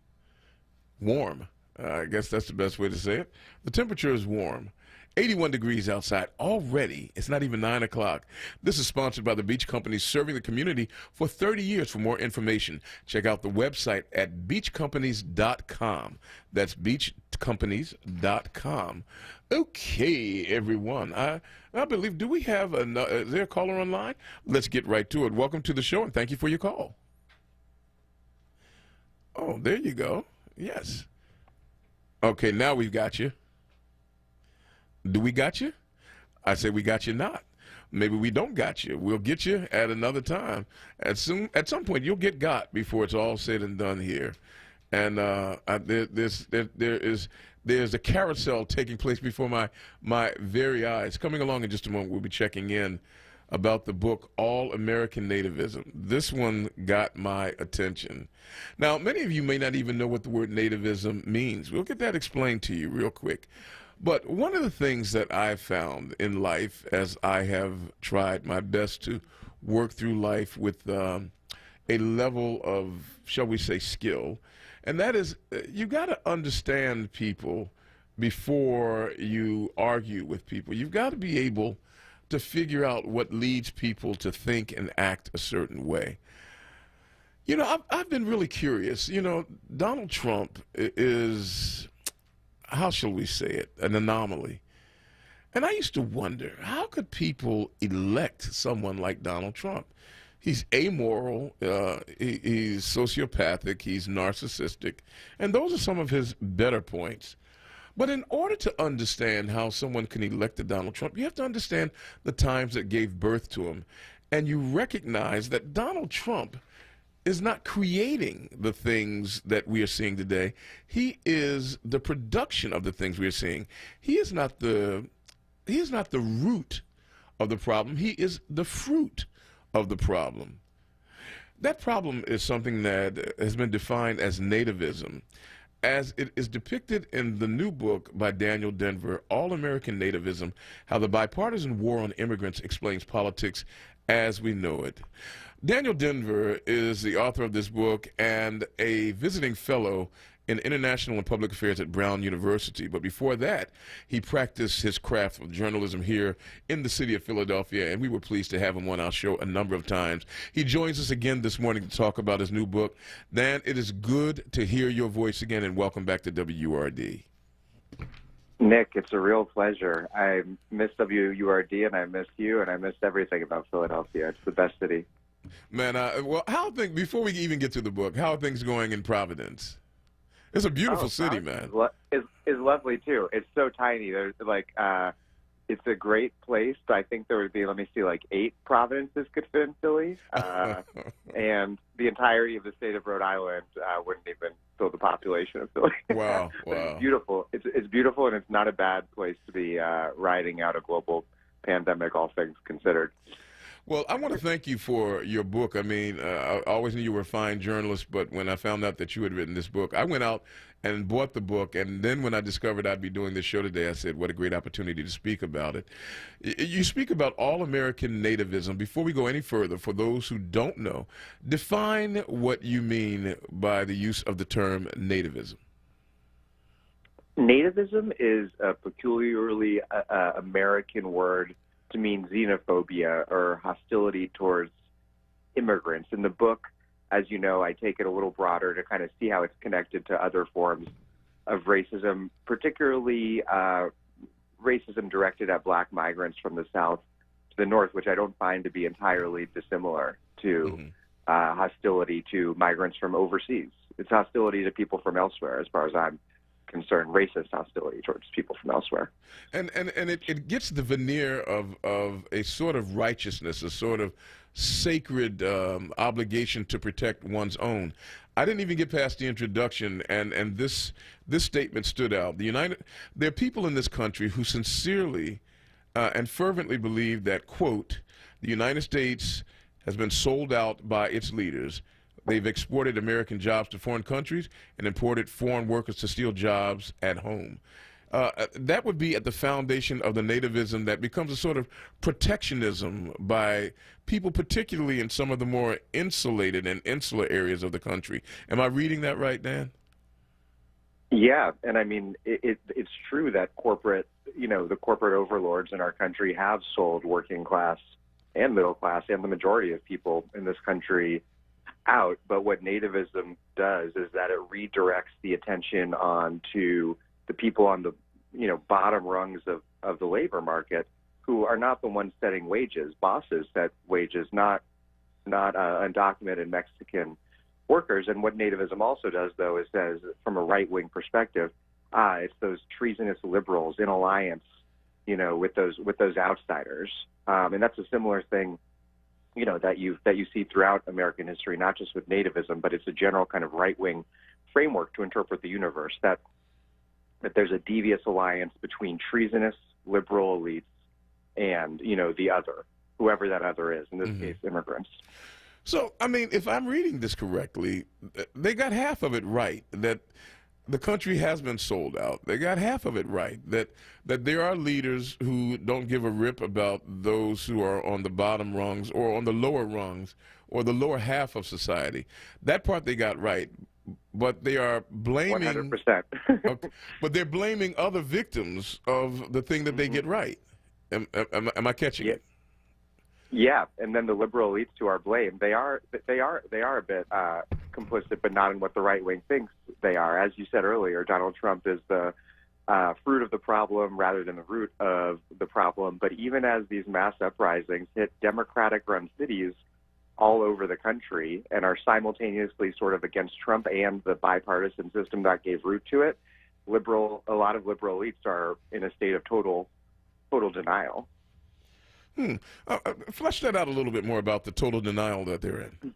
S5: warm. I guess that's the best way to say it. The temperature is warm. 81 degrees outside already. It's not even 9 o'clock. This is sponsored by the Beach Companies, serving the community for 30 years. For more information, check out the website at beachcompanies.com. That's beachcompanies.com. Okay, everyone. I believe, do we have is there a caller online? Let's get right to it. Welcome to the show, and thank you for your call. Oh, there you go. Yes. Okay, now we've got you. Do we got you? I say we got you not. Maybe we don't got you. We'll get you at another time. At some point, you'll get got before it's all said and done here. And there's a carousel taking place before my very eyes. Coming along in just a moment, we'll be checking in about the book All American Nativism. This one got my attention. Now, many of you may not even know what the word nativism means. We'll get that explained to you real quick. But one of the things that I've found in life, as I have tried my best to work through life with a level of, shall we say, skill, and that is you got to understand people before you argue with people. You've got to be able to figure out what leads people to think and act a certain way. You know, I've been really curious. You know, Donald Trump is, how shall we say it, an anomaly. And I used to wonder, how could people elect someone like Donald Trump? He's amoral, he's sociopathic, he's narcissistic, and those are some of his better points. But in order to understand how someone can elect a Donald Trump, you have to understand the times that gave birth to him. And you recognize that Donald Trump is not creating the things that we are seeing today. He is the production of the things we are seeing. He is not the root of the problem. He is the fruit of the problem. That problem is something that has been defined as nativism, as it is depicted in the new book by Daniel Denver, All American Nativism: How the Bipartisan War on Immigrants Explains Politics as We Know It. Daniel Denver is the author of this book and a visiting fellow in international and public affairs at Brown University. But before that, he practiced his craft of journalism here in the city of Philadelphia, and we were pleased to have him on our show a number of times. He joins us again this morning to talk about his new book. Dan, it is good to hear your voice again, and welcome back to WURD.
S8: Nick, it's a real pleasure. I miss WURD, and I miss you, and I miss everything about Philadelphia. It's the best city.
S5: Man, well, before we even get to the book, how are things going in Providence? It's a beautiful city, man.
S8: It's lovely too. It's so tiny. There's it's a great place. I think there would be, like 8 Providences could fit in Philly, and the entirety of the state of Rhode Island wouldn't even fill the population of Philly.
S5: Wow.
S8: It's beautiful. It's beautiful, and it's not a bad place to be riding out a global pandemic, all things considered.
S5: Well, I want to thank you for your book. I mean, I always knew you were a fine journalist, but when I found out that you had written this book, I went out and bought the book, and then when I discovered I'd be doing this show today, I said, what a great opportunity to speak about it. You speak about all-American nativism. Before we go any further, for those who don't know, define what you mean by the use of the term nativism.
S8: Nativism is a peculiarly American word to mean xenophobia or hostility towards immigrants. In the book, as you know, I take it a little broader to kind of see how it's connected to other forms of racism, particularly racism directed at black migrants from the South to the North, which I don't find to be entirely dissimilar to hostility to migrants from overseas. It's hostility to people from elsewhere, as far as I'm concerned, racist hostility towards people from elsewhere.
S5: And it gets the veneer of a sort of righteousness, a sort of sacred obligation to protect one's own. I didn't even get past the introduction, and this statement stood out. There are people in this country who sincerely and fervently believe that, quote, the United States has been sold out by its leaders. They've exported American jobs to foreign countries and imported foreign workers to steal jobs at home. That would be at the foundation of the nativism that becomes a sort of protectionism by people, particularly in some of the more insulated and insular areas of the country. Am I reading that right, Dan?
S8: Yeah, and I mean, it's true that the corporate overlords in our country have sold working class and middle class and the majority of people in this country out. But what nativism does is that it redirects the attention on to the people on the bottom rungs of the labor market, who are not the ones setting wages. Bosses set wages, not undocumented Mexican workers. And what nativism also does, though, is says, from a right-wing perspective, it's those treasonous liberals in alliance, with those outsiders. And that's a similar thing, that you see throughout American history, not just with nativism, but it's a general kind of right-wing framework to interpret the universe, that there's a devious alliance between treasonous liberal elites and, the other, whoever that other is, in this case, immigrants.
S5: So, I mean, if I'm reading this correctly, they got half of it right, that the country has been sold out. They got half of it right, that there are leaders who don't give a rip about those who are on the bottom rungs or on the lower rungs or the lower half of society. That part they got right. But they are blaming
S8: 100%.
S5: Okay, but they're blaming other victims of the thing that they get right. Am I catching it?
S8: Yeah, and then the liberal elites who are blamed, they are a bit complicit, but not in what the right wing thinks they are. As you said earlier, Donald Trump is the fruit of the problem rather than the root of the problem. But even as these mass uprisings hit Democratic-run cities all over the country and are simultaneously sort of against Trump and the bipartisan system that gave root to it, a lot of liberal elites are in a state of total denial.
S5: Flesh that out a little bit more about the total denial that they're in.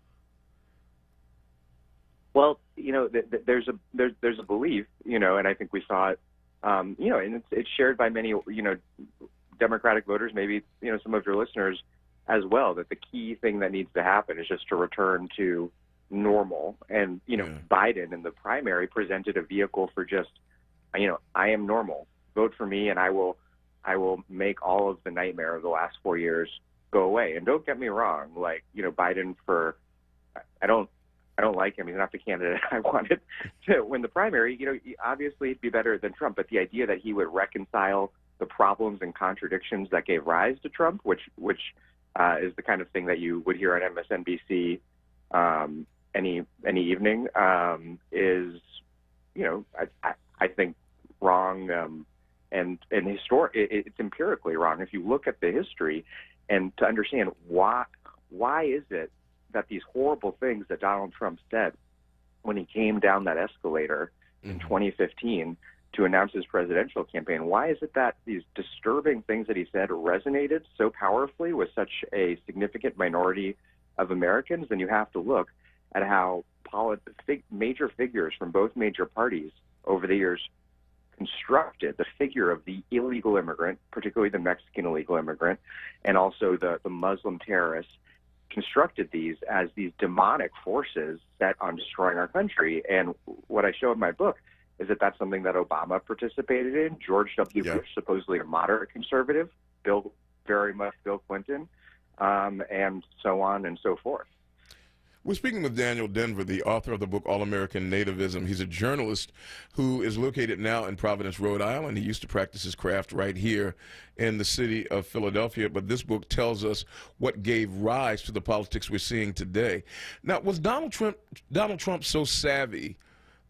S8: Well, there's a belief, and I think we saw it, and it's shared by many, Democratic voters, maybe, some of your listeners as well, that the key thing that needs to happen is just to return to normal. And, Biden in the primary presented a vehicle for just, I am normal. Vote for me and I will make all of the nightmare of the last 4 years go away. And don't get me wrong, Biden, I don't like him. He's not the candidate I wanted to win the primary. Obviously he'd be better than Trump, but the idea that he would reconcile the problems and contradictions that gave rise to Trump, which is the kind of thing that you would hear on MSNBC any evening, is, I think wrong. And it's empirically wrong. If you look at the history and to understand why is it that these horrible things that Donald Trump said when he came down that escalator in 2015 to announce his presidential campaign, why is it that these disturbing things that he said resonated so powerfully with such a significant minority of Americans? Then you have to look at how major figures from both major parties over the years constructed the figure of the illegal immigrant, particularly the Mexican illegal immigrant, and also the Muslim terrorists, constructed these as these demonic forces set on destroying our country. And what I show in my book is that that's something that Obama participated in, George W. Bush, supposedly a moderate conservative, very much Bill Clinton, and so on and so forth.
S5: We're speaking with Daniel Denver, the author of the book All-American Nativism. He's a journalist who is located now in Providence, Rhode Island. He used to practice his craft right here in the city of Philadelphia, but this book tells us what gave rise to the politics we're seeing today. Now, was Donald Trump so savvy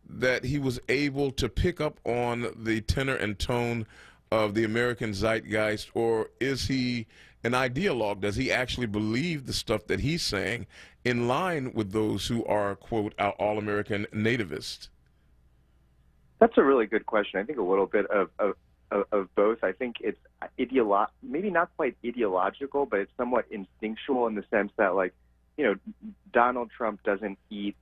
S5: that he was able to pick up on the tenor and tone of the American zeitgeist, or is he an ideologue? Does he actually believe the stuff that he's saying in line with those who are, quote, our all-American nativists?
S8: That's a really good question. I think a little bit of both. I think it's maybe not quite ideological, but it's somewhat instinctual in the sense that, Donald Trump doesn't eat,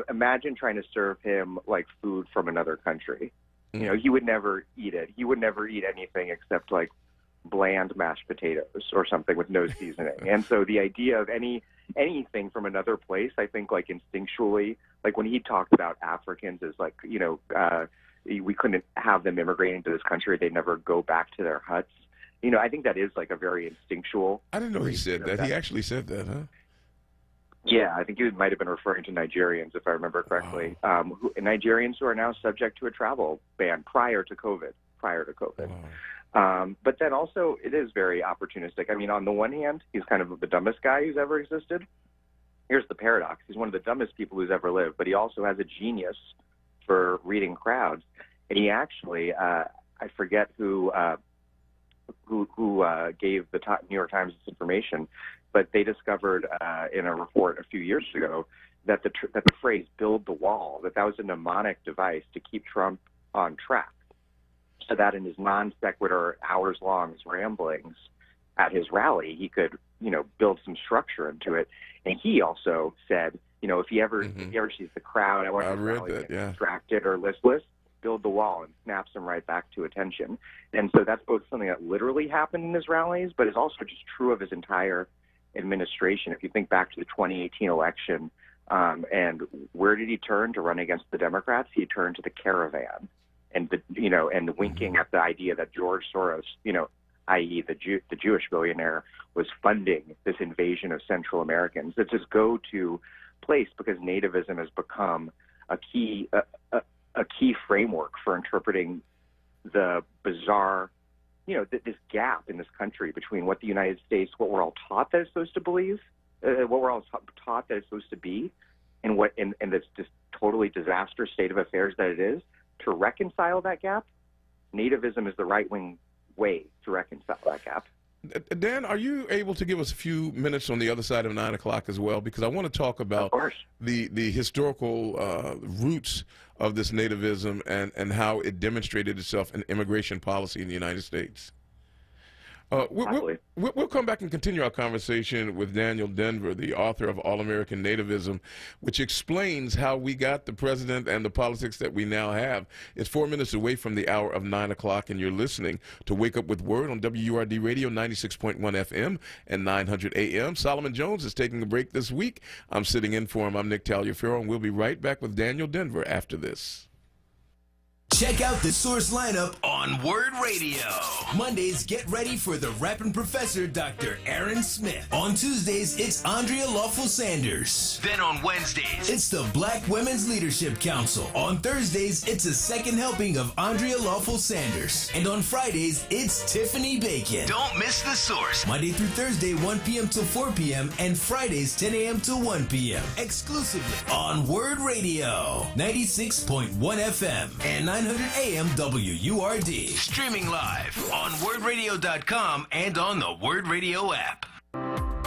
S8: imagine trying to serve him like food from another country. He would never eat it. He would never eat anything except bland mashed potatoes or something with no seasoning. And so the idea of anything from another place, I think instinctually, when he talked about Africans as we couldn't have them immigrating to this country, they'd never go back to their huts. I think that is a very instinctual.
S5: I didn't know he said that. He actually said that, huh?
S8: Yeah, I think you might have been referring to Nigerians, if I remember correctly. Nigerians who are now subject to a travel ban prior to COVID. But then also, it is very opportunistic. I mean, on the one hand, he's kind of the dumbest guy who's ever existed. Here's the paradox. He's one of the dumbest people who's ever lived, but he also has a genius for reading crowds. And he actually, I forget who gave the New York Times this information, but they discovered in a report a few years ago that the phrase "build the wall," that was a mnemonic device to keep Trump on track, so that in his non sequitur, hours-long ramblings at his rally, he could, build some structure into it. And he also said, if he ever sees the crowd distracted or listless, build the wall, and snaps them right back to attention. And so that's both something that literally happened in his rallies, but is also just true of his entire administration. If you think back to the 2018 election, and where did he turn to run against the Democrats? He turned to the caravan, and and winking at the idea that George Soros, i.e. the Jewish billionaire, was funding this invasion of Central Americans. It's his go-to place because nativism has become a key framework for interpreting the bizarre, this gap in this country between what the United States, what we're all taught that it's supposed to believe, what we're all taught that it's supposed to be, and this just totally disastrous state of affairs that it is. To reconcile that gap, nativism is the right-wing way to reconcile that gap.
S5: Dan, are you able to give us a few minutes on the other side of 9 o'clock as well? Because I want to talk about the historical roots of this nativism and how it demonstrated itself in immigration policy in the United States. We'll come back and continue our conversation with Daniel Denver, the author of All-American Nativism, which explains how we got the president and the politics that we now have. It's 4 minutes away from the hour of 9 o'clock, and you're listening to Wake Up with Word on WURD Radio 96.1 FM and 900 AM. Solomon Jones is taking a break this week. I'm sitting in for him. I'm Nick Taliaferro, and we'll be right back with Daniel Denver after this.
S1: Check out the Source lineup on Word Radio. Mondays, get ready for the rapping professor, Dr. Aaron Smith. On Tuesdays, it's Andrea Lawful Sanders. Then on Wednesdays, it's the Black Women's Leadership Council. On Thursdays, it's a second helping of Andrea Lawful Sanders. And on Fridays, it's Tiffany Bacon. Don't miss the Source. Monday through Thursday, 1 p.m. till 4 p.m. and Fridays, 10 a.m. till 1 p.m. Exclusively on Word Radio, 96.1 FM and 900 AM WURD. Streaming live on wordradio.com and on the Word Radio app.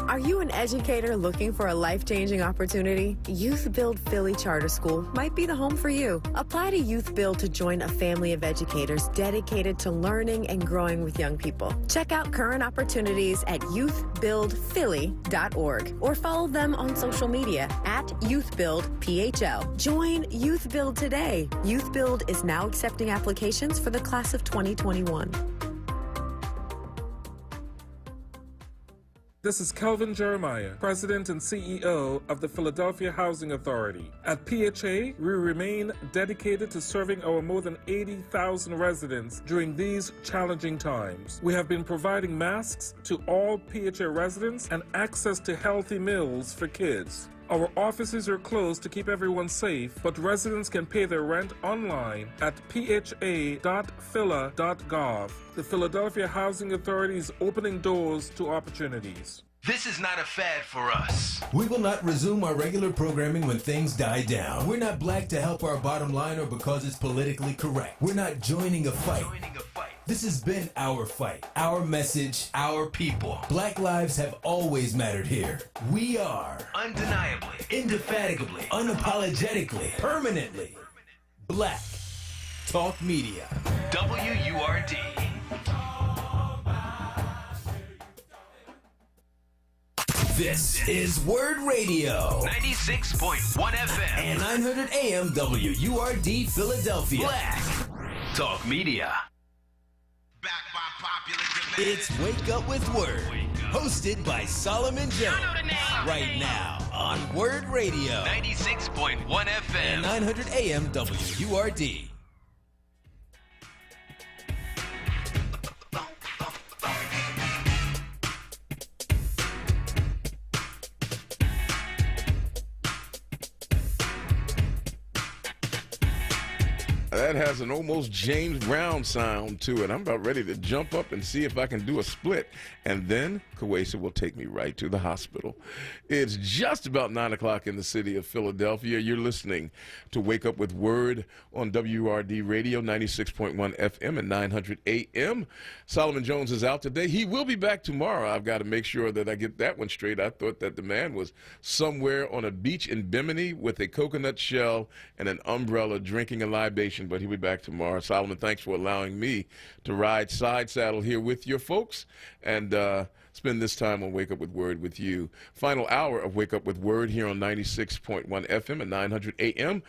S11: Are you an educator looking for a life-changing opportunity? Youth Build Philly Charter School might be the home for you. Apply to Youth Build to join a family of educators dedicated to learning and growing with young people. Check out current opportunities at youthbuildphilly.org or follow them on social media at YouthBuildPHL. Join Youth Build today. Youth Build is now accepting applications for the class of 2021.
S12: This is Kelvin Jeremiah, President and CEO of the Philadelphia Housing Authority. At PHA, we remain dedicated to serving our more than 80,000 residents during these challenging times. We have been providing masks to all PHA residents and access to healthy meals for kids. Our offices are closed to keep everyone safe, but residents can pay their rent online at pha.phila.gov. The Philadelphia Housing Authority is opening doors to opportunities.
S1: This is not a fad for us. We will not resume our regular programming when things die down. We're not black to help our bottom line or because it's politically correct. We're not joining a fight. This has been our fight, our message, our people. Black lives have always mattered here. We are undeniably, indefatigably, unapologetically, permanently Black Talk Media. WURD. This is Word Radio, 96.1 FM and 900 AM WURD Philadelphia. Black Talk Media. It's Wake Up with Word, hosted by Solomon Jones. Right now on Word Radio, 96.1 FM and 900 AM WURD.
S5: That has an almost James Brown sound to it. I'm about ready to jump up and see if I can do a split. And then Kawesa will take me right to the hospital. It's just about 9 o'clock in the city of Philadelphia. You're listening to Wake Up with Word on WRD Radio, 96.1 FM and 900 AM. Solomon Jones is out today. He will be back tomorrow. I've got to make sure that I get that one straight. I thought that the man was somewhere on a beach in Bimini with a coconut shell and an umbrella drinking a libation, but he'll be back tomorrow. Solomon, thanks for allowing me to ride side saddle here with your folks and spend this time on Wake Up with Word with you. Final hour of Wake Up with Word here on 96.1 FM and 900 AM.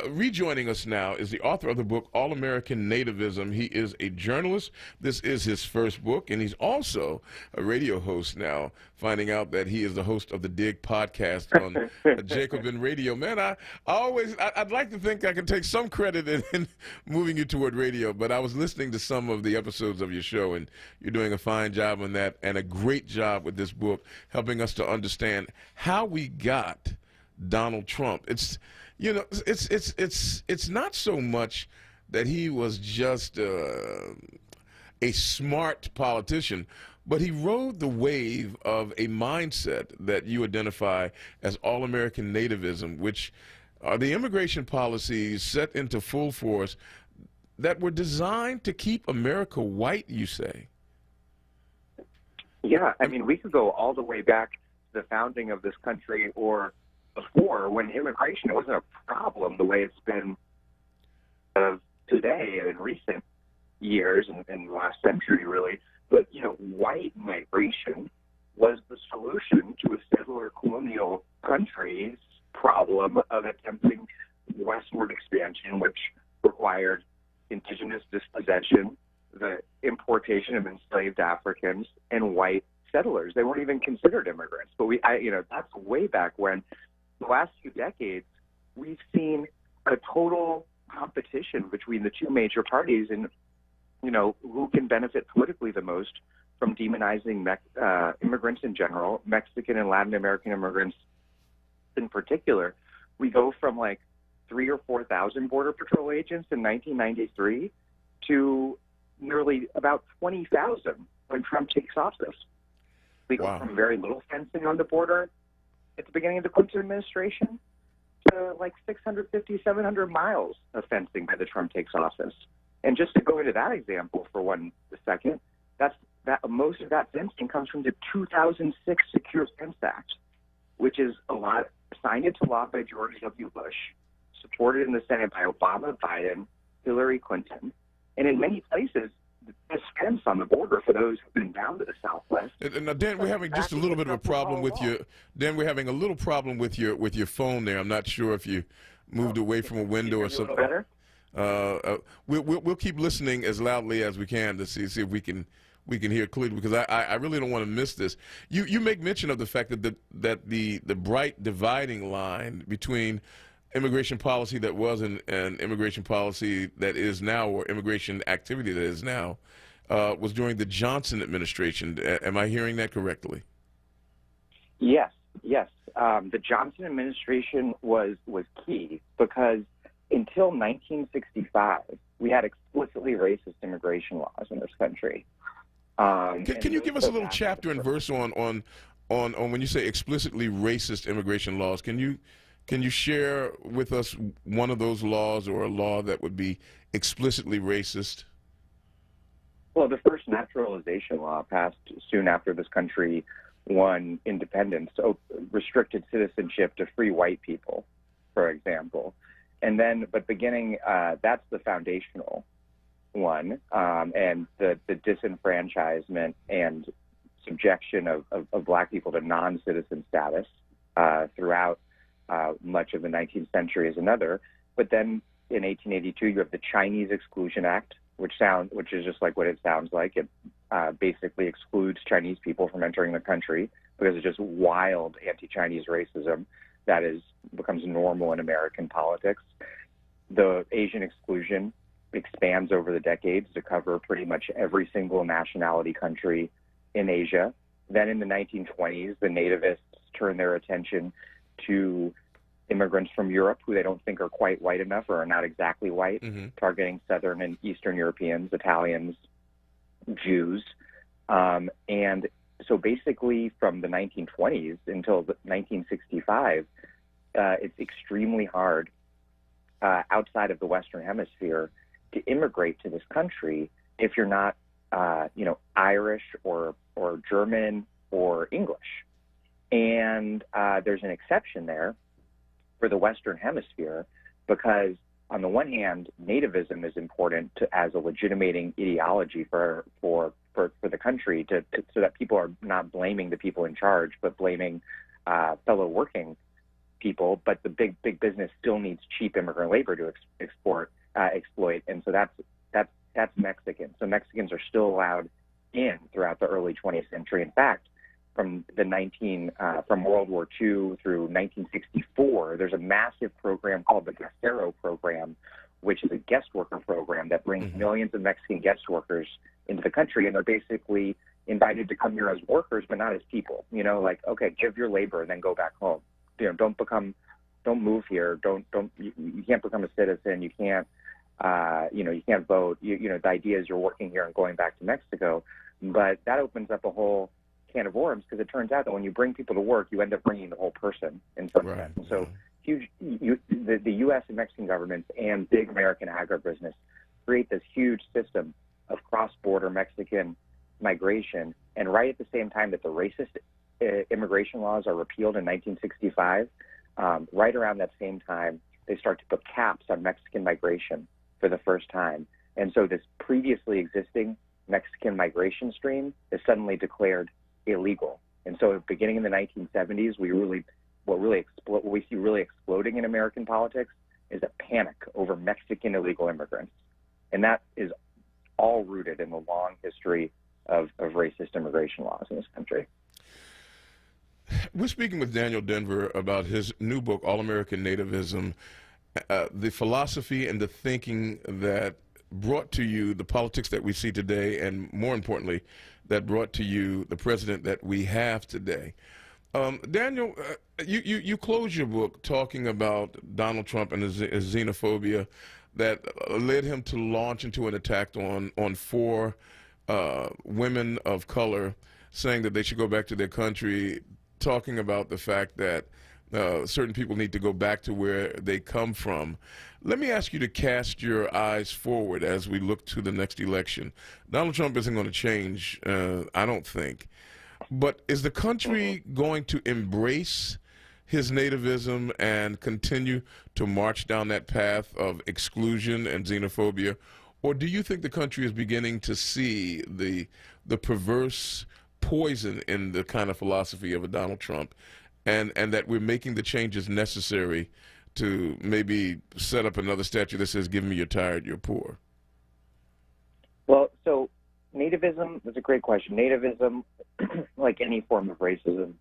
S5: Rejoining us now is the author of the book, All-American Nativism. He is a journalist. This is his first book, and he's also a radio host now, finding out that he is the host of the Dig podcast on Jacobin Radio. Man, I'd like to think I can take some credit in moving you toward radio, but I was listening to some of the episodes of your show, and you're doing a fine job on that, and a great job with this book, helping us to understand how we got Donald Trump. It's not so much that he was just a smart politician, but he rode the wave of a mindset that you identify as all-American nativism, which are the immigration policies set into full force that were designed to keep America white, you say.
S8: Yeah, I mean, we could go all the way back to the founding of this country or before, when immigration wasn't a problem the way it's been today and in recent years and the last century, really. But, white migration was the solution to a settler colonial country's problem of attempting westward expansion, which required indigenous dispossession, the importation of enslaved Africans, and white settlers. They weren't even considered immigrants. But that's way back when. The last few decades, we've seen a total competition between the two major parties and, who can benefit politically the most from demonizing immigrants in general, Mexican and Latin American immigrants in particular. We go from like 3,000 or 4,000 Border Patrol agents in 1993 to nearly about 20,000 when Trump takes office. We go from very little fencing on the border at the beginning of the Clinton administration to like 650, 700 miles of fencing by the Trump takes office. And just to go into that example for one second, most of that fencing comes from the 2006 Secure Fence Act, which is signed into law by George W. Bush, supported in the Senate by Obama, Biden, Hillary Clinton, and in many places, this fence on the border for those who've been down to the Southwest.
S5: Now, Dan, we're having just a little bit of a problem with your. Dan, we're having a little problem with your phone there. I'm not sure if you moved away from a window or something.
S8: Better?
S5: We'll keep listening as loudly as we can to see if we can hear clearly, because I really don't want to miss this. You make mention of the fact that the bright dividing line between immigration policy that was and immigration policy that is now, or immigration activity that is now, was during the Johnson administration. Am I hearing that correctly?
S8: Yes. The Johnson administration was key because until 1965, we had explicitly racist immigration laws in this country.
S5: Can you give us a little chapter and verse on when you say explicitly racist immigration laws? Can you share with us one of those laws, or a law that would be explicitly racist?
S8: Well, the first naturalization law passed soon after this country won independence, restricted citizenship to free white people, for example. And then, but beginning, that's the foundational one, and the disenfranchisement and subjection of black people to non-citizen status throughout much of the 19th century is another. But then in 1882, you have the Chinese Exclusion Act, which is just like what it sounds like. It basically excludes Chinese people from entering the country because it's just wild anti-Chinese racism that becomes normal in American politics. The Asian exclusion expands over the decades to cover pretty much every single nationality country in Asia. Then in the 1920s, the nativists turn their attention to immigrants from Europe who they don't think are quite white enough or are not exactly white, targeting Southern and Eastern Europeans, Italians, Jews. And so basically from the 1920s until 1965, it's extremely hard outside of the Western Hemisphere to immigrate to this country if you're not, Irish or German or English. And there's an exception there for the Western Hemisphere because, on the one hand, nativism is important as a legitimating ideology for the country so that people are not blaming the people in charge, but blaming fellow working people. But the big business still needs cheap immigrant labor to exploit, and so that's Mexican. So Mexicans are still allowed in throughout the early 20th century. In fact, from World War II through 1964, there's a massive program called the Guestero program, which is a guest worker program that brings millions of Mexican guest workers into the country, and they're basically invited to come here as workers, but not as people. Okay, give your labor and then go back home. Don't move here. You can't become a citizen. You can't, you can't vote. The idea is you're working here and going back to Mexico, but that opens up a whole can of worms because it turns out that when you bring people to work, you end up bringing the whole person in some sense. So the U.S. and Mexican governments and big American agribusiness create this huge system of cross-border Mexican migration, and right at the same time that the racist immigration laws are repealed in 1965, right around that same time, they start to put caps on Mexican migration for the first time. And so this previously existing Mexican migration stream is suddenly declared illegal. And so beginning in the 1970s, what we see really exploding in American politics is a panic over Mexican illegal immigrants. And that is all rooted in the long history of racist immigration laws in this country.
S5: We're speaking with Daniel Denver about his new book, All-American Nativism, the philosophy and the thinking that brought to you the politics that we see today, and more importantly, that brought to you the president that we have today. Daniel, you close your book talking about Donald Trump and his xenophobia that led him to launch into an attack on 4 women of color, saying that they should go back to their country, talking about the fact that certain people need to go back to where they come from. Let me ask you to cast your eyes forward as we look to the next election. Donald Trump isn't going to change, I don't think. But is the country going to embrace his nativism and continue to march down that path of exclusion and xenophobia? Or do you think the country is beginning to see the perverse poison in the kind of philosophy of a Donald Trump, and that we're making the changes necessary to maybe set up another statue that says, give me you're tired, you're poor?
S8: Well, so nativism, that's a great question. Nativism, like any form of racism,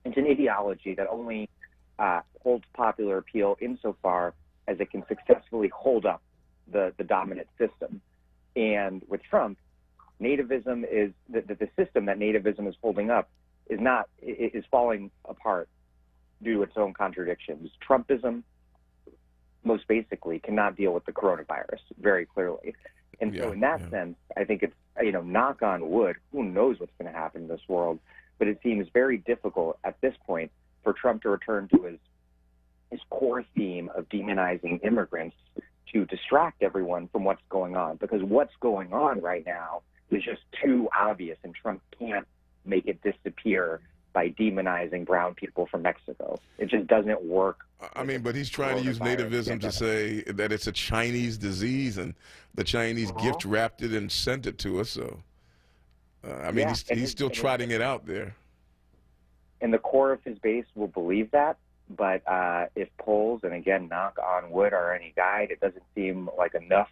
S8: it's an ideology that only holds popular appeal insofar as it can successfully hold up the dominant system. And with Trump, nativism is the system that nativism is holding up is falling apart due to its own contradictions. Trumpism, most basically, cannot deal with the coronavirus very clearly. And so in that sense, I think it's, knock on wood, who knows what's going to happen in this world, but it seems very difficult at this point for Trump to return to his core theme of demonizing immigrants to distract everyone from what's going on. Because what's going on right now is just too obvious, and Trump can't make it disappear by demonizing brown people from Mexico. It just doesn't work.
S5: I mean, but he's trying to use nativism to say that it's a Chinese disease, and the Chinese gift wrapped it and sent it to us. So, he's still trotting it out there.
S8: And the core of his base will believe that. But if polls, and again, knock on wood, are any guide, it doesn't seem like enough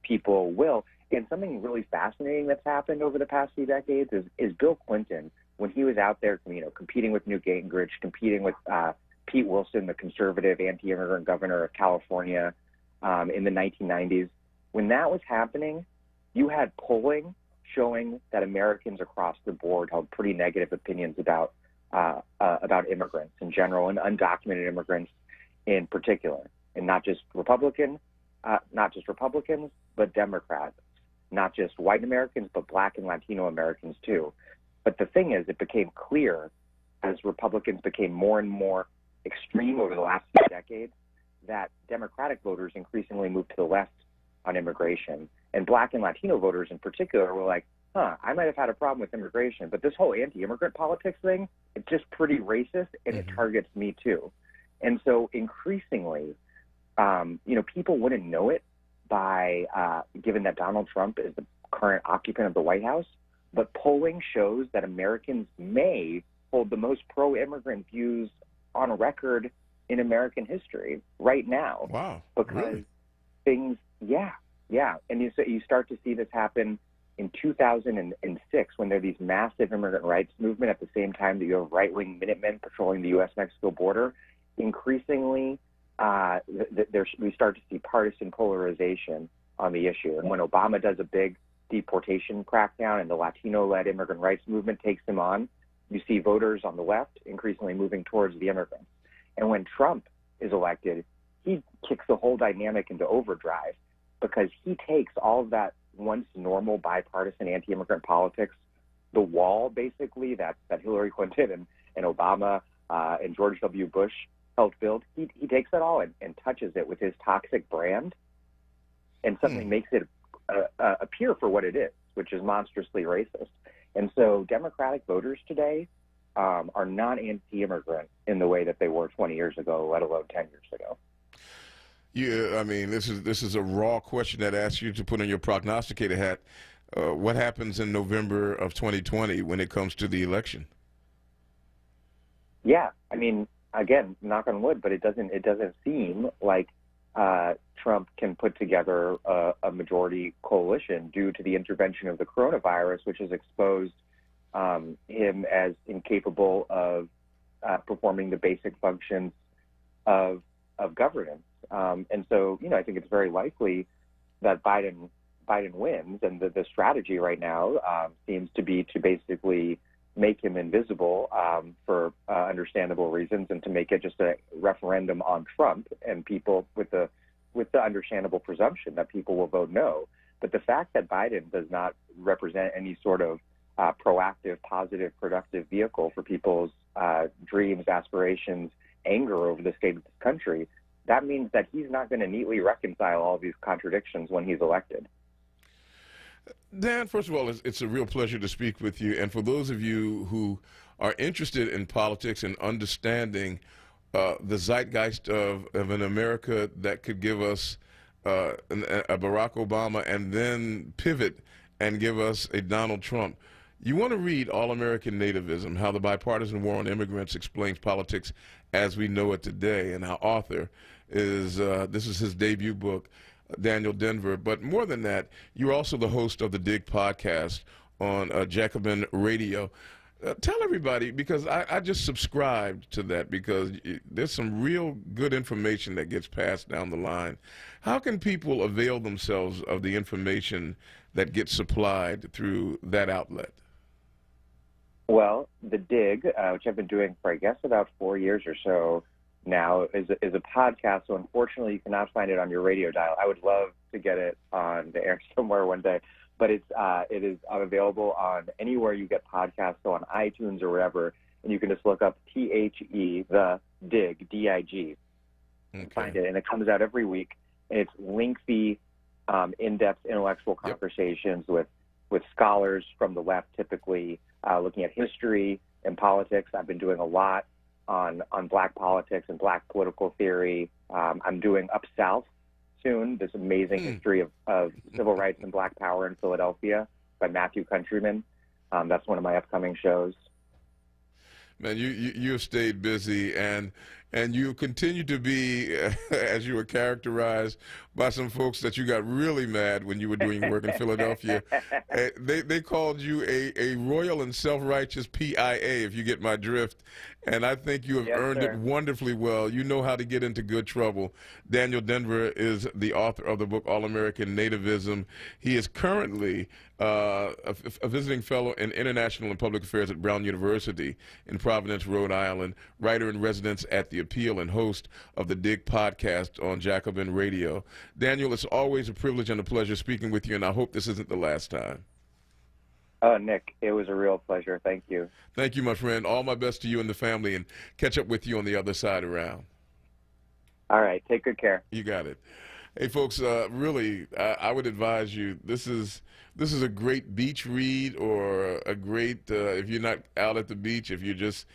S8: people will. And something really fascinating that's happened over the past few decades is Bill Clinton, when he was out there, competing with Newt Gingrich, competing with Pete Wilson, the conservative anti-immigrant governor of California in the 1990s. When that was happening, you had polling showing that Americans across the board held pretty negative opinions about immigrants in general and undocumented immigrants. in particular, and not just Republicans, but Democrats, not just white Americans, but Black and Latino Americans too. But the thing is, it became clear as Republicans became more and more extreme over the last few decades that Democratic voters increasingly moved to the left on immigration. And Black and Latino voters in particular were like, I might have had a problem with immigration, but this whole anti-immigrant politics thing, it's just pretty racist, and it targets me too. And so increasingly, people wouldn't know it by, given that Donald Trump is the current occupant of the White House, but polling shows that Americans may hold the most pro-immigrant views on record in American history right now.
S5: Wow.
S8: Because things, and you start to see this happen in 2006 when there are these massive immigrant rights movement at the same time that you have right-wing Minutemen patrolling the U.S.-Mexico border. Increasingly, we start to see partisan polarization on the issue. And when Obama does a big deportation crackdown and the Latino-led immigrant rights movement takes him on, you see voters on the left increasingly moving towards the immigrants. And when Trump is elected, he kicks the whole dynamic into overdrive because he takes all of that once normal bipartisan anti-immigrant politics, the wall basically that Hillary Clinton and Obama and George W. Bush helped build, he takes that all and touches it with his toxic brand and suddenly makes it appear for what it is, which is monstrously racist. And so Democratic voters today are not anti-immigrant in the way that they were 20 years ago, let alone 10 years ago.
S5: Yeah, I mean, this is a raw question that asks you to put on your prognosticator hat. What happens in November of 2020 when it comes to the election?
S8: Yeah, I mean, again, knock on wood, but it doesn't seem like Trump can put together a majority coalition due to the intervention of the coronavirus, which has exposed him as incapable of performing the basic functions of governance. And so, I think it's very likely that Biden wins, and the strategy right now seems to be to basically make him invisible for understandable reasons, and to make it just a referendum on Trump, and people with the understandable presumption that people will vote no. But the fact that Biden does not represent any sort of proactive, positive, productive vehicle for people's dreams, aspirations, anger over the state of this country, that means that he's not going to neatly reconcile all these contradictions when he's elected.
S5: Dan, first of all, it's a real pleasure to speak with you. And for those of you who are interested in politics and understanding the zeitgeist of an America that could give us a Barack Obama and then pivot and give us a Donald Trump, you want to read All-American Nativism, How the Bipartisan War on Immigrants Explains Politics as We Know It Today. And our author is, this is his debut book, Daniel Denver. But more than that, you're also the host of the Dig podcast on Jacobin Radio. Tell everybody, because I just subscribed to that, because there's some real good information that gets passed down the line. How can people avail themselves of the information that gets supplied through that outlet?
S8: Well, the Dig, which I've been doing for, I guess, about 4 years or so now, is a podcast. So unfortunately, you cannot find it on your radio dial. I would love to get it on the air somewhere one day, but it is available on anywhere you get podcasts, so on iTunes or wherever, and you can just look up THE, the Dig, D-I-G, and find it. And it comes out every week, and it's lengthy, in-depth intellectual conversations with scholars from the left, typically looking at history and politics. I've been doing a lot on black politics and black political theory. I'm doing Up South soon, this amazing history of civil rights and black power in Philadelphia by Matthew Countryman. That's one of my upcoming shows.
S5: Man, you have stayed busy, and you continue to be, as you were characterized by some folks that you got really mad when you were doing work in Philadelphia. They called you a royal and self-righteous PIA, if you get my drift. And I think you have earned it wonderfully well. You know how to get into good trouble. Daniel Denver is the author of the book All-American Nativism. He is currently a visiting fellow in International and Public Affairs at Brown University in Providence, Rhode Island, writer in residence at The Appeal, and host of the Dig podcast on Jacobin Radio. Daniel, it's always a privilege and a pleasure speaking with you, and I hope this isn't the last time.
S8: Nick, it was a real pleasure. Thank you.
S5: Thank you, my friend. All my best to you and the family, and catch up with you on the other side around.
S8: All right. Take good care.
S5: You got it. Hey, folks, really, I would advise you, this is a great beach read, or a great, if you're not out at the beach, if you're just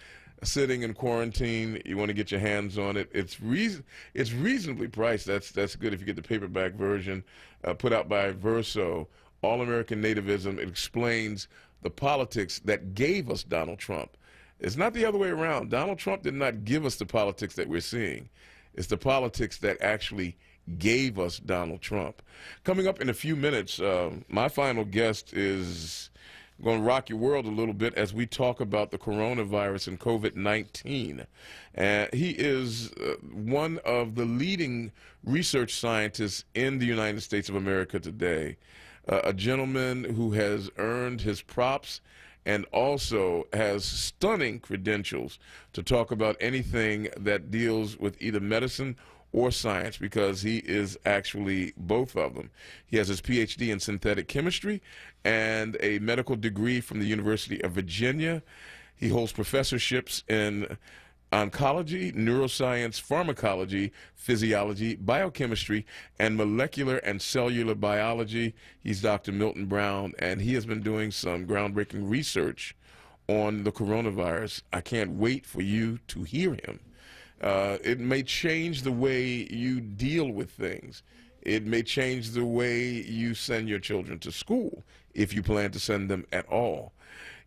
S5: sitting in quarantine, you want to get your hands on it. It's reasonably priced. That's good if you get the paperback version, put out by Verso. All-American Nativism. It explains the politics that gave us Donald Trump. It's not the other way around. Donald Trump did not give us the politics that we're seeing. It's the politics that actually gave us Donald Trump. Coming up in a few minutes, my final guest is going to rock your world a little bit as we talk about the coronavirus and COVID-19. He is one of the leading research scientists in the United States of America today. A gentleman who has earned his props and also has stunning credentials to talk about anything that deals with either medicine or science, because he is actually both of them. He has his PhD in synthetic chemistry and a medical degree from the University of Virginia. He holds professorships in oncology, neuroscience, pharmacology, physiology, biochemistry, and molecular and cellular biology. He's Dr. Milton Brown, and he has been doing some groundbreaking research on the coronavirus. I can't wait for you to hear him. It may change the way you deal with things. It may change the way you send your children to school, if you plan to send them at all.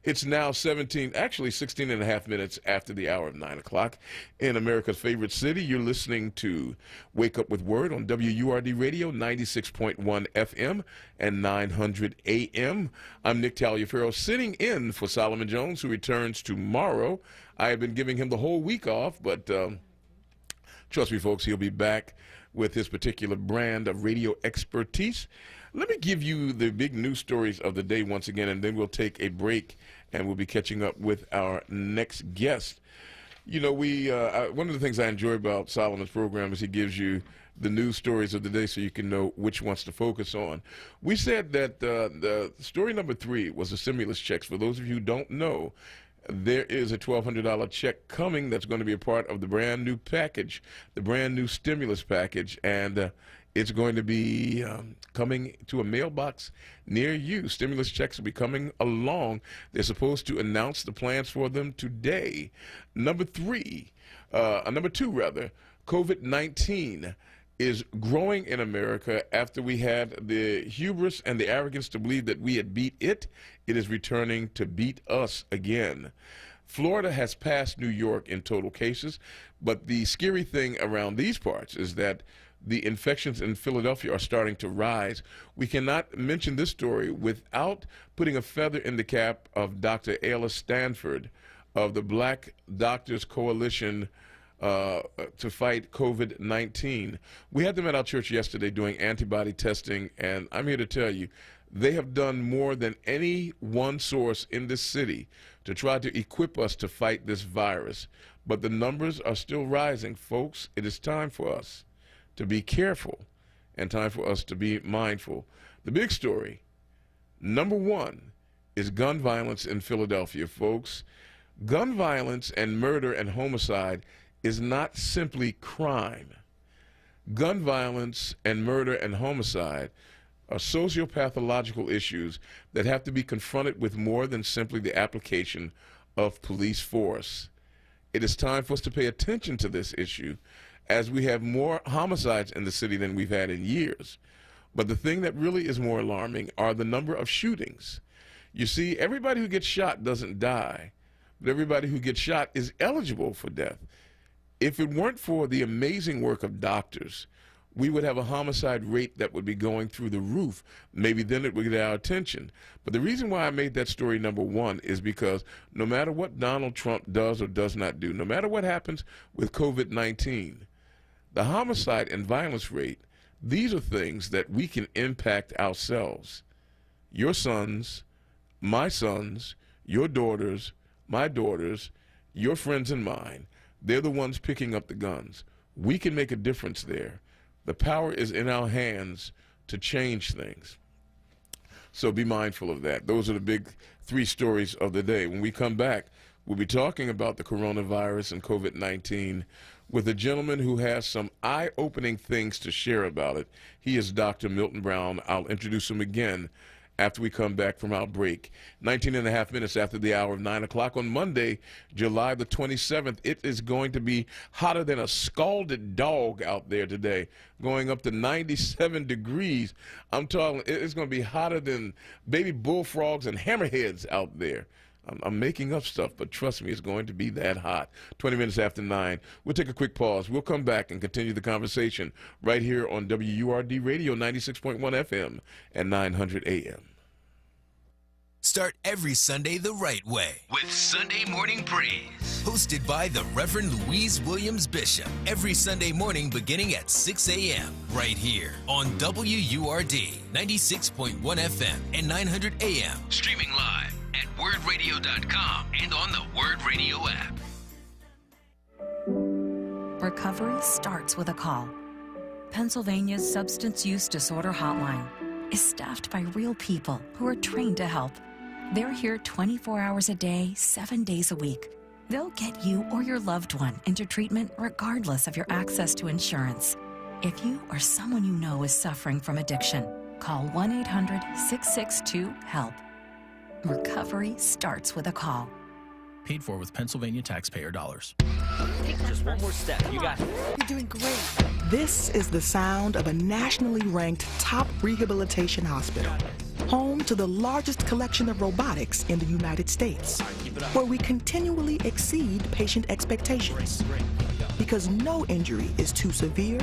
S5: It's now 16 and a half minutes after the hour of 9 o'clock in America's favorite city. You're listening to Wake Up with Word on WURD Radio, 96.1 FM and 900 AM. I'm Nick Taliaferro, sitting in for Solomon Jones, who returns tomorrow. I have been giving him the whole week off, but trust me, folks, he'll be back with his particular brand of radio expertise. Let me give you the big news stories of the day once again, and then we'll take a break, and we'll be catching up with our next guest. You know, one of the things I enjoy about Solomon's program is he gives you the news stories of the day so you can know which ones to focus on. We said that the story number 3 was the stimulus checks. For those of you who don't know, there is a $1,200 check coming that's going to be a part of the brand new package, the brand new stimulus package, and it's going to be coming to a mailbox near you. Stimulus checks will be coming along. They're supposed to announce the plans for them today. Number 2, COVID-19 is growing in America after we had the hubris and the arrogance to believe that we had beat it. It is returning to beat us again. Florida has passed New York in total cases, but the scary thing around these parts is that the infections in Philadelphia are starting to rise. We cannot mention this story without putting a feather in the cap of Dr. Ayla Stanford of the Black Doctors Coalition to fight COVID-19. We had them at our church yesterday doing antibody testing, and I'm here to tell you, they have done more than any one source in this city to try to equip us to fight this virus. But the numbers are still rising, folks. It is time for us to be careful and time for us to be mindful. The big story, number 1, is gun violence in Philadelphia, folks. Gun violence and murder and homicide is not simply crime. Gun violence and murder and homicide are sociopathological issues that have to be confronted with more than simply the application of police force. It is time for us to pay attention to this issue, as we have more homicides in the city than we've had in years. But the thing that really is more alarming are the number of shootings. You see, everybody who gets shot doesn't die, but everybody who gets shot is eligible for death. If it weren't for the amazing work of doctors, we would have a homicide rate that would be going through the roof. Maybe then it would get our attention. But the reason why I made that story number one is because no matter what Donald Trump does or does not do, no matter what happens with COVID-19, the homicide and violence rate, these are things that we can impact ourselves. Your sons, my sons, your daughters, my daughters, your friends and mine, they're the ones picking up the guns. We can make a difference there. The power is in our hands to change things. So be mindful of that. Those are the big three stories of the day. When we come back, we'll be talking about the coronavirus and COVID-19 with a gentleman who has some eye-opening things to share about it. He is Dr. Milton Brown. I'll introduce him again after we come back from our break. 19 and a half minutes after the hour of 9 o'clock on Monday, July the 27th. It is going to be hotter than a scalded dog out there today, going up to 97 degrees. I'm talking, it's going to be hotter than baby bullfrogs and hammerheads out there. I'm making up stuff, but trust me, it's going to be that hot. 20 minutes after 9. We'll take a quick pause. We'll come back and continue the conversation right here on WURD Radio 96.1 FM and 900 AM.
S13: Start every Sunday the right way with Sunday Morning Praise, hosted by the Reverend Louise Williams Bishop, every Sunday morning beginning at 6 a.m. right here on WURD 96.1 FM and 900 AM, streaming live at wordradio.com and on the Word Radio app.
S14: Recovery starts with a call. Pennsylvania's Substance Use Disorder Hotline is staffed by real people who are trained to help. They're here 24 hours a day, 7 days a week. They'll get you or your loved one into treatment regardless of your access to insurance. If you or someone you know is suffering from addiction, call 1-800-662-HELP. Recovery starts with a call.
S18: Paid for with Pennsylvania taxpayer dollars.
S15: Just one more step. You got it.
S23: You're doing great. This is the sound of a nationally ranked top rehabilitation hospital, home to the largest collection of robotics in the United States, where we continually exceed patient expectations, because no injury is too severe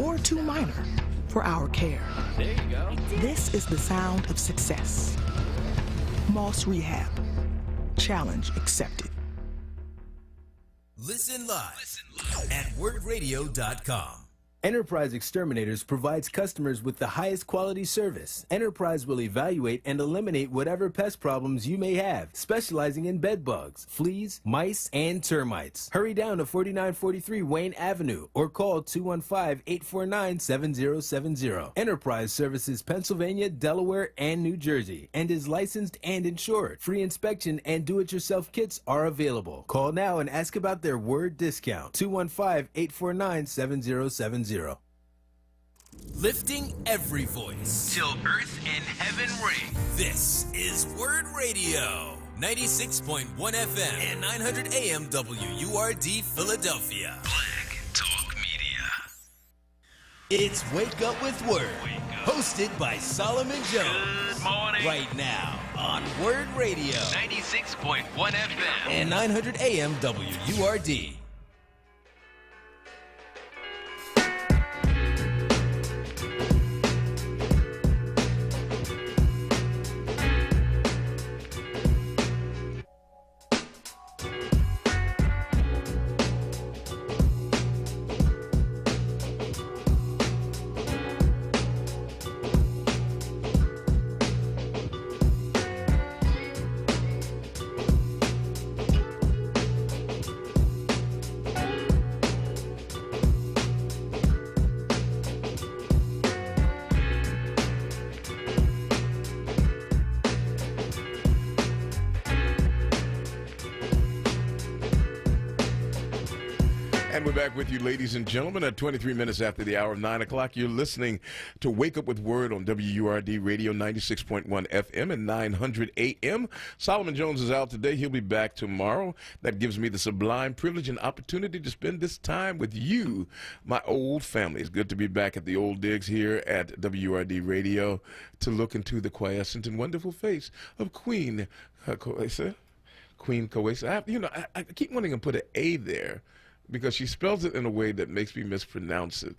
S23: or too minor for our care.
S15: There you go.
S23: This is the sound of success. Moss Rehab. Challenge accepted.
S13: Listen live at wordradio.com.
S24: Enterprise Exterminators provides customers with the highest quality service. Enterprise will evaluate and eliminate whatever pest problems you may have, specializing in bed bugs, fleas, mice, and termites. Hurry down to 4943 Wayne Avenue or call 215-849-7070. Enterprise services Pennsylvania, Delaware, and New Jersey and is licensed and insured. Free inspection and do-it-yourself kits are available. Call now and ask about their word discount. 215-849-7070.
S13: Lifting every voice till earth and heaven ring. This is Word Radio, 96.1 FM and 900 AM WURD Philadelphia. Black Talk Media. It's Wake Up with Word, hosted by Solomon Jones.
S15: Good morning.
S13: Right now on Word Radio,
S15: 96.1 FM
S13: and 900 AM WURD.
S5: And we're back with you, ladies and gentlemen, at 23 minutes after the hour of 9 o'clock. You're listening to Wake Up with Word on WURD Radio 96.1 FM and 900 AM. Solomon Jones is out today. He'll be back tomorrow. That gives me the sublime privilege and opportunity to spend this time with you, my old family. It's good to be back at the old digs here at WURD Radio to look into the quiescent and wonderful face of Queen Coesa. Queen Coesa. I keep wanting to put an A there, because she spells it in a way that makes me mispronounce it.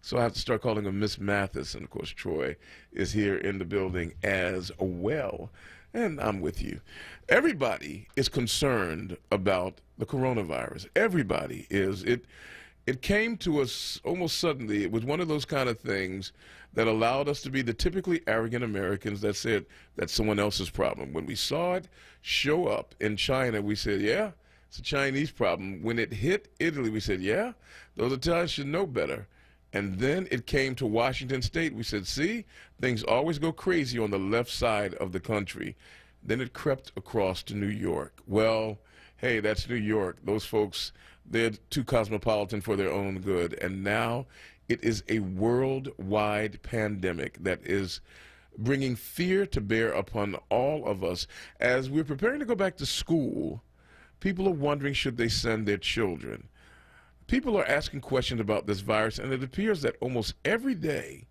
S5: So I have to start calling her Miss Mathis. And, of course, Troy is here in the building as well. And I'm with you. Everybody is concerned about the coronavirus. Everybody is. It came to us almost suddenly. It was one of those kind of things that allowed us to be the typically arrogant Americans that said that's someone else's problem. When we saw it show up in China, we said, yeah, it's a Chinese problem. When it hit Italy, we said, yeah, those Italians should know better. And then it came to Washington State. We said, see, things always go crazy on the left side of the country. Then it crept across to New York. Well, hey, that's New York. Those folks, they're too cosmopolitan for their own good. And now it is a worldwide pandemic that is bringing fear to bear upon all of us. As we're preparing to go back to school, people are wondering, should they send their children? People are asking questions about this virus, and it appears that almost every day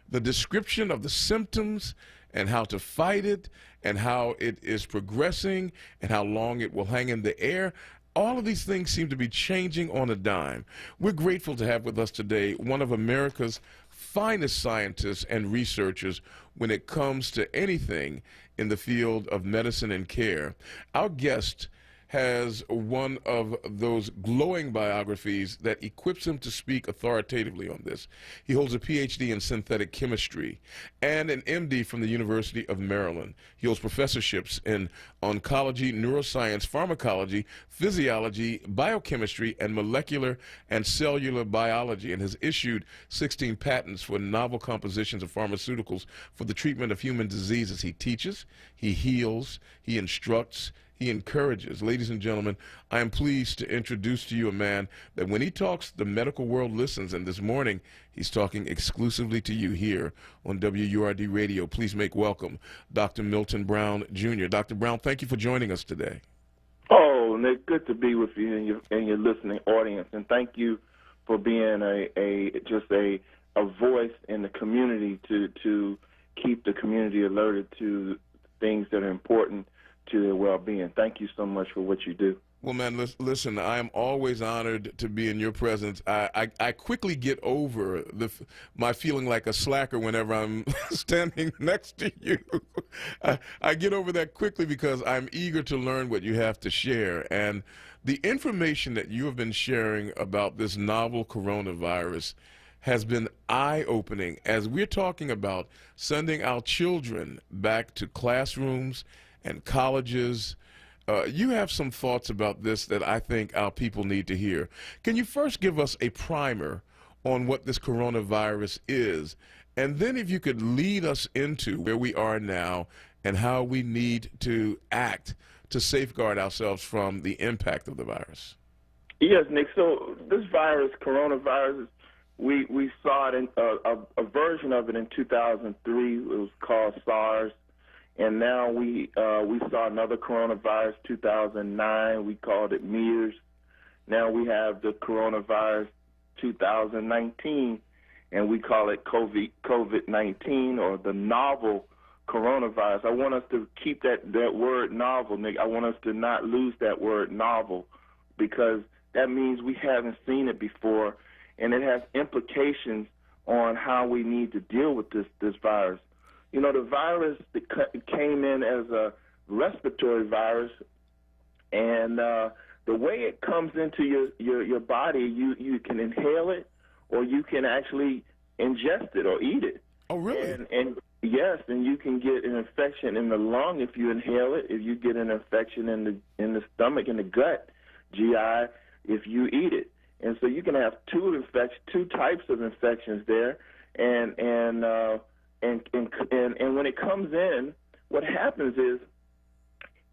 S5: the description of the symptoms and how to fight it and how it is progressing and how long it will hang in the air, all of these things seem to be changing on a dime. We're grateful to have with us today one of America's finest scientists and researchers when it comes to anything in the field of medicine and care. Our guest has one of those glowing biographies that equips him to speak authoritatively on this. He holds a PhD in synthetic chemistry and an MD from the University of Maryland. He holds professorships in oncology, neuroscience, pharmacology, physiology, biochemistry, and molecular and cellular biology, and has issued 16 patents for novel compositions of pharmaceuticals for the treatment of human diseases. He teaches, he heals, he instructs, he encourages. Ladies and gentlemen, I am pleased to introduce to you a man that when he talks, the medical world listens. And this morning, he's talking exclusively to you here on WURD Radio. Please make welcome Dr. Milton Brown, Jr. Dr. Brown, thank you for joining us today.
S16: Oh, Nick, good to be with you and your listening audience. And thank you for being a voice in the community to keep the community alerted to things that are important to their well-being. Thank you so much for what you do.
S5: Well, man, listen, I am always honored to be in your presence. I quickly get over my feeling like a slacker whenever I'm standing next to you. I get over that quickly because I'm eager to learn what you have to share. And the information that you have been sharing about this novel coronavirus has been eye-opening as we're talking about sending our children back to classrooms and colleges. You have some thoughts about this that I think our people need to hear. Can you first give us a primer on what this coronavirus is, and then if you could lead us into where we are now and how we need to act to safeguard ourselves from the impact of the virus?
S16: Yes, Nick. So this virus, coronavirus, we saw it in a version of it in 2003. It was called SARS. And now we saw another coronavirus, 2009. We called it MERS. Now we have the coronavirus 2019, and we call it COVID-19, or the novel coronavirus. I want us to keep that word novel, Nick. I want us to not lose that word novel, because that means we haven't seen it before, and it has implications on how we need to deal with this virus. You know, the virus came in as a respiratory virus, and the way it comes into your body, you can inhale it, or you can actually ingest it or eat it.
S5: Oh, really?
S16: And yes, and you can get an infection in the lung if you inhale it. If you get an infection in the stomach, in the gut, GI, if you eat it. And so you can have two types of infections there, and when it comes in, what happens is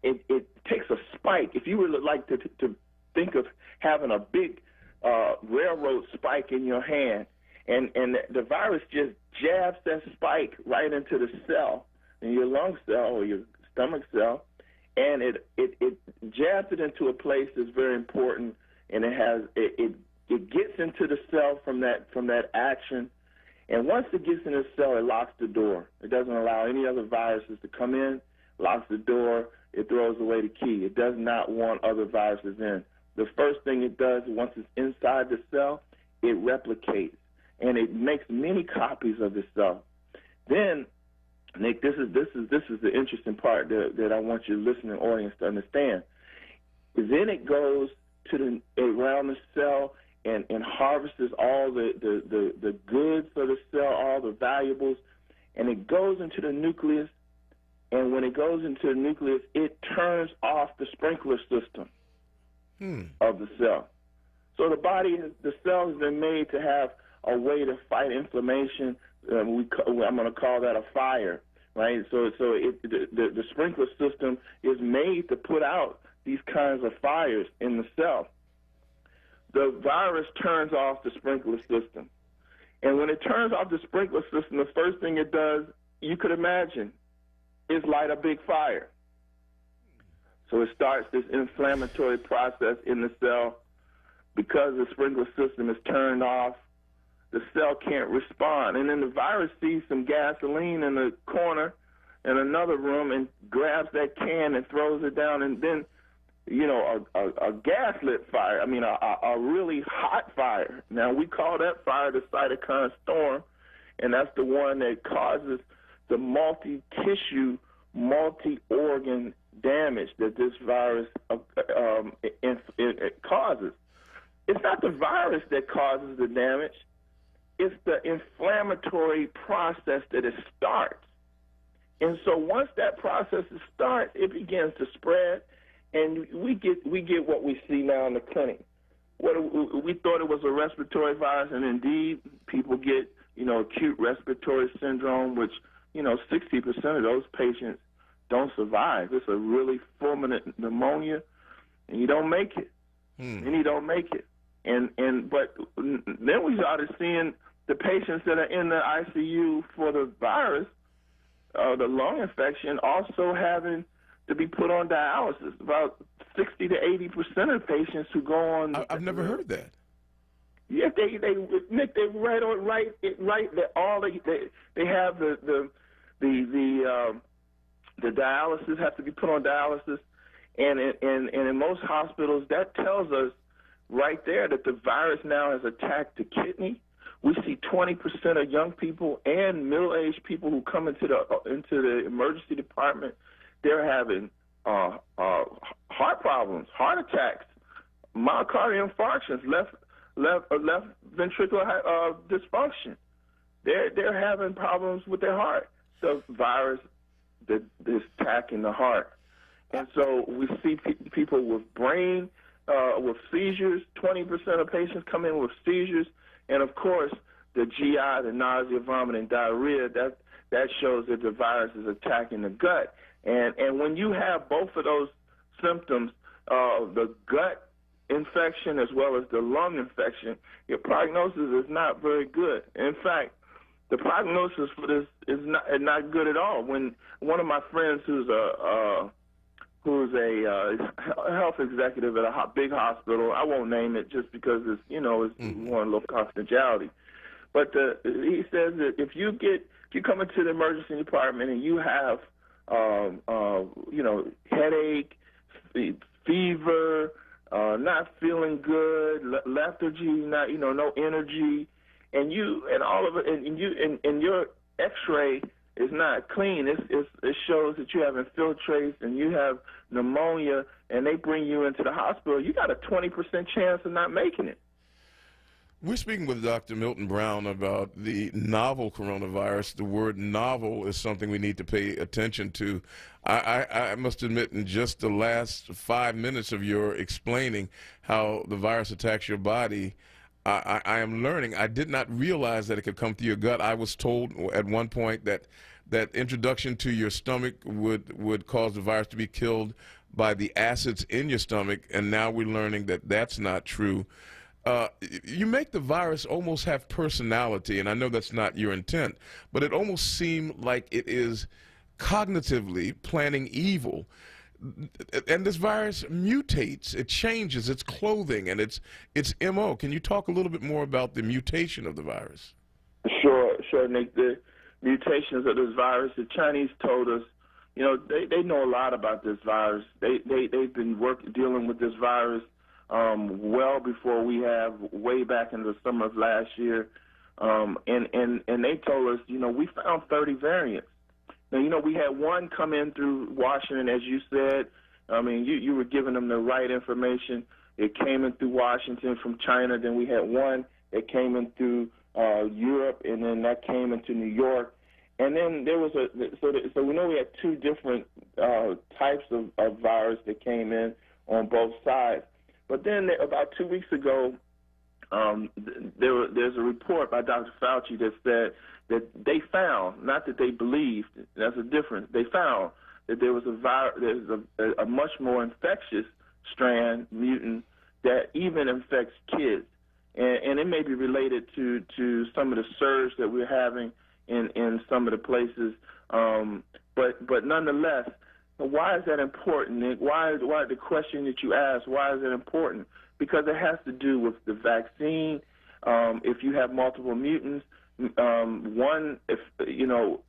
S16: it takes a spike. If you would like to think of having a big railroad spike in your hand, and the virus just jabs that spike right into the cell, in your lung cell or your stomach cell, and it jabs it into a place that's very important, and it gets into the cell from that action. And once it gets in the cell, it locks the door. It doesn't allow any other viruses to come in, locks the door, it throws away the key. It does not want other viruses in. The first thing it does, once it's inside the cell, it replicates. and it makes many copies of itself. Then, Nick, this is the interesting part that I want your listening audience to understand. Then it goes to around the cell and harvests all the goods of the cell, all the valuables, and it goes into the nucleus. And when it goes into the nucleus, it turns off the sprinkler system of the cell. So the cell has been made to have a way to fight inflammation. I'm going to call that a fire, right? So the sprinkler system is made to put out these kinds of fires in the cell. The virus turns off the sprinkler system. And when it turns off the sprinkler system, the first thing it does, you could imagine, is light a big fire. So it starts this inflammatory process in the cell. Because the sprinkler system is turned off, the cell can't respond. And then the virus sees some gasoline in the corner in another room and grabs that can and throws it down. And then, a gaslit fire, a really hot fire. Now, we call that fire the cytokine storm, and that's the one that causes the multi-tissue, multi-organ damage that this virus it causes. It's not the virus that causes the damage. It's the inflammatory process that it starts. And so once that process starts, it begins to spread, and we get what we see now in the clinic. We thought it was a respiratory virus, and indeed people get, acute respiratory syndrome, which, 60% of those patients don't survive. It's a really fulminant pneumonia, and you don't make it. And you don't make it. But then we started seeing the patients that are in the ICU for the virus, the lung infection, also having to be put on dialysis. About 60 to 80% of patients who go on.
S5: I've never heard of that.
S16: Yeah, they have the dialysis have to be put on dialysis, and in most hospitals that tells us right there that the virus now has attacked the kidney. We see 20% of young people and middle-aged people who come into the emergency department. They're having heart problems, heart attacks, myocardial infarctions, left ventricular dysfunction. They're having problems with their heart. The virus that is attacking the heart, and so we see people with with seizures. 20% of patients come in with seizures, and of course the GI, the nausea, vomiting, diarrhea. That shows that the virus is attacking the gut. And when you have both of those symptoms, the gut infection as well as the lung infection, your prognosis is not very good. In fact, the prognosis for this is not good at all. When one of my friends who's a health executive at a big hospital, I won't name it just because it's more low confidentiality, but he says that if you come into the emergency department and you have headache, fever, not feeling good, lethargy, no energy, and your X-ray is not clean. It shows that you have infiltrates and you have pneumonia, and they bring you into the hospital. You got a 20% chance of not making it.
S5: We're speaking with Dr. Milton Brown about the novel coronavirus. The word novel is something we need to pay attention to. I must admit, in just the last 5 minutes of your explaining how the virus attacks your body, I am learning. I did not realize that it could come through your gut. I was told at one point that introduction to your stomach would cause the virus to be killed by the acids in your stomach, and now we're learning that that's not true. You make the virus almost have personality, and I know that's not your intent, but it almost seemed like it is cognitively planning evil. And this virus mutates, it changes its clothing and its MO. Can you talk a little bit more about the mutation of the virus?
S16: Sure, Nick. The mutations of this virus, the Chinese told us, they know a lot about this virus. They've been dealing with this virus well before we have, way back in the summer of last year. And they told us, we found 30 variants. Now, we had one come in through Washington, as you said. I mean, you were giving them the right information. It came in through Washington from China. Then we had one that came in through Europe, and then that came into New York. And then there was so we know we had two different types of virus that came in on both sides. But then about 2 weeks ago, there's a report by Dr. Fauci that said that they found, not that they believed, that's a difference, they found that there was there's a much more infectious strand mutant that even infects kids. And it may be related to some of the surge that we're having in some of the places. But nonetheless, why is that important, Nick? Why the question that you asked, why is it important? Because it has to do with the vaccine. If you have multiple mutants,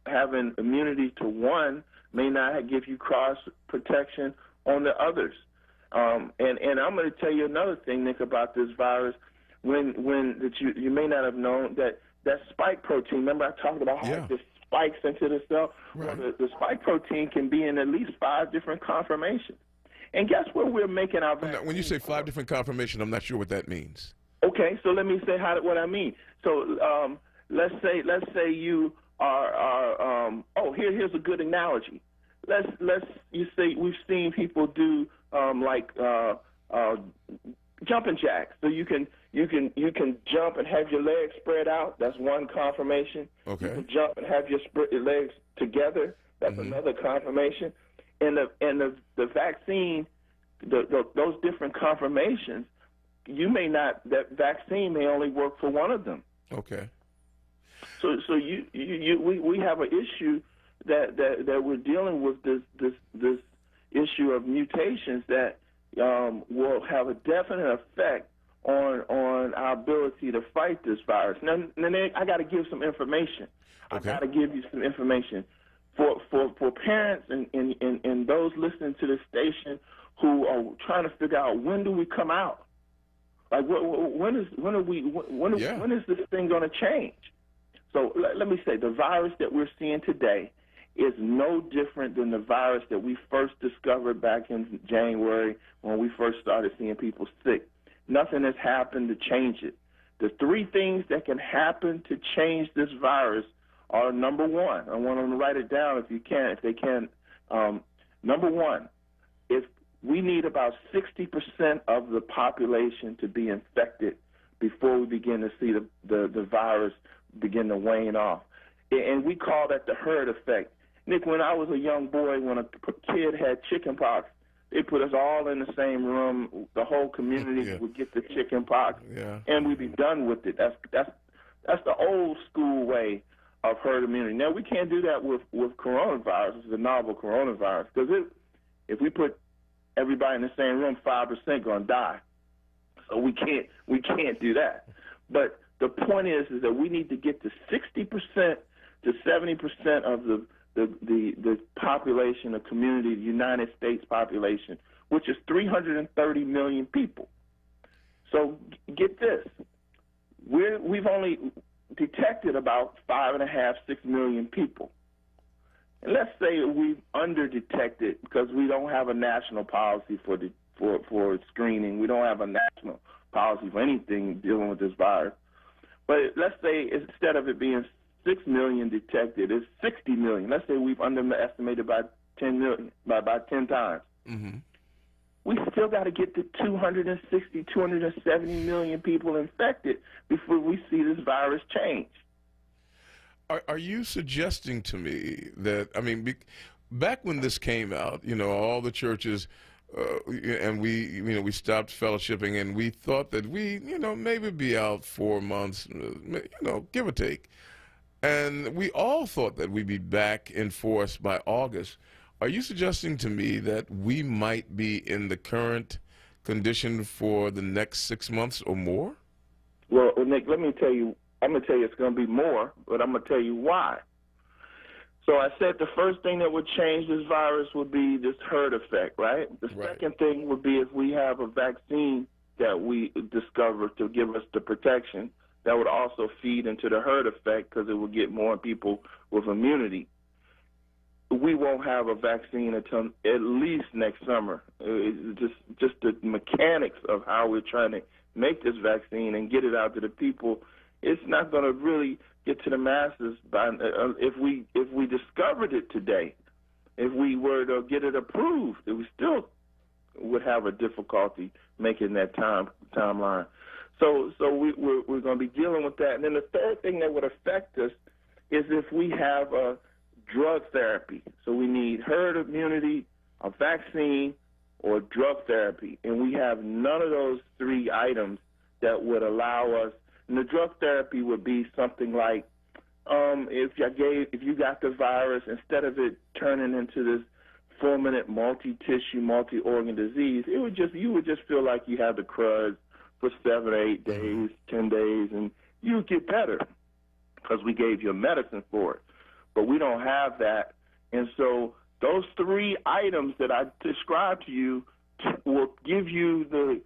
S16: having immunity to one may not give you cross protection on the others. And I'm going to tell you another thing, Nick, about this virus. When that you may not have known that spike protein. Remember I talked about how it spikes into the cell.
S5: Right.
S16: Well, the spike protein can be in at least 5 different conformations. And guess where we're making our vaccine?
S5: When you say 5 different conformations, I'm not sure what that means.
S16: Okay, so let me say what I mean. So let's say you are here's a good analogy. You say we've seen people do jumping jacks. So you can jump and have your legs spread out. That's one conformation.
S5: Okay.
S16: You can jump and have your legs together. That's another conformation. And the vaccine, those different conformations, that vaccine may only work for one of them.
S5: Okay.
S16: So we have an issue that we're dealing with this issue of mutations that will have a definite effect on our ability to fight this virus. Now I got to give some information.
S5: Okay.
S16: I got to give you some information for parents and those listening to this station who are trying to figure out when do we come out. Like when is this thing going to change? So let me say, the virus that we're seeing today is no different than the virus that we first discovered back in January when we first started seeing people sick. Nothing has happened to change it. The 3 things that can happen to change this virus are, number one, I want them to write it down if they can. Number one, if we need about 60% of the population to be infected before we begin to see the virus begin to wane off. And we call that the herd effect. Nick, when I was a young boy, when a kid had chicken pox, they put us all in the same room. The whole community would get the chicken pox, and we'd be done with it. That's the old school way of herd immunity. Now, we can't do that with coronavirus, the novel coronavirus, because if we put everybody in the same room, 5% going to die. So we can't do that. But the point is that we need to get to 60% to 70% of the population, the community, the United States population, which is 330 million people. So get this. We've only detected about 5.5, 6 million people. And let's say we've under-detected because we don't have a national policy for screening. We don't have a national policy for anything dealing with this virus. But let's say instead of it being 6 million detected, it's 60 million. Let's say we've underestimated by 10 million, by 10 times.
S5: Mm-hmm.
S16: We still got to get to 260, 270 million people infected before we see this virus change.
S5: Are you suggesting to me that, back when this came out, all the churches, and we stopped fellowshipping, and we thought that we, maybe be out 4 months, give or take. And we all thought that we'd be back in force by August. Are you suggesting to me that we might be in the current condition for the next 6 months or more?
S16: Well, Nick, let me tell you, I'm going to tell you it's going to be more, but I'm going to tell you why. So I said the first thing that would change this virus would be this herd effect, right? The second thing would be if we have a vaccine that we discover to give us the protection. that would also feed into the herd effect because it would get more people with immunity. We won't have a vaccine until at least next summer. It's just the mechanics of how we're trying to make this vaccine and get it out to the people. It's not going to really get to the masses if we discovered it today. If we were to get it approved, we still would have a difficulty making that timeline. So we're going to be dealing with that. And then the third thing that would affect us is if we have a drug therapy. So we need herd immunity, a vaccine, or drug therapy. And we have none of those three items that would allow us. And the drug therapy would be something like if you got the virus, instead of it turning into this fulminant multi-tissue, multi-organ disease, you would just feel like you had the crud for 7 or 8 days, 10 days, and you would get better because we gave you a medicine for it. But we don't have that. And so those three items that I described to you will give you the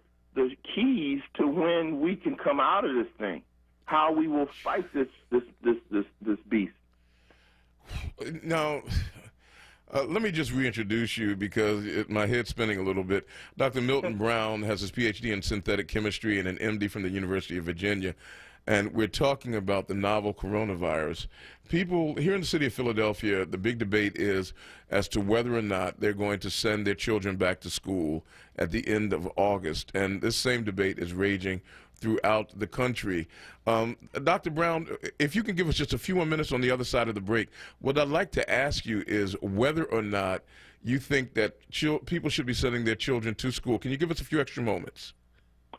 S16: keys to when we can come out of this thing, how we will fight this beast.
S5: Now, let me just reintroduce you because my head's spinning a little bit. Dr. Milton Brown has his PhD in synthetic chemistry and an MD from the University of Virginia. And we're talking about the novel coronavirus. People here in the city of Philadelphia, the big debate is as to whether or not they're going to send their children back to school at the end of August. And this same debate is raging throughout the country. Dr. Brown, if you can give us just a few more minutes on the other side of the break, what I'd like to ask you is whether or not you think that people should be sending their children to school. Can you give us a few extra moments?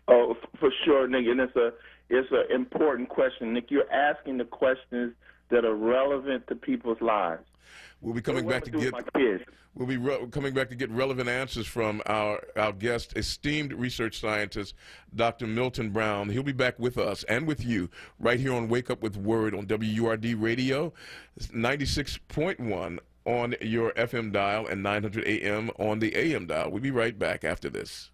S16: Oh, for sure, Nick, and it's an important question. Nick, you're asking the questions that are relevant to people's lives.
S5: We'll be coming back to get coming back to get relevant answers from our guest, esteemed research scientist, Dr. Milton Brown. He'll be back with us and with you right here on Wake Up with Word on WURD Radio, 96.1 on your FM dial and 900 AM on the AM dial. We'll be right back after this.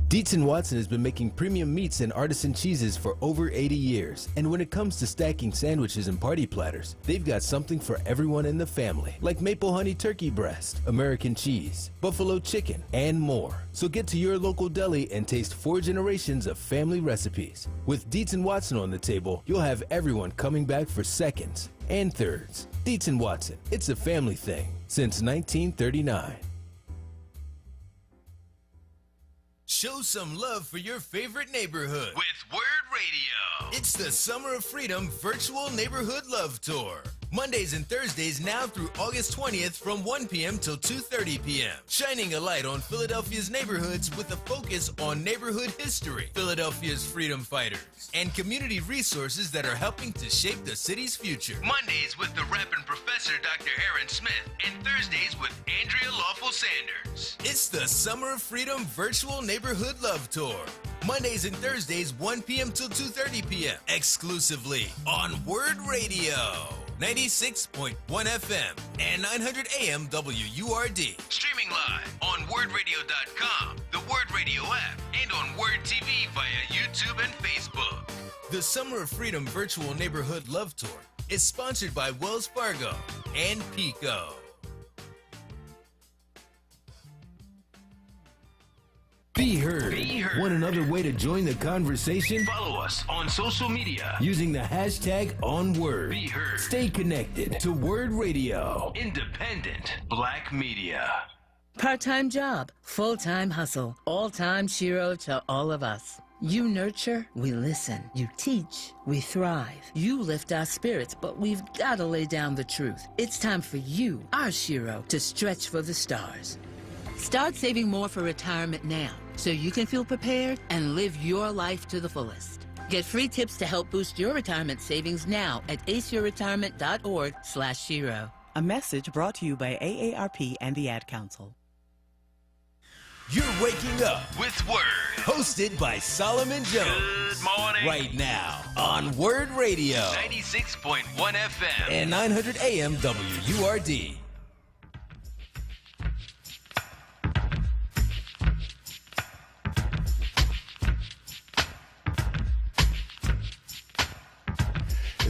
S24: Dietz & Watson has been making premium meats and artisan cheeses for over 80 years. And when it comes to stacking sandwiches and party platters, they've got something for everyone in the family, like maple honey turkey breast, American cheese, buffalo chicken, and more. So get to your local deli and taste 4 generations of family recipes. With Dietz & Watson on the table, you'll have everyone coming back for seconds and thirds. Dietz & Watson, it's a family thing since 1939.
S13: Show some love for your favorite neighborhood with Word Radio. It's the Summer of Freedom Virtual Neighborhood Love Tour. Mondays and Thursdays now through August 20th from 1 p.m. till 2:30 p.m. Shining a light on Philadelphia's neighborhoods with a focus on neighborhood history, Philadelphia's freedom fighters, and community resources that are helping to shape the city's future. Mondays with the rapping professor Dr. Aaron Smith and Thursdays with Andrea Lawful Sanders. It's the Summer of Freedom Virtual Neighborhood Love Tour. Mondays and Thursdays 1 p.m. till 2:30 p.m. exclusively on Word Radio. 96.1 FM and 900 AM WURD. Streaming live on WordRadio.com, the Word Radio app, and on Word TV via YouTube and Facebook. The Summer of Freedom Virtual Neighborhood Love Tour is sponsored by Wells Fargo and PICO.
S24: Be heard. Want another way to join the conversation?
S15: Follow us on social media
S24: Using the hashtag onWURD.
S15: Be heard.
S24: Stay connected to Word Radio.
S15: Independent Black Media.
S17: Part-time job, full-time hustle, all-time Shiro to all of us. You nurture, we listen. You teach, we thrive. You lift our spirits, but we've got to lay down the truth. It's time for you, our Shiro, to stretch for the stars. Start saving more for retirement now, so you can feel prepared and live your life to the fullest. Get free tips to help boost your retirement savings now at aceyourretirement.org/Shiro.
S19: A message brought to you by AARP and the Ad Council.
S13: You're waking up with Word, hosted by Solomon Jones.
S15: Good morning.
S13: Right now on Word Radio, 96.1 FM and 900 AM WURD.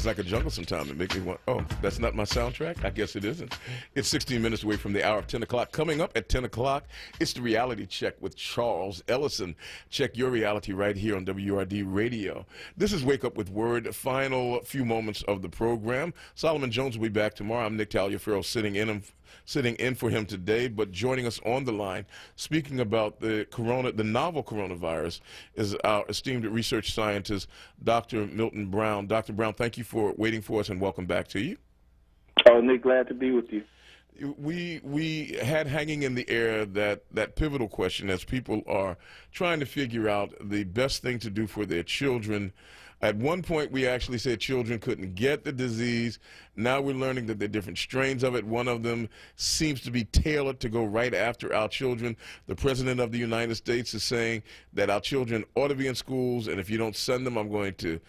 S5: like a jungle sometime. It makes me want, oh, that's not my soundtrack? I guess it isn't. It's 16 minutes away from the hour of 10 o'clock. Coming up at 10 o'clock, it's the Reality Check with Charles Ellison. Check your reality right here on WURD Radio. This is Wake Up with Word, final few moments of the program. Solomon Jones will be back tomorrow. I'm Nick Taliaferro sitting in for him today, but joining us on the line, speaking about the novel coronavirus, is our esteemed research scientist, Dr. Milton Brown. Dr. Brown, thank you for waiting for us, and welcome back to you.
S16: Oh, Nick, glad to be with you.
S5: We had hanging in the air that pivotal question as people are trying to figure out the best thing to do for their children. At one point, we actually said children couldn't get the disease. Now we're learning that there are different strains of it. One of them seems to be tailored to go right after our children. The President of the United States is saying that our children ought to be in schools, and if you don't send them, I'm going to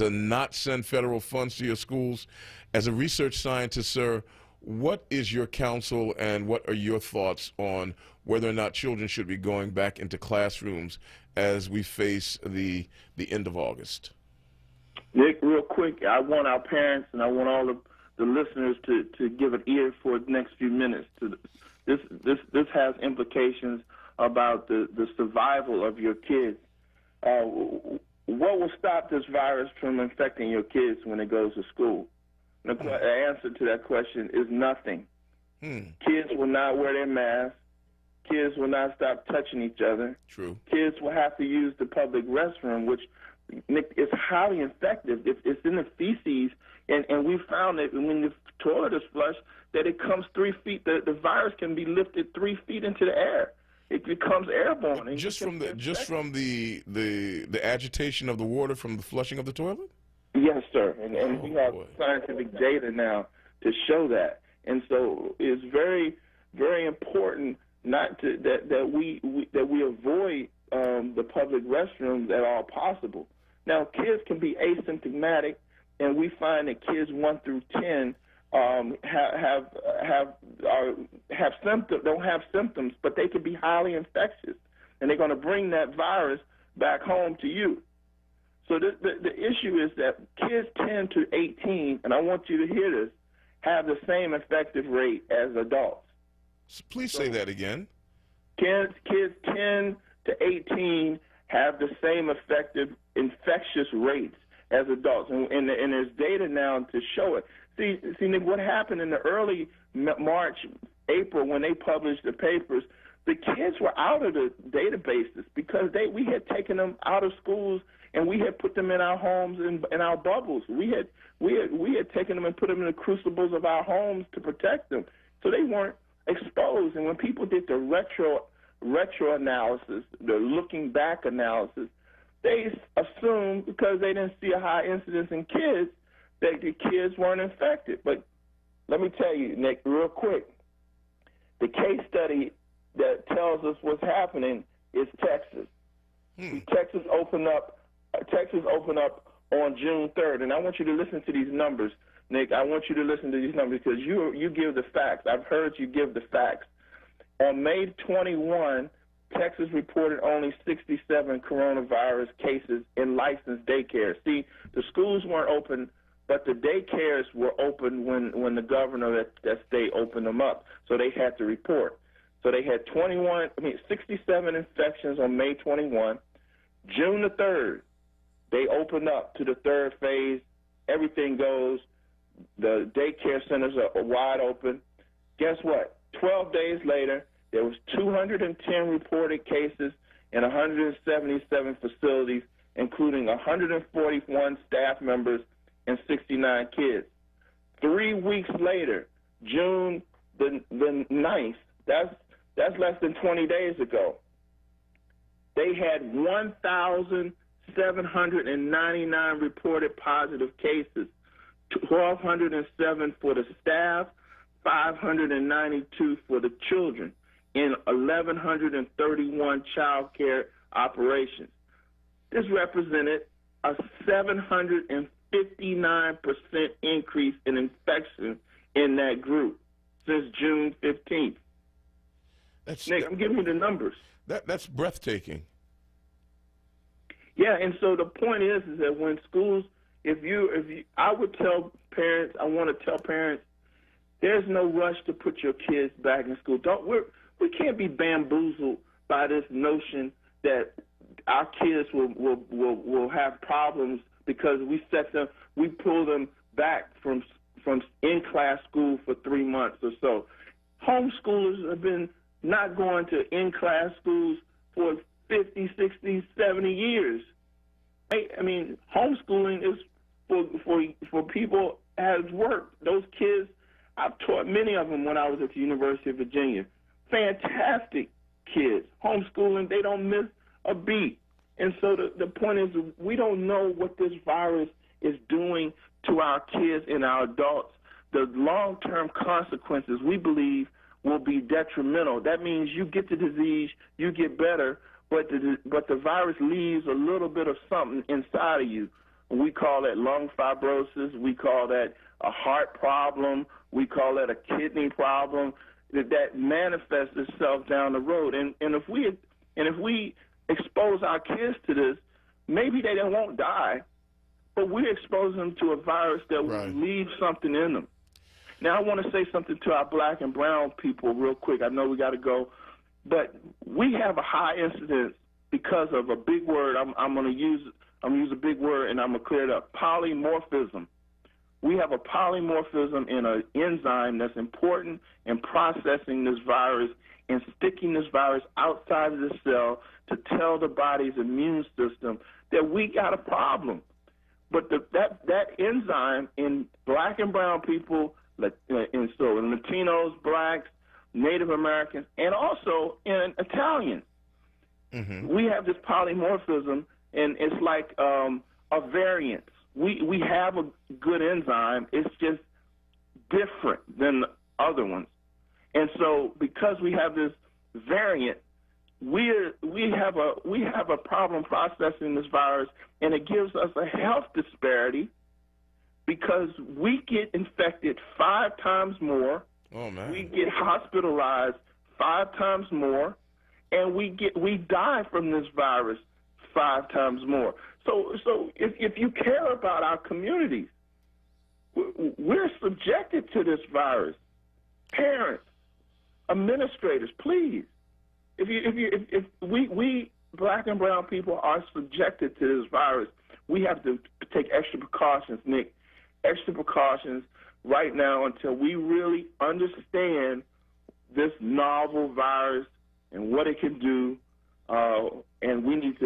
S5: not send federal funds to your schools. As a research scientist, sir, what is your counsel and what are your thoughts on whether or not children should be going back into classrooms as we face the end of August?
S16: Nick, real quick, I want our parents and I want all of the listeners to give an ear for the next few minutes. This has implications about the survival of your kids. What will stop this virus from infecting your kids when it goes to school? The answer to that question is nothing. Kids will not wear their masks. Kids will not stop touching each other.
S5: True.
S16: Kids will have to use the public restroom, which, Nick, is highly infective. It's in the feces, and we found that when the toilet is flushed, that it comes 3 feet. The virus can be lifted 3 feet into the air. It becomes airborne.
S5: Just from the agitation of the water from the flushing of the toilet?
S16: Yes, sir. And we have scientific data now to show that. And so it's very, very important that we avoid the public restrooms at all possible. Now, kids can be asymptomatic, and we find that kids 1 through 10 don't have symptoms, but they can be highly infectious, and they're going to bring that virus back home to you. So the issue is that kids 10 to 18, and I want you to hear this, have the same infective rate as adults.
S5: Please say that again.
S16: Kids 10 to 18 have the same infectious rates as adults, and there's data now to show it. See, Nick, what happened in the early March, April, when they published the papers, the kids were out of the databases because we had taken them out of schools and we had put them in our homes and in our bubbles. We had taken them and put them in the crucibles of our homes to protect them, so they weren't exposed. And when people did the retro analysis, the looking back analysis, they assumed because they didn't see a high incidence in kids that the kids weren't infected. But let me tell you, Nick, real quick, the case study that tells us what's happening is Texas. Texas opened up on June 3rd, and I want you to listen to these numbers, Nick. I want you to listen to these numbers because you give the facts. I've heard you give the facts. On May 21, Texas reported only 67 coronavirus cases in licensed daycare. See, the schools weren't open, but the daycares were open when the governor of that state opened them up, so they had to report. So they had 67 infections on May 21. June the 3rd, they opened up to the third phase. Everything goes. The daycare centers are wide open. Guess what? 12 days later, there was 210 reported cases in 177 facilities, including 141 staff members and 69 kids. 3 weeks later, June the 9th, that's less than 20 days ago, they had 1,799 reported positive cases, 1,207 for the staff, 592 for the children, in 1,131 child care operations. This represented a 759% increase in infection in that group since June 15th. Nick, I'm giving you the numbers.
S5: That's breathtaking.
S16: Yeah, and so the point is that when schools I would tell parents, I want to tell parents, there's no rush to put your kids back in school. We can't be bamboozled by this notion that our kids will have problems because we pull them back from in-class school for 3 months or so. Homeschoolers have been not going to in-class schools for 50, 60, 70 years. I mean, homeschooling is for people has worked. Those kids, I've taught many of them when I was at the University of Virginia. Fantastic kids. Homeschooling, they don't miss a beat. And so the point is, we don't know what this virus is doing to our kids and our adults. The long-term consequences, we believe, will be detrimental. That means you get the disease, you get better, but the virus leaves a little bit of something inside of you. We call that lung fibrosis. We call that a heart problem. We call that a kidney problem that manifests itself down the road. And if we expose our kids to this, maybe they won't die, but we're exposing them to a virus that will leave something in them. Now, I want to say something to our black and brown people real quick. I know we got to go, but we have a high incidence because of a big word. I'm going to use a big word, and I'm going to clear it up. Polymorphism. We have a polymorphism in an enzyme that's important in processing this virus and sticking this virus outside of the cell to tell the body's immune system that we got a problem. But that enzyme in black and brown people, in Latinos, blacks, Native Americans, and also in Italians, we have this polymorphism, and it's like a variance. We have a good enzyme. It's just different than the other ones. And so because we have this variant, we have a problem processing this virus, and it gives us a health disparity because we get infected 5 times more.
S5: Oh, man.
S16: We get hospitalized 5 times more, and we die from this virus 5 times more. So if you care about our communities, we're subjected to this virus. Parents, administrators, please. If we black and brown people are subjected to this virus, we have to take extra precautions, Nick, extra precautions right now until we really understand this novel virus and what it can do. And we need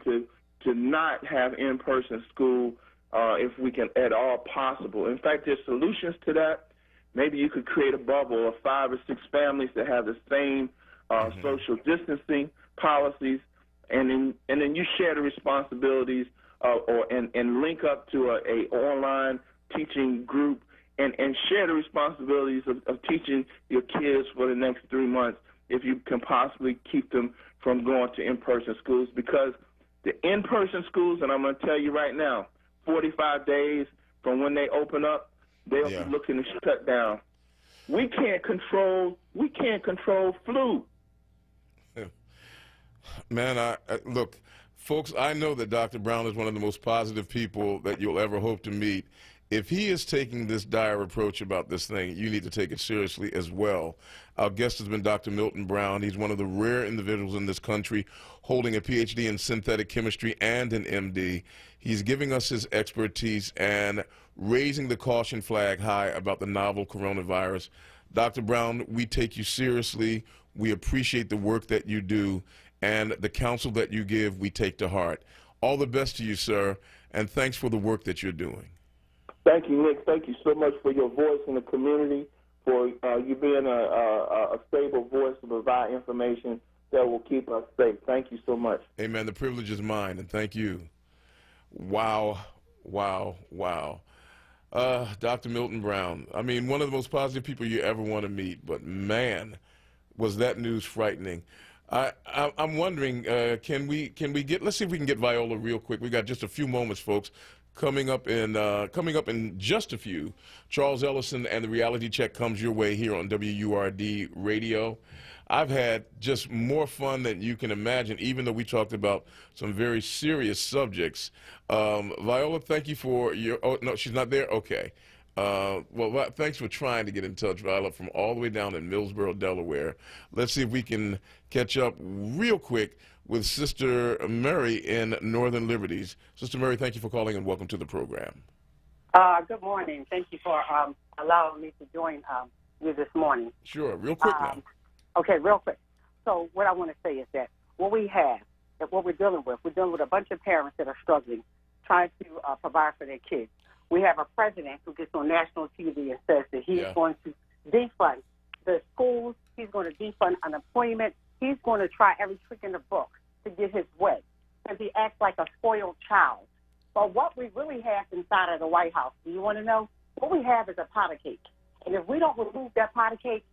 S16: to not have in-person school if we can at all possible. In fact, there's solutions to that. Maybe you could create a bubble of 5 or 6 families that have the same social distancing policies, and then you share the responsibilities and link up to a online teaching group and share the responsibilities of teaching your kids for the next 3 months if you can possibly keep them from going to in-person schools, because the in-person schools, and I'm going to tell you right now, 45 days from when they open up, they'll be looking to shut down. We can't control flu.
S5: Man, look, folks, I know that Dr. Brown is one of the most positive people that you'll ever hope to meet. If he is taking this dire approach about this thing, you need to take it seriously as well. Our guest has been Dr. Milton Brown. He's one of the rare individuals in this country holding a PhD in synthetic chemistry and an MD. He's giving us his expertise and raising the caution flag high about the novel coronavirus. Dr. Brown, we take you seriously. We appreciate the work that you do, and the counsel that you give, we take to heart. All the best to you, sir, and thanks for the work that you're doing.
S16: Thank you, Nick. Thank you so much for your voice in the community, for you being a stable voice to provide information that will keep us safe. Thank you so much.
S5: Amen. The privilege is mine, and thank you. Wow, wow, wow. Dr. Milton Brown, I mean, one of the most positive people you ever want to meet, but man, was that news frightening. I'm wondering, can we get, let's see if we can get Viola real quick. We got just a few moments, folks. coming up in just a few. Charles Ellison and the Reality Check comes your way here on WURD Radio. I've had just more fun than you can imagine, even though we talked about some very serious subjects. Viola, thank you for your, oh, no, she's not there? Okay. Well, thanks for trying to get in touch, Viola, from all the way down in Millsboro, Delaware. Let's see if we can catch up real quick with Sister Mary in Northern Liberties. Sister Mary, thank you for calling and welcome to the program.
S4: Good morning. Thank you for allowing me to join you this morning.
S5: Sure, real quick now.
S4: Okay, real quick. So what I want to say is that what we have, that what we're dealing with a bunch of parents that are struggling, trying to provide for their kids. We have a president who gets on national TV and says that he's going to defund the schools, he's going to defund unemployment, he's going to try every trick in the book to get his way, because he acts like a spoiled child. But what we really have inside of the White House, do you want to know? What we have is a pot of cake. And if we don't remove that pot of cake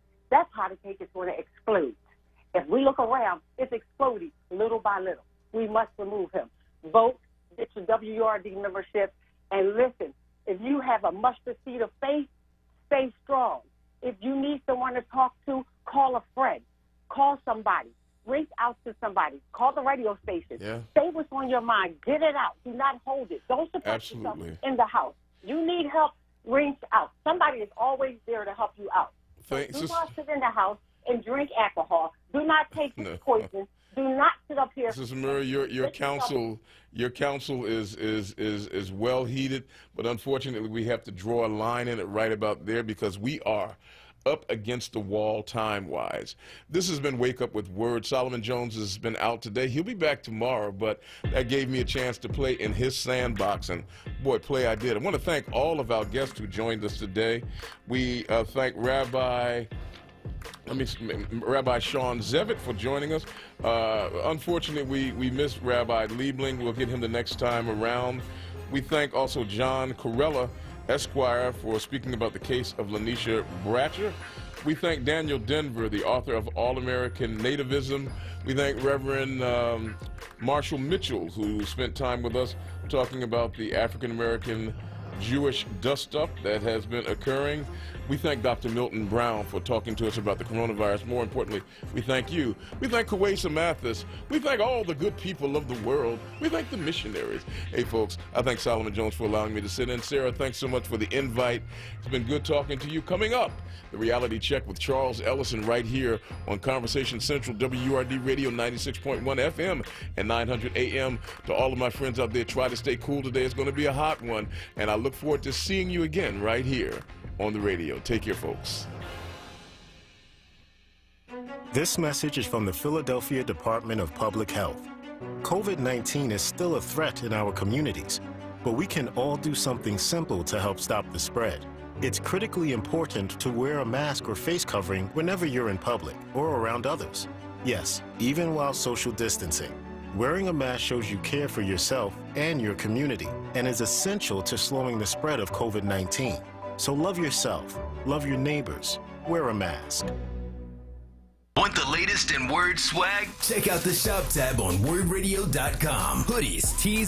S4: is going to explode. If we look around, it's exploding little by little. We must remove him. Vote, get your WURD membership, and listen. If you have a mustard seed of faith, stay strong. If you need someone to talk to, call a friend. Call somebody. Reach out to somebody. Call the radio station.
S5: Yeah.
S4: Say what's on your mind. Get it out. Do not hold it. Don't suppress yourself in the house. You need help, reach out. Somebody is always there to help you out. So do not sit in the house and drink alcohol. Do not take poison. Do not sit up here.
S5: Sister Murray, your counsel is well heeded, but unfortunately we have to draw a line in it right about there because we are up against the wall time-wise. This has been Wake Up with Word. Solomon Jones has been out today. He'll be back tomorrow, but that gave me a chance to play in his sandbox, and boy, play I did. I want to thank all of our guests who joined us today. We thank Rabbi Sean Zevitt for joining us. Unfortunately, we missed Rabbi Liebling. We'll get him the next time around. We thank also John Corella, Esquire, for speaking about the case of Lanisha Bratcher. We thank Daniel Denver, the author of All-American Nativism. We thank Reverend Marshall Mitchell, who spent time with us talking about the African-American Jewish dust-up that has been occurring. We thank Dr. Milton Brown for talking to us about the coronavirus. More importantly, we thank you. We thank Kuwaisa Mathis. We thank all the good people of the world. We thank the missionaries. Hey, folks, I thank Solomon Jones for allowing me to sit in. Sarah, thanks so much for the invite. It's been good talking to you. Coming up, the Reality Check with Charles Ellison right here on Conversation Central, WURD Radio 96.1 FM and 900 AM. To all of my friends out there, try to stay cool today. It's going to be a hot one, and I look forward to seeing you again right here on the radio. Take care, folks.
S20: This message is from the Philadelphia Department of Public Health. COVID-19 is still a threat in our communities, but we can all do something simple to help stop the spread. It's critically important to wear a mask or face covering whenever you're in public or around others. Yes, even while social distancing. Wearing a mask shows you care for yourself and your community and is essential to slowing the spread of COVID-19. So love yourself, love your neighbors, wear a mask.
S15: Want the latest in Word swag?
S1: Check out the shop tab on wordradio.com. Hoodies, tees,